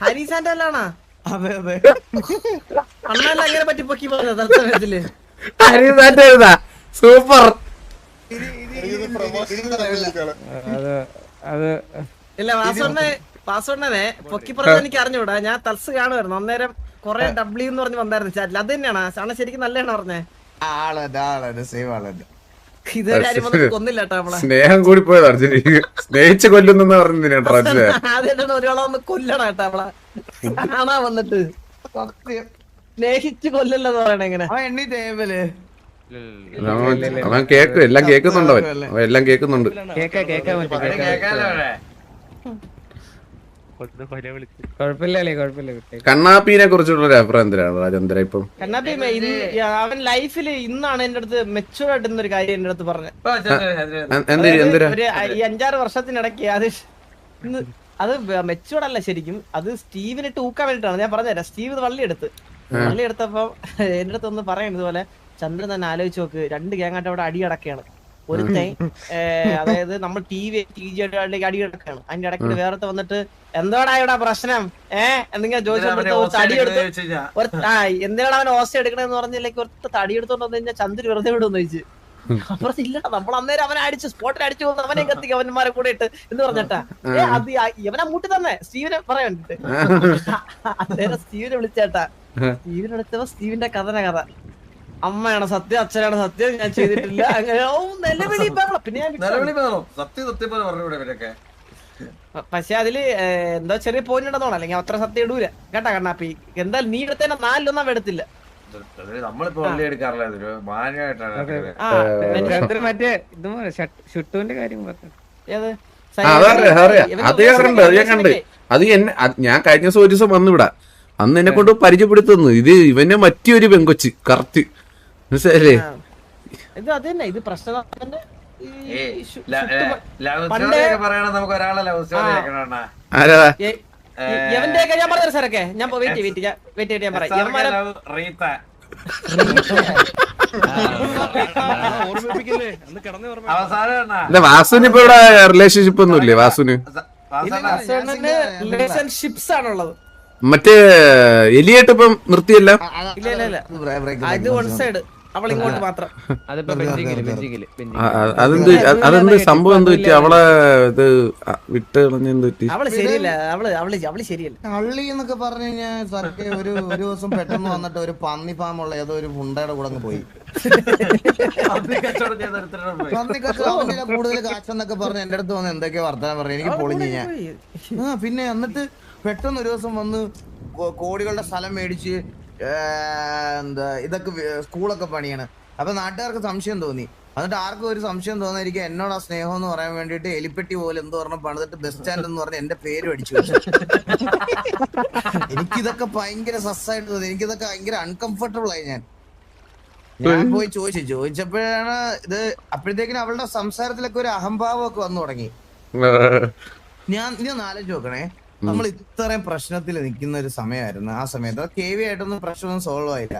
ഹരീസാന്റെ അല്ലാണോ? അതെ അതെ, അണ്ണല്ല അങ്ങനെ പറ്റി പൊക്കി പറഞ്ഞത്. സൂപ്പർ. ഇല്ല പാസ്വേഡിനെ പൊക്കി പറഞ്ഞത് എനിക്ക് അറിഞ്ഞൂടാ. ഞാൻ തൽസ് കാണുമായിരുന്നു അന്നേരം. കൊറേ W എന്ന് പറഞ്ഞ് വന്നായിരുന്നു ചാറ്റിൽ. അത് തന്നെയാണ് അണ്ണ ശരിക്കും നല്ലതാണ് പറഞ്ഞേ. കൊന്നില്ല സ്നേഹം കൂടി പോയത് അർജുന. സ്നേഹിച്ച് കൊല്ലുന്ന പറഞ്ഞിട്ട് ഒരാളൊന്ന് കൊല്ലണം കേട്ടാ അവളെ കാണാ വന്നിട്ട്. സ്നേഹിച്ച് കൊല്ലല്ലെന്ന് പറയണ എങ്ങനെ? അവൻ കേക്കും, എല്ലാം കേൾക്കുന്നുണ്ട്. അവൻ എല്ലാം കേൾക്കുന്നുണ്ട്. കണ്ണാപ്പിനെ കുറിച്ചുള്ള ഒരു അഭിപ്രായം എന്തിനാണ് രാജേന്ദ്ര? ഇപ്പം കണ്ണാപ്പി അവൻ ലൈഫിൽ ഇന്നാണ് എന്റെ അടുത്ത് മെച്ചൂർ ആയിട്ടുന്ന ഒരു കാര്യം എന്റെ അടുത്ത് പറഞ്ഞത്. ഒരു 5-6 വർഷത്തിനിടയ്ക്ക് അത് മെച്ചൂർഡ് അല്ല ശരിക്കും. അത് സ്റ്റീവിനെ തൂക്കാൻ വേണ്ടിട്ടാണ്. ഞാൻ പറഞ്ഞുതരാം. സ്റ്റീവ് ഇത് വള്ളിയെടുത്തപ്പോ എന്റെ അടുത്ത് ഒന്ന് പറയണ ഇതുപോലെ, ചന്ദ്രൻ തന്നെ ആലോചിച്ച് നോക്ക്, 2 ഗ്യാങ്ങായിട്ട് അവിടെ അടി അടക്കുകയാണ്. ഒരുത്തൻ അതായത് നമ്മൾ TG അടി കിടക്കാണ്. അതിന്റെ ഇടയ്ക്ക് വേറെ വന്നിട്ട് എന്താടാ ഇവിടെ പ്രശ്നം എന്തെങ്കിലും ചോദിച്ചപ്പോഴത്തെ തടി എടുത്ത് എന്തിനാണ് അവൻ ഓസ എടുക്കണെന്ന് പറഞ്ഞില്ലെങ്കിൽ ഒരു തടി എടുത്തോണ്ട് വന്നു കഴിഞ്ഞാൽ ചന്ദ്രൻ വെറുതെ വിടുമെന്ന് ചോദിച്ചു. അപ്പുറത്ത് ഇല്ല, നമ്മൾ അന്നേരം അവനെ അടിച്ച് സ്പോട്ടിൽ അടിച്ചു പോകുന്നു, അവനെ കത്തിക്ക് അവന്മാരെ കൂടെ ഇട്ട് എന്ന് പറഞ്ഞിട്ടാ അത് ഇവനെ മൂട്ടി തന്നെ സ്റ്റീവിനെ പറയാൻ വേണ്ടിട്ട്. അന്നേരം സ്റ്റീവിനെ വിളിച്ചേട്ടാ, സ്റ്റീവിനെ വിളിച്ചപ്പോ സ്റ്റീവിന്റെ കഥ അമ്മയാണ് സത്യം, അച്ഛനാണ് സത്യം, ഞാൻ ചെയ്തിട്ടില്ല. അങ്ങനെ നിലവിളി ബഹളം. പിന്നെ ഞാൻ പക്ഷെ അതില് എന്തോ ചെറിയ പോയിന്റ് ഉണ്ടെന്നോണം, അല്ലെങ്കിൽ അത്ര സത്യം ഇടൂല കേട്ടാ കണ്ണാപ്പി. എന്തായാലും നീ എടുത്തന്നെ 4 ഒന്നും എടുത്തില്ല. മറ്റേ ഷുട്ടുവിന്റെ കാര്യം അത് ഞാൻ കഴിഞ്ഞ ദിവസം ഒരു ദിവസം വന്നിവിടാ, അന്ന് എന്നെ കൊണ്ട് പരിചയപ്പെടുത്തുന്നു. ഇത് ഇവന്റെ മറ്റൊരു പെങ്കൊച്ച് കറക്റ്റ് മനസ്സിലല്ലേ? ഇത് അത് തന്നെ, ഇത് പ്രശ്നം എവന്റെയൊക്കെ ഞാൻ പറഞ്ഞു സാറൊക്കെ. ഞാൻ വെയിറ്റ് ഞാൻ പറയാം. വാസുവിന് ഇപ്പൊ ഇവിടെ റിലേഷൻഷിപ്പ് ഒന്നും ഇല്ലേ? വാസുവിന് റിലേഷൻഷിപ്സ് ആണുള്ളത്. മറ്റേ എലിയായിട്ട് ഇപ്പം നിർത്തിയല്ല. ഇല്ല ഇത് വൺ സൈഡ്, അവൾ ഇങ്ങോട്ട് മാത്രം. അതെന്ത് സംഭവം എന്ത് പറ്റി? അവളെ ഇത് വിട്ട് കളഞ്ഞെന്ത് പറ്റി? അവള് ശരിയല്ല, അവള് ശരിയല്ല. കള്ളി എന്നൊക്കെ പറഞ്ഞു കഴിഞ്ഞാൽ സർക്കെ ഒരു ദിവസം പെട്ടെന്ന് വന്നിട്ട് ഒരു പന്നി ഫാമുള്ള ഏതോ ഒരു മുണ്ടയുടെ കൂടെ അങ്ങ് പോയി. പന്നി കച്ചവടം കൂടുതൽ കാശെന്നൊക്കെ പറഞ്ഞ് എന്റെ അടുത്ത് വന്ന് എന്തൊക്കെയോ വർത്തമാനം പറഞ്ഞു. എനിക്ക് പൊളിഞ്ഞു ഞാൻ. പിന്നെ എന്നിട്ട് പെട്ടെന്ന് ഒരു ദിവസം വന്ന് കോടികളുടെ സ്ഥലം മേടിച്ച് എന്താ ഇതൊക്കെ സ്കൂളൊക്കെ പണിയാണ്. അപ്പൊ നാട്ടുകാർക്ക് സംശയം തോന്നി. എന്നിട്ട് ആർക്കും ഒരു സംശയം തോന്നായിരിക്കും എന്നോട് ആ സ്നേഹം എന്ന് പറയാൻ വേണ്ടിട്ട് എലിപ്പെട്ടി പോലെ എന്തോ പറഞ്ഞ പണിതിട്ട് ബസ് സ്റ്റാൻഡ് എന്ന് പറഞ്ഞ് എന്റെ പേര് അടിച്ചു. എനിക്കിതൊക്കെ ഭയങ്കര സസ്സായിട്ട് തോന്നി. എനിക്കിതൊക്കെ ഭയങ്കര അൺകംഫർട്ടബിൾ ആയി. ഞാൻ പോയി ചോദിച്ചപ്പോഴാണ് ഇത്. അപ്പോഴത്തേക്കിനും അവളുടെ സംസാരത്തിലൊക്കെ ഒരു അഹംഭാവമൊക്കെ വന്നു തുടങ്ങി. ഞാൻ ആലോചിച്ച് നോക്കണേ, നമ്മൾ ഇത്രയും പ്രശ്നത്തിൽ നിൽക്കുന്ന ഒരു സമയമായിരുന്നു. ആ സമയത്ത് KV ആയിട്ടൊന്നും പ്രശ്നമൊന്നും സോൾവ് ആയില്ല.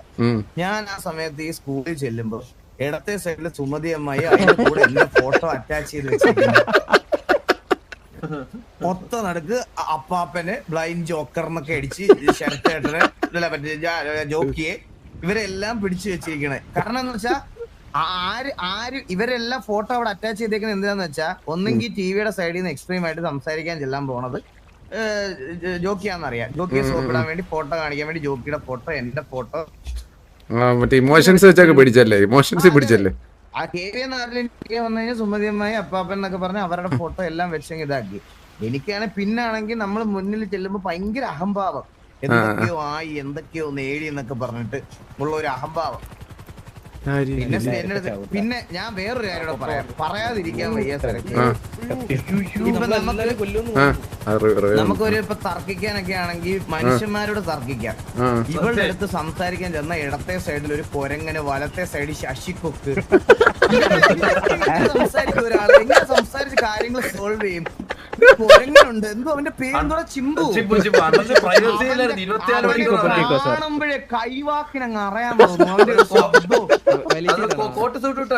ഞാൻ ആ സമയത്ത് ഈ സ്കൂളിൽ ചെല്ലുമ്പോ ഇടത്തെ സൈഡില് സുമതി അമ്മായി അതിന്റെ കൂടെ എന്റെ ഫോട്ടോ അറ്റാച്ച് ചെയ്ത് വെച്ചിട്ടുണ്ട്. ഒത്ത നടുക്ക് അപ്പാപ്പന് ബ്ലൈൻഡ് ജോക്കർ എന്നൊക്കെ അടിച്ച് ശരത്തേട്ടന് ജോക്കിയെ ഇവരെല്ലാം പിടിച്ചു വെച്ചിരിക്കണേ. കാരണം എന്ന് വെച്ചാ ആര് ഇവരെല്ലാം ഫോട്ടോ അവിടെ അറ്റാച്ച് ചെയ്തേക്കുന്നത് എന്തിനാന്ന് വെച്ചാ, ഒന്നെങ്കിൽ ടിവിയുടെ സൈഡിൽ നിന്ന് എക്സ്ട്രീം ആയിട്ട് സംസാരിക്കാൻ ചെല്ലാൻ പോണത് ജോക്കിയാന്നറിയാം. ജോക്കിയെ സോപ്പിടാൻ വേണ്ടി ഫോട്ടോ കാണിക്കാൻ വേണ്ടി ജോക്കിയുടെ ഫോട്ടോ, എന്റെ ഫോട്ടോ, മറ്റേ ഇമോഷൻസ് വെച്ചൊക്കെ പിടിച്ചല്ലേ? ഇമോഷൻസ് പിടിച്ചല്ലേ? ആ KV വന്നു കഴിഞ്ഞാൽ സുമതിയമ്മായി അപ്പാപ്പൻ എന്നൊക്കെ പറഞ്ഞ് അവരുടെ ഫോട്ടോ എല്ലാം വെച്ചെങ്കിൽ ഇതാക്കി. എനിക്കാണെങ്കിൽ പിന്നാണെങ്കിൽ നമ്മൾ മുന്നിൽ ചെല്ലുമ്പോ ഭയങ്കര അഹംഭാവം. എന്തൊക്കെയോ നേടി എന്നൊക്കെ പറഞ്ഞിട്ട് ഉള്ള ഒരു അഹംഭാവം. പിന്നെ ഞാൻ വേറൊരു കാര്യം പറയാതിരിക്കാൻ വയ്യ. നമുക്കൊരു ഇപ്പൊ തർക്കിക്കാനൊക്കെ ആണെങ്കിൽ മനുഷ്യന്മാരോട് തർക്കിക്കാം. ഇവളുടെ അടുത്ത് സംസാരിക്കാൻ ചെന്ന ഇടത്തെ സൈഡിൽ ഒരു കൊരങ്ങനെ, വലത്തെ സൈഡിൽ ശശിക്കൊക്ക് സംസാരിക്കും. ഒരാൾ എങ്ങനെ സംസാരിച്ച് കാര്യങ്ങൾ സോൾവ് ചെയ്യും? കൊരങ്ങനുണ്ട്, എന്തോ അവന്റെ പേരെന്തോ ചിമ്പു. കാണുമ്പോഴേ കൈവാക്കിനങ്ങ് അറിയാൻ തോന്നുന്നു. അവന്റെ ഒരു ശബ്ദവും കോട്ട് സൂട്ട് ഇട്ടാ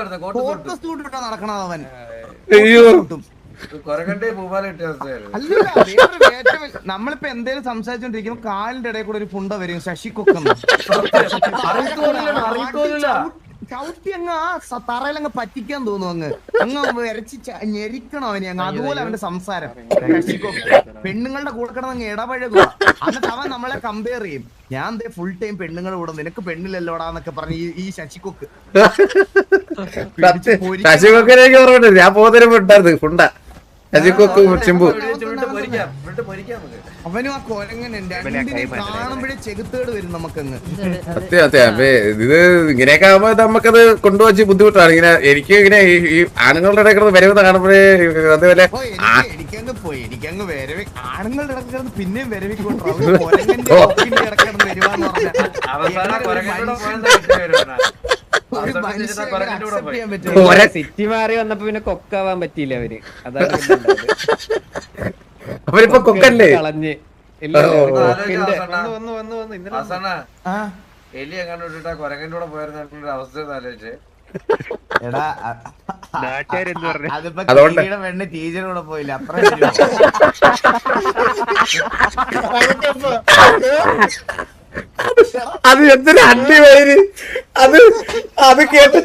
നടക്കണത് അവൻ. നമ്മളിപ്പോ എന്തേലും സംസാരിച്ചോണ്ടിരിക്കുമ്പോ കാലിന്റെ ഇടയിൽ കൂടെ ഒരു പുണ്ട വരും, ശശിക്കൊക്കെന്ന് ചവിട്ടി അങ്ങ് ആ തറയിലങ്ങ് പറ്റിക്കാൻ തോന്നും. അങ്ങ് വരച്ച് ഞെരിക്കണം അവനെ അങ്ങ്. അതുപോലെ അവന്റെ സംസാരം. പെണ്ണുങ്ങളുടെ കൂടെ കിടന്ന് ഇടപഴകുക. എന്നിട്ട് അവൻ നമ്മളെ കമ്പയർ ചെയ്യും. ഞാൻ ഫുൾ ടൈം പെണ്ണുങ്ങളുടെ കൂടെ, നിനക്ക് പെണ്ണിലല്ലോടാന്നൊക്കെ പറഞ്ഞ് ഈ ശശിക്കൊക്ക് ഞാൻ പോകുന്നതിന് ഫുണ്ട ചിമ്പു. അവനും ആ കൊരങ്ങനുണ്ട്. കാണുമ്പോഴേ ചെകുത്തേട് വരും നമുക്കങ്ങ്. സത്യം. ഇത് ഇങ്ങനെയൊക്കെ ആകുമ്പോ നമുക്കത് കൊണ്ടുവച്ച് ബുദ്ധിമുട്ടാണ്. ഇങ്ങനെ എനിക്ക് ഇങ്ങനെ ഈ ആണുങ്ങളുടെ ഇടയ്ക്ക് വരവെന്ന് കാണുമ്പോഴേ അതേപോലെ എനിക്കങ്ങ് പോയി. എനിക്കങ്ങ് വരവി ആണുങ്ങളുടെ ഇടക്കിടന്ന് പിന്നെയും വരവിക്കൊണ്ടു ഇടക്കിടന്ന് വരുവാന്ന് പറഞ്ഞാൽ സിറ്റി മാറി വന്നപ്പോ പിന്നെ കൊക്കാവാൻ പറ്റിയില്ല അവര്. അതാണ് അവരിപ്പോ കൊക്കല്ലേ കളഞ്ഞ്. എലി എങ്ങാണ്ട് വിട്ടിട്ട് കൊരങ്ങന്റെ കൂടെ പോയിരുന്ന അവസ്ഥ ആലോചിച്ച് എടാ നാട്ടുകാരെന്ത് പറഞ്ഞു? അതിപ്പോ അതുകൊണ്ട് കീരിയുടെ പെണ്ണ് ടീച്ചറിനൂടെ പോയില്ല അത്ര അത് എന്തൊരു അണ്ടി വൈര് അത് കേട്ട്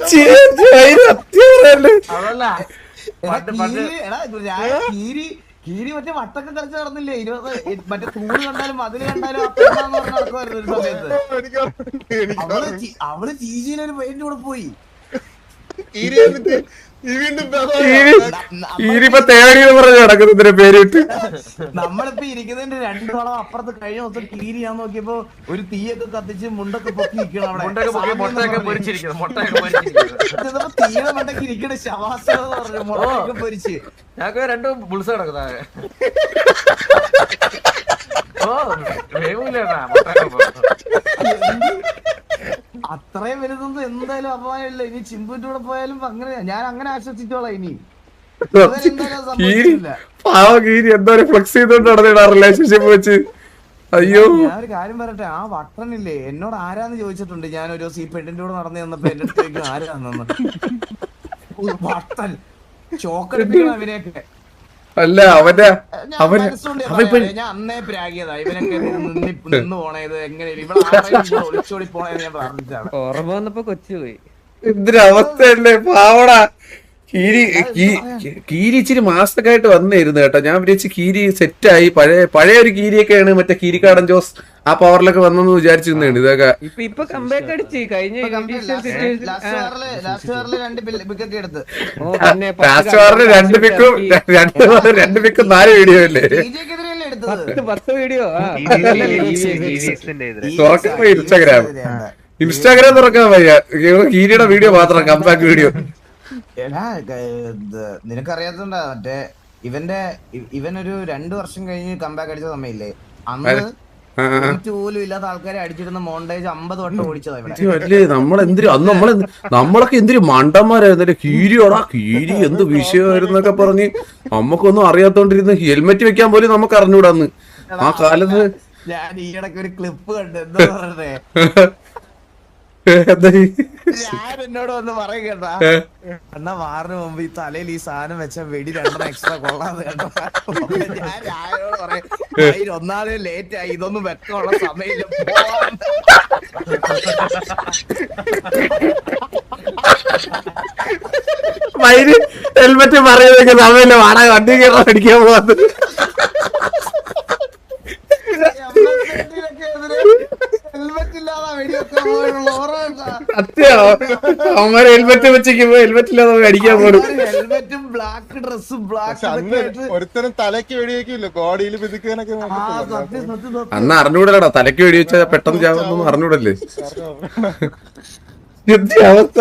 അതല്ല കീരി മറ്റേ വട്ടൊക്കെ കളിച്ച് നടന്നില്ലേ 20 മറ്റേ തൂണ് കണ്ടാലും അതില് കണ്ടാലും അപ്പെന്ന് പറഞ്ഞ് നടക്കുമായിരുന്നു ഒരു സമയത്ത്. അവള് ചീജിനൊരു പെയിന്റ് കൂടെ പോയി. ഈരിപ്പോ തേടിയെന്ന് പറഞ്ഞ് നടക്കുന്നതിന്റെ പേരിട്ട് നമ്മളിപ്പോ ഇരിക്കുന്നതിന്റെ 2 വളം അപ്പുറത്ത് കഴിഞ്ഞ ദിവസം കീരി ഞാൻ നോക്കിയപ്പോ ഒരു തീയൊക്കെ കത്തിച്ച് മുണ്ടൊക്കെ പൊക്കി നിൽക്കണം അവിടെ. തീയുടെ മണ്ടൊക്കെ ഇരിക്കണ ശവാസം പറഞ്ഞു മുട്ടയൊക്കെ പൊരിച്ച് ഞങ്ങൾക്ക് 2 ബുൾസ് കിടക്കുന്ന അത്രയും വലുതൊന്നും എന്തായാലും അപമാനമില്ല. ഇനി ചിമ്പുവിന്റെ കൂടെ പോയാലും അങ്ങനെ ഞാൻ അങ്ങനെ ആശ്വസിച്ചോളാം. ഇനി കീരി എന്തോ ഫ്ലെക്സ് ചെയ്തോണ്ട് നടന്നിടാ റിലേഷൻഷിപ്പ് വെച്ച്. അയ്യോ ഞാനൊരു കാര്യം പറയട്ടെ, ആ വട്ടനില്ലേ എന്നോട് ആരാന്ന് ചോദിച്ചിട്ടുണ്ട്. ഞാൻ ഒരു ദിവസം ഈ പെണ്ണിന്റെ കൂടെ നടന്നു തന്നപ്പോ എന്റെ അടുത്തേക്ക് ആരാന്ന് വട്ടൻ ചോക്കടിപ്പിക്കണം അവനെയൊക്കെ. അല്ല അവന്റെ ഞാൻ അന്നേ പ്രാഗിയതാ ഇവനൊക്കെ നിന്ന് പോണത് എങ്ങനെ ഇവിടെ ഒളിച്ചോടി പോണേന്ന് ഞാൻ പ്രാർത്ഥിച്ചാണ്. ഓർമ്മ വന്നപ്പോ കൊച്ചു പോയി. എന്തൊരവസ്ഥയല്ലേ പാവടാ. കീരി ഇച്ചിരി മാസക്കായിട്ട് വന്നിരുന്നു കേട്ടോ. ഞാൻ വിചാരിച്ചു കീരി സെറ്റായി പഴയ ഒരു കീരിയൊക്കെയാണ് മറ്റേ കീരിക്കാടൻ ജോസ് ആ പവറിലൊക്കെ വന്നെന്ന് വിചാരിച്ചിരുന്നാണ് ഇതൊക്കെ. ഇപ്പൊ കംബാക്ക് അടിച്ച് കഴിഞ്ഞ ലാസ്റ്റ് ഓവറില് 2 വിക്കറ്റ് എടുത്ത് ലാസ്റ്റ് ഓവറിൽ 2 പിക്കും 4 വീഡിയോ അല്ലേ 10 വീഡിയോ. തുറക്കുമ്പോ ഇൻസ്റ്റാഗ്രാം തുറക്കാൻ വയ്യ. കീരിയുടെ വീഡിയോ മാത്രം കംബാക്ക് വീഡിയോ. നിനക്കറിയാത്തോണ്ടാ മറ്റേ ഇവനൊരു 2 വർഷം കഴിഞ്ഞ് കംബാക്ക് അടിച്ച സമയമില്ലേ അന്ന് പോലും ഇല്ലാത്ത ആൾക്കാരെ അടിച്ചിരുന്ന മോണ്ടേജ് 50 വട്ടം ഓടിച്ചതാ ഇവിടെ. നമ്മളൊക്കെ എന്തൊരു മണ്ടന്മാരായിരുന്നു. കീരിയോടാ കീരി എന്ത് വിഷയമായിരുന്നൊക്കെ പറഞ്ഞ് നമുക്കൊന്നും അറിയാത്തോണ്ടിരുന്ന് ഹെൽമെറ്റ് വെക്കാൻ പോലും നമുക്ക് അറിഞ്ഞൂടാന്ന് ആ കാലത്ത്. ഞാൻ ഈ ഇടയ്ക്ക് ഒരു ക്ലിപ്പ് കണ്ടു. എന്താ പറഞ്ഞേ ഞാൻ എന്നോട് വന്ന് പറയുകേട്ടാ എന്നാ വാറിന് മുമ്പ് ഈ തലയിൽ ഈ സാധനം വെച്ച വെടി 2 എക്സ്ട്രാ കൊള്ളാന്ന് കേട്ടോ. ഞാൻ രായോട് പറയാം ഒന്നാമത് ലേറ്റ് ആയി ഇതൊന്നും വെക്കാനുള്ള സമയമില്ല. ഹെൽമെറ്റ് പറയുന്നതൊക്കെ സമയമില്ല വാടക വണ്ടി കയറാൻ അടിക്കാൻ പോകാത്ത അവന്മാരെ ഹെൽമെറ്റ് വെച്ചിരിക്കുമ്പോ ഹെൽമെറ്റ് ഇല്ലാതെ അടിക്കാൻ പോകും. ഹെൽമെറ്റും ബ്ലാക്ക് ഡ്രസ്സും ഒരുത്തരം തലക്ക് വെടിവെക്കില്ല ബോഡിയിൽ പിതുക്കാനൊക്കെ. അന്ന് അറിഞ്ഞൂടല്ലടാ തലക്ക് വെടിവെച്ചാൽ പെട്ടെന്ന് ചാവുന്നൊന്നും അറിഞ്ഞൂടല്ലേ. അവസ്ഥ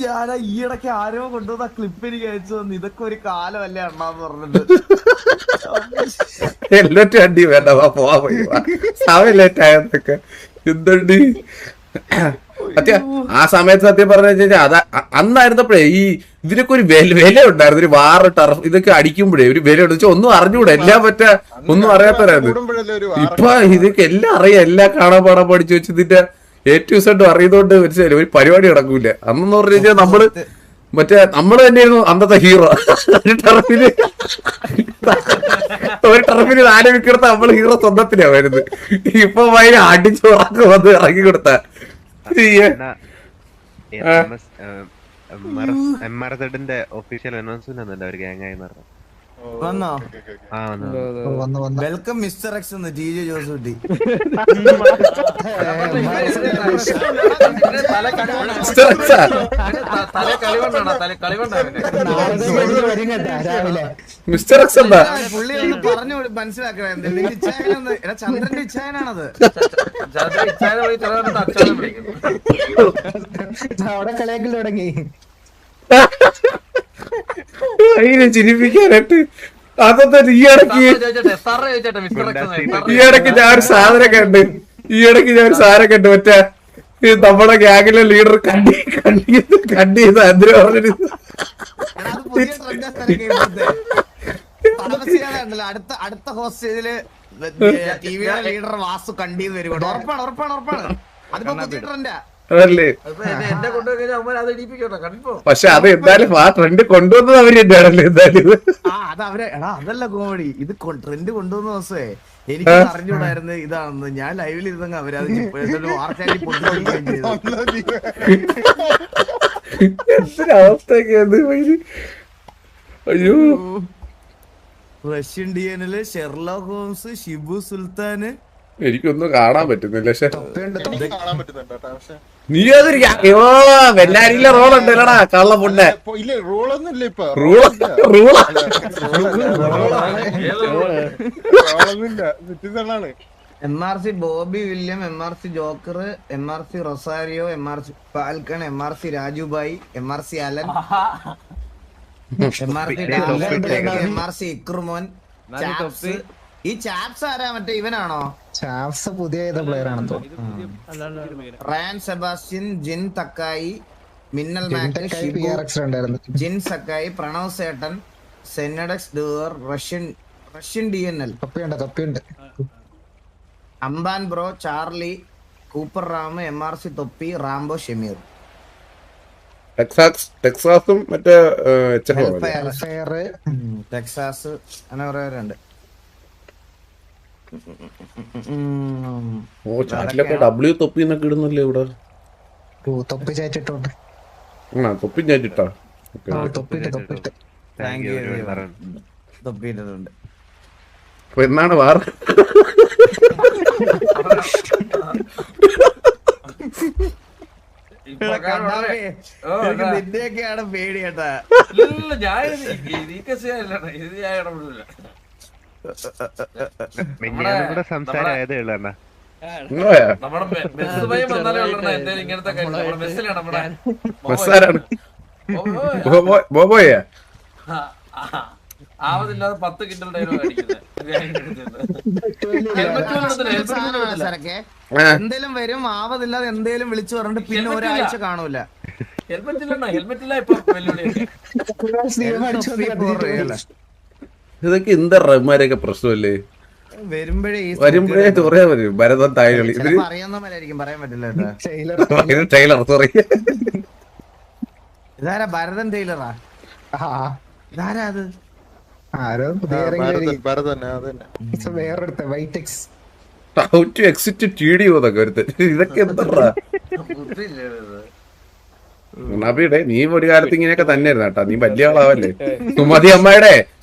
ഞാൻ ഈയിടയ്ക്ക് ആരോ കൊണ്ടുവന്ന ക്ലിപ്പ് എനിക്ക് അയച്ചു തന്നു. ഇതൊക്കെ ഒരു കാലമല്ലേ അണ്ണാന്ന് പറഞ്ഞിട്ട്. ഹെൽമെറ്റ് വണ്ടി വേണ്ട പോവാ സമയം ലേറ്റ് ആയതൊക്കെ എന്തുണ്ട്. മറ്റേ ആ സമയത്ത് സത്യം പറഞ്ഞു കഴിഞ്ഞാൽ അതാ അന്നായിരുന്നപ്പോഴേ ഈ ഇതിനൊക്കെ ഒരു വില ഉണ്ടായിരുന്നു. ഒരു വാറ് ടർഫ് ഇതൊക്കെ അടിക്കുമ്പോഴേ ഒരു വില ഉണ്ട്. ഒന്നും അറിഞ്ഞൂടാ എല്ലാം പറ്റാ ഒന്നും അറിയാത്തവരായിരുന്നു. ഇപ്പൊ ഇതൊക്കെ എല്ലാം അറിയാം എല്ലാം കാണാൻ പാടാൻ പഠിച്ചു വെച്ച് ഇതിന്റെ A to Z അറിയുന്നോണ്ട് മനസ്സിലായി ഒരു പരിപാടി നടക്കൂല. അന്നെന്ന് പറഞ്ഞു കഴിഞ്ഞാൽ നമ്മള് നമ്മള് തന്നെയായിരുന്നു അന്നത്തെ ഹീറോ. ഒരു ടർഫിന് 4 വിക്കറ്റ് നമ്മള് ഹീറോ സ്വന്തത്തിനാ വരുന്നത്. ഇപ്പൊ ഭയങ്കര അടിച്ചു ഉറക്കം വന്ന് ഇറങ്ങി കൊടുത്ത MRZന്റെ ഒഫീഷ്യൽ അനൗൺസ്മെന്റ് വന്നല്ലോ ഒരു ഗ്യാങ്ങായി പറഞ്ഞു. വന്നോ? വെൽക്കം മിസ്റ്റർ എക്സ് എന്ന് TJ ജോസൂട്ടി. മിസ്റ്റർ എക്സ് എന്താ പുള്ളി ഒന്ന് പറഞ്ഞു മനസ്സിലാക്കണേ. ചന്ദ്രന്റെ ഇച്ഛായനാണത്. അവിടെ കളിയാക്കൽ തുടങ്ങി അതിനെ ചിരിപ്പിക്കാനായിട്ട്. അതൊക്കെ ഈ ഇടയ്ക്ക് ഞാൻ ഒരു സാധനം കണ്ട് മറ്റേ നമ്മളെ ഗ്യാങ്ങിലെ ലീഡർ കണ്ടി ചെയ്ത് അതിന് പറഞ്ഞിട്ട് അടുത്ത ഹോസ്റ്റേജില് ടിവിയുടെ ലീഡർ വാസു കണ്ടീന്ന് വരും. ഉറപ്പാണ് അതിപ്പോ പുതിയ ട്രെൻഡാ. അതല്ലേ എന്നെ കൊണ്ടുപോയി അവന്മാർ അത് ഇടിപ്പിക്കട്ടെ കണ്ടോ. പക്ഷെ അത് എന്തായാലും ആ ട്രെൻഡ് കൊണ്ടുവന്നത് അവര് തന്നെയാണല്ലോ എന്തായാലും. അത് അവരെ എടാ അതല്ല കോമഡി, ഇത് ട്രെൻഡ് കൊണ്ടുവന്ന ദിവസേ എനിക്ക് അറിഞ്ഞൂടായിരുന്നു ഇതാണെന്ന്. ഞാൻ ലൈവിൽ ഇരുന്നെങ്കിൽ അവരത് വാർത്തയാക്കി പൊട്ടിക്കുകയും ചെയ്തു. എന്തൊരവസ്ഥയൊക്കെയാണ്. അയ്യോ റഷ്യൻ ഡിഎനില് ഷെർലോക്ക് ഹോംസ്, ഷിബു സുൽത്താന്. എനിക്കൊന്നും കാണാൻ പറ്റുന്നില്ല. പക്ഷെ കാണാൻ പറ്റുന്നുണ്ട് കേട്ടോ. പക്ഷെ നീ അതൊരു വെല്ലാരിയിലെ റോൾ ഉണ്ടല്ലടാ കള്ള പൊണ്ണെ. ഇല്ല റോളൊന്നും ഇല്ല ഇപ്പൊ. റോളൊന്നുമില്ല, സിറ്റിസണാണ്. MRC Bobby William, MRC Joker, MRC Rosario, MRC Falcon, MRC Rajubhai, MRC Alan, MRC ഇക്രുമോൻ, ചാപ്സ്. ഈ ചാപ്സ് ആരാ? മറ്റേ ഇവനാണോ? ചാപ്സ് പുതിയ പ്ലെയർ ആണെന്ന് തോന്നുന്നു. Rann Sebastian, Jin Takai, Minnal Mack, Jin Sakai, Pranav സേട്ടൻ, സെനഡക്സ് ഡൂർ, റഷ്യൻ DNL, തൊപ്പിയുണ്ട്, അംബാൻ bro, Charlie, Cooper Ram, MRC തൊപ്പി, റാംബോ ഷെമീർ. ടെക്സാസും മറ്റേ ടെക്സാസ് അങ്ങനെ കുറേവരുണ്ട്. ഓ ചാറ്റിലൊക്കെ W തൊപ്പി എന്നൊക്കെ ഇടുന്നല്ലേ ഇവിടെ. തൊപ്പി ചാറ്റിട്ടുണ്ട്. തൊപ്പി ഞാൻ ഇട്ടാ തൊപ്പിയിട്ടുണ്ട്. അപ്പൊ എന്നാണ് വാറ് നിന്റെയൊക്കെയാണ് പേടി കേട്ടാ. സംസാരമായതേ ഉള്ളൂ അണ്ണാ. ബോബോയാ ആവതില്ലാതെ 10 കിൻഡൽ ഡയലോഗ് എന്തേലും വരും, ആവതില്ലാതെ എന്തേലും വിളിച്ചു പറഞ്ഞിട്ട് പിന്നെ ഒരാഴ്ച കാണൂല. ഹെൽമെറ്റ് ഇല്ല, ഹെൽമെറ്റ് ഇല്ല. ഇപ്പൊ ഇതൊക്കെ എന്താ റഹ്മാരൊക്കെ പ്രശ്നമല്ലേ? വരുമ്പോഴേ പറയാ വരും ഭരതൻ തായകളി. അറിയാവുന്നവരായിരിക്കും, പറയാൻ പറ്റില്ല. ടൈലർ സോറി, ഇതാരാ? ഭരതൻ ടൈലറാ? ഇതാരാ അത്? വേറെടുത്ത വൈറ്റെക്സ് ഇതൊക്കെ എന്താ നബിയുടെ? നീ ഒരു കാലത്ത് ഇങ്ങനെയൊക്കെ തന്നെയായിരുന്നു കേട്ടാ. നീ വലിയ ആളാവല്ലേ.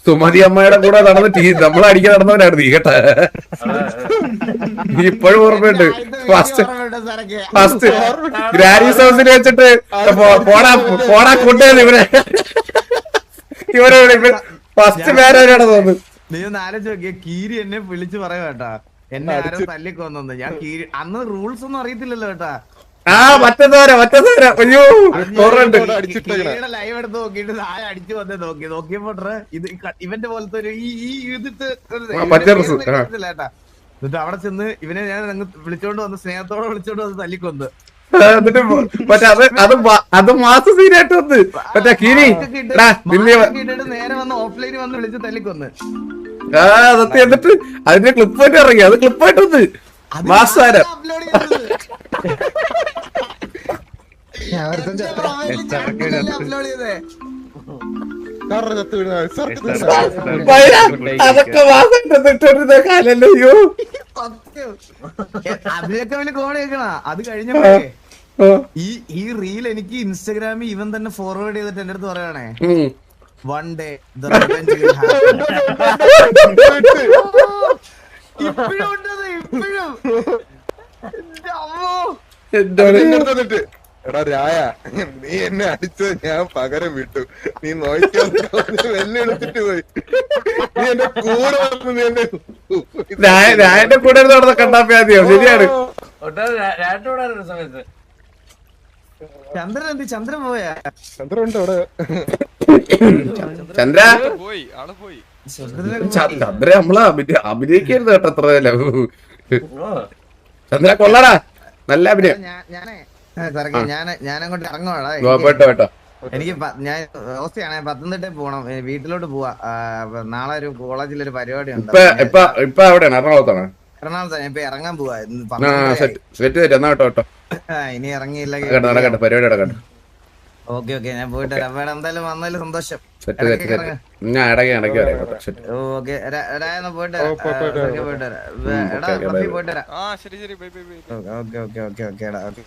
സുമതി അമ്മയുടെ കൂടെ നടന്ന് നമ്മളടിക്കാൻ നടന്നവനാണ് നീ കേട്ടാ. നീ ഇപ്പോഴും ഓർമ്മയുണ്ട്. ഫസ്റ്റ് ഗ്രാരീസ് ഹൗസിൽ വെച്ചിട്ട് പോടാ കൊണ്ടുവന്ന് ഇവരെ ഫസ്റ്റ് പേരാണ് തോന്നുന്നു. നീ ഒന്ന് ആലോചിച്ച് നോക്കിയ, കീരി എന്നെ വിളിച്ചു പറയാ കേട്ടാ, എന്നെ ആരോ തല്ലിക്കൊന്നു. ഞാൻ കീരി അന്ന് റൂൾസ് ഒന്നും അറിയത്തില്ലല്ലോ കേട്ടാ. മറ്റേതോരാ അയ്യോ ലൈവ് എടുത്ത് നോക്കിട്ട് താഴെ അടിച്ചു വന്നേ നോക്കിയപ്പോ ഇത് ഇവന്റെ പോലത്തെ ഒരു കേട്ടാ. എന്നിട്ട് അവിടെ ചെന്ന് ഇവനെ ഞാൻ വിളിച്ചോണ്ട് വന്ന്, സ്നേഹത്തോടെ വിളിച്ചോണ്ട് വന്ന് തല്ലിക്കൊന്ന്. എന്നിട്ട് മറ്റേ അത് മാസം സീനായിട്ട് വന്ന് മറ്റേ കീരി നേരെ വന്ന് ഓഫ്ലൈനിൽ വന്ന് വിളിച്ച് തല്ലിക്കൊന്ന്. അതൊക്കെ എന്നിട്ട് അതിന്റെ ക്ലിപ്പായിട്ട് ഇറങ്ങി. അത് ക്ലിപ്പായിട്ട് വന്ന് മാസാരം അതൊക്കെ മാസം കാലല്ലോ. അതിലൊക്കെ വലിയ കോമഡി കേൾക്കണ. അത് കഴിഞ്ഞപ്പോ ഈ റീൽ എനിക്ക് ഇൻസ്റ്റാഗ്രാമിൽ ഇവൻ തന്നെ ഫോർവേഡ് ചെയ്തിട്ട് എന്റെ അടുത്ത് പറയണേ, വൺ ഡേ ഇപ്പോഴും എടാ രായ, നീ എന്നെ അടിച്ചത് ഞാൻ പകരം വിട്ടു. നീ നോക്കിയാൽ വെല്ലെടുത്തിട്ട് പോയി. നീ എന്റെ കൂടെ വന്ന് നീ എന്നെ രായന്റെ കൂടെ നടന്ന കണ്ടാപ്പിയാതിയോ? ശരിയാണ്. ചന്ദ്രൻ പോയാ? ചന്ദ്രനുണ്ട് അവിടെ. ചന്ദ്ര നമ്മളെ അഭിനയിക്കരുത് കേട്ടോ. അത്ര ചന്ദ്ര കൊള്ളടാ, നല്ല അഭിനയം. ഞാനങ്ങോട്ട് ഇറങ്ങുവാടാ. എനിക്ക് ഞാൻ അവസ്ഥയാണ്, പത്തനംതിട്ട പോണം, വീട്ടിലോട്ട് പോവാ. നാളെ ഒരു കോളേജിലൊരു പരിപാടി ഉണ്ട്. ഇപ്പൊ എവിടെയാണ്? എറണാകുളത്താണ്. ഇപ്പൊ ഇറങ്ങാൻ പോവാ. സെറ്റ് തരാം. എന്നാ കേട്ടോ. ഇനി ഇറങ്ങിയില്ല. നടക്കട്ടെ പരിപാടി നടക്കട്ടെ. ഓക്കെ ഓക്കെ ഞാൻ പോയിട്ട് വരാം. വേണം എന്തായാലും വന്നതിൽ സന്തോഷം. Set set set. ഞാൻ ഇടയ്ക്ക് വരാം. സെറ്റ്. ഓക്കെ രായ പോയിട്ട് വരാം. പോയിട്ട് വരാം. എടാ ഫ്ലഫി പോയിട്ട് വരാം. ഓക്കെ ഓക്കെ ഓക്കെ ഓക്കെ എടാ ഓക്കെ.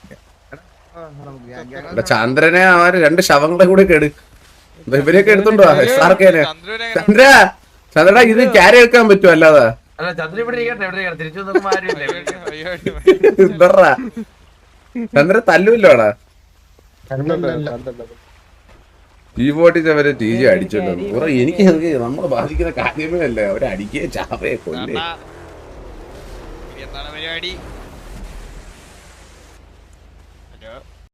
ചന്ദ്രനെ അവര് 2 ശവങ്ങളെ കൂടെ കേട് ഇവരെയൊക്കെ എടുത്തോണ്ടോ സാർക്കേനെ. ചന്ദ്രടാ ഇത് ക്യാരി എടുക്കാൻ പറ്റുമോ? അല്ലാതെ അല്ല ചന്ദ്രൻ ഇവിടെ ഇരിക്കട്ടെ, തിരിച്ചു നോക്കുമ്പോ ആരുമില്ല. എന്താ ചന്ദ്രൻ തല്ലൂല്ലോടാ. ടീവോട്ടിച്ചവരെ TG അടിച്ചല്ലോ. എനിക്ക് നമ്മളെ ബാധിക്കുന്ന കാര്യമേ അല്ലേ. അവരെ അടിക്കുകയെ ചാവയെ കൊല്ലേ. എന്താണ് പരിപാടി?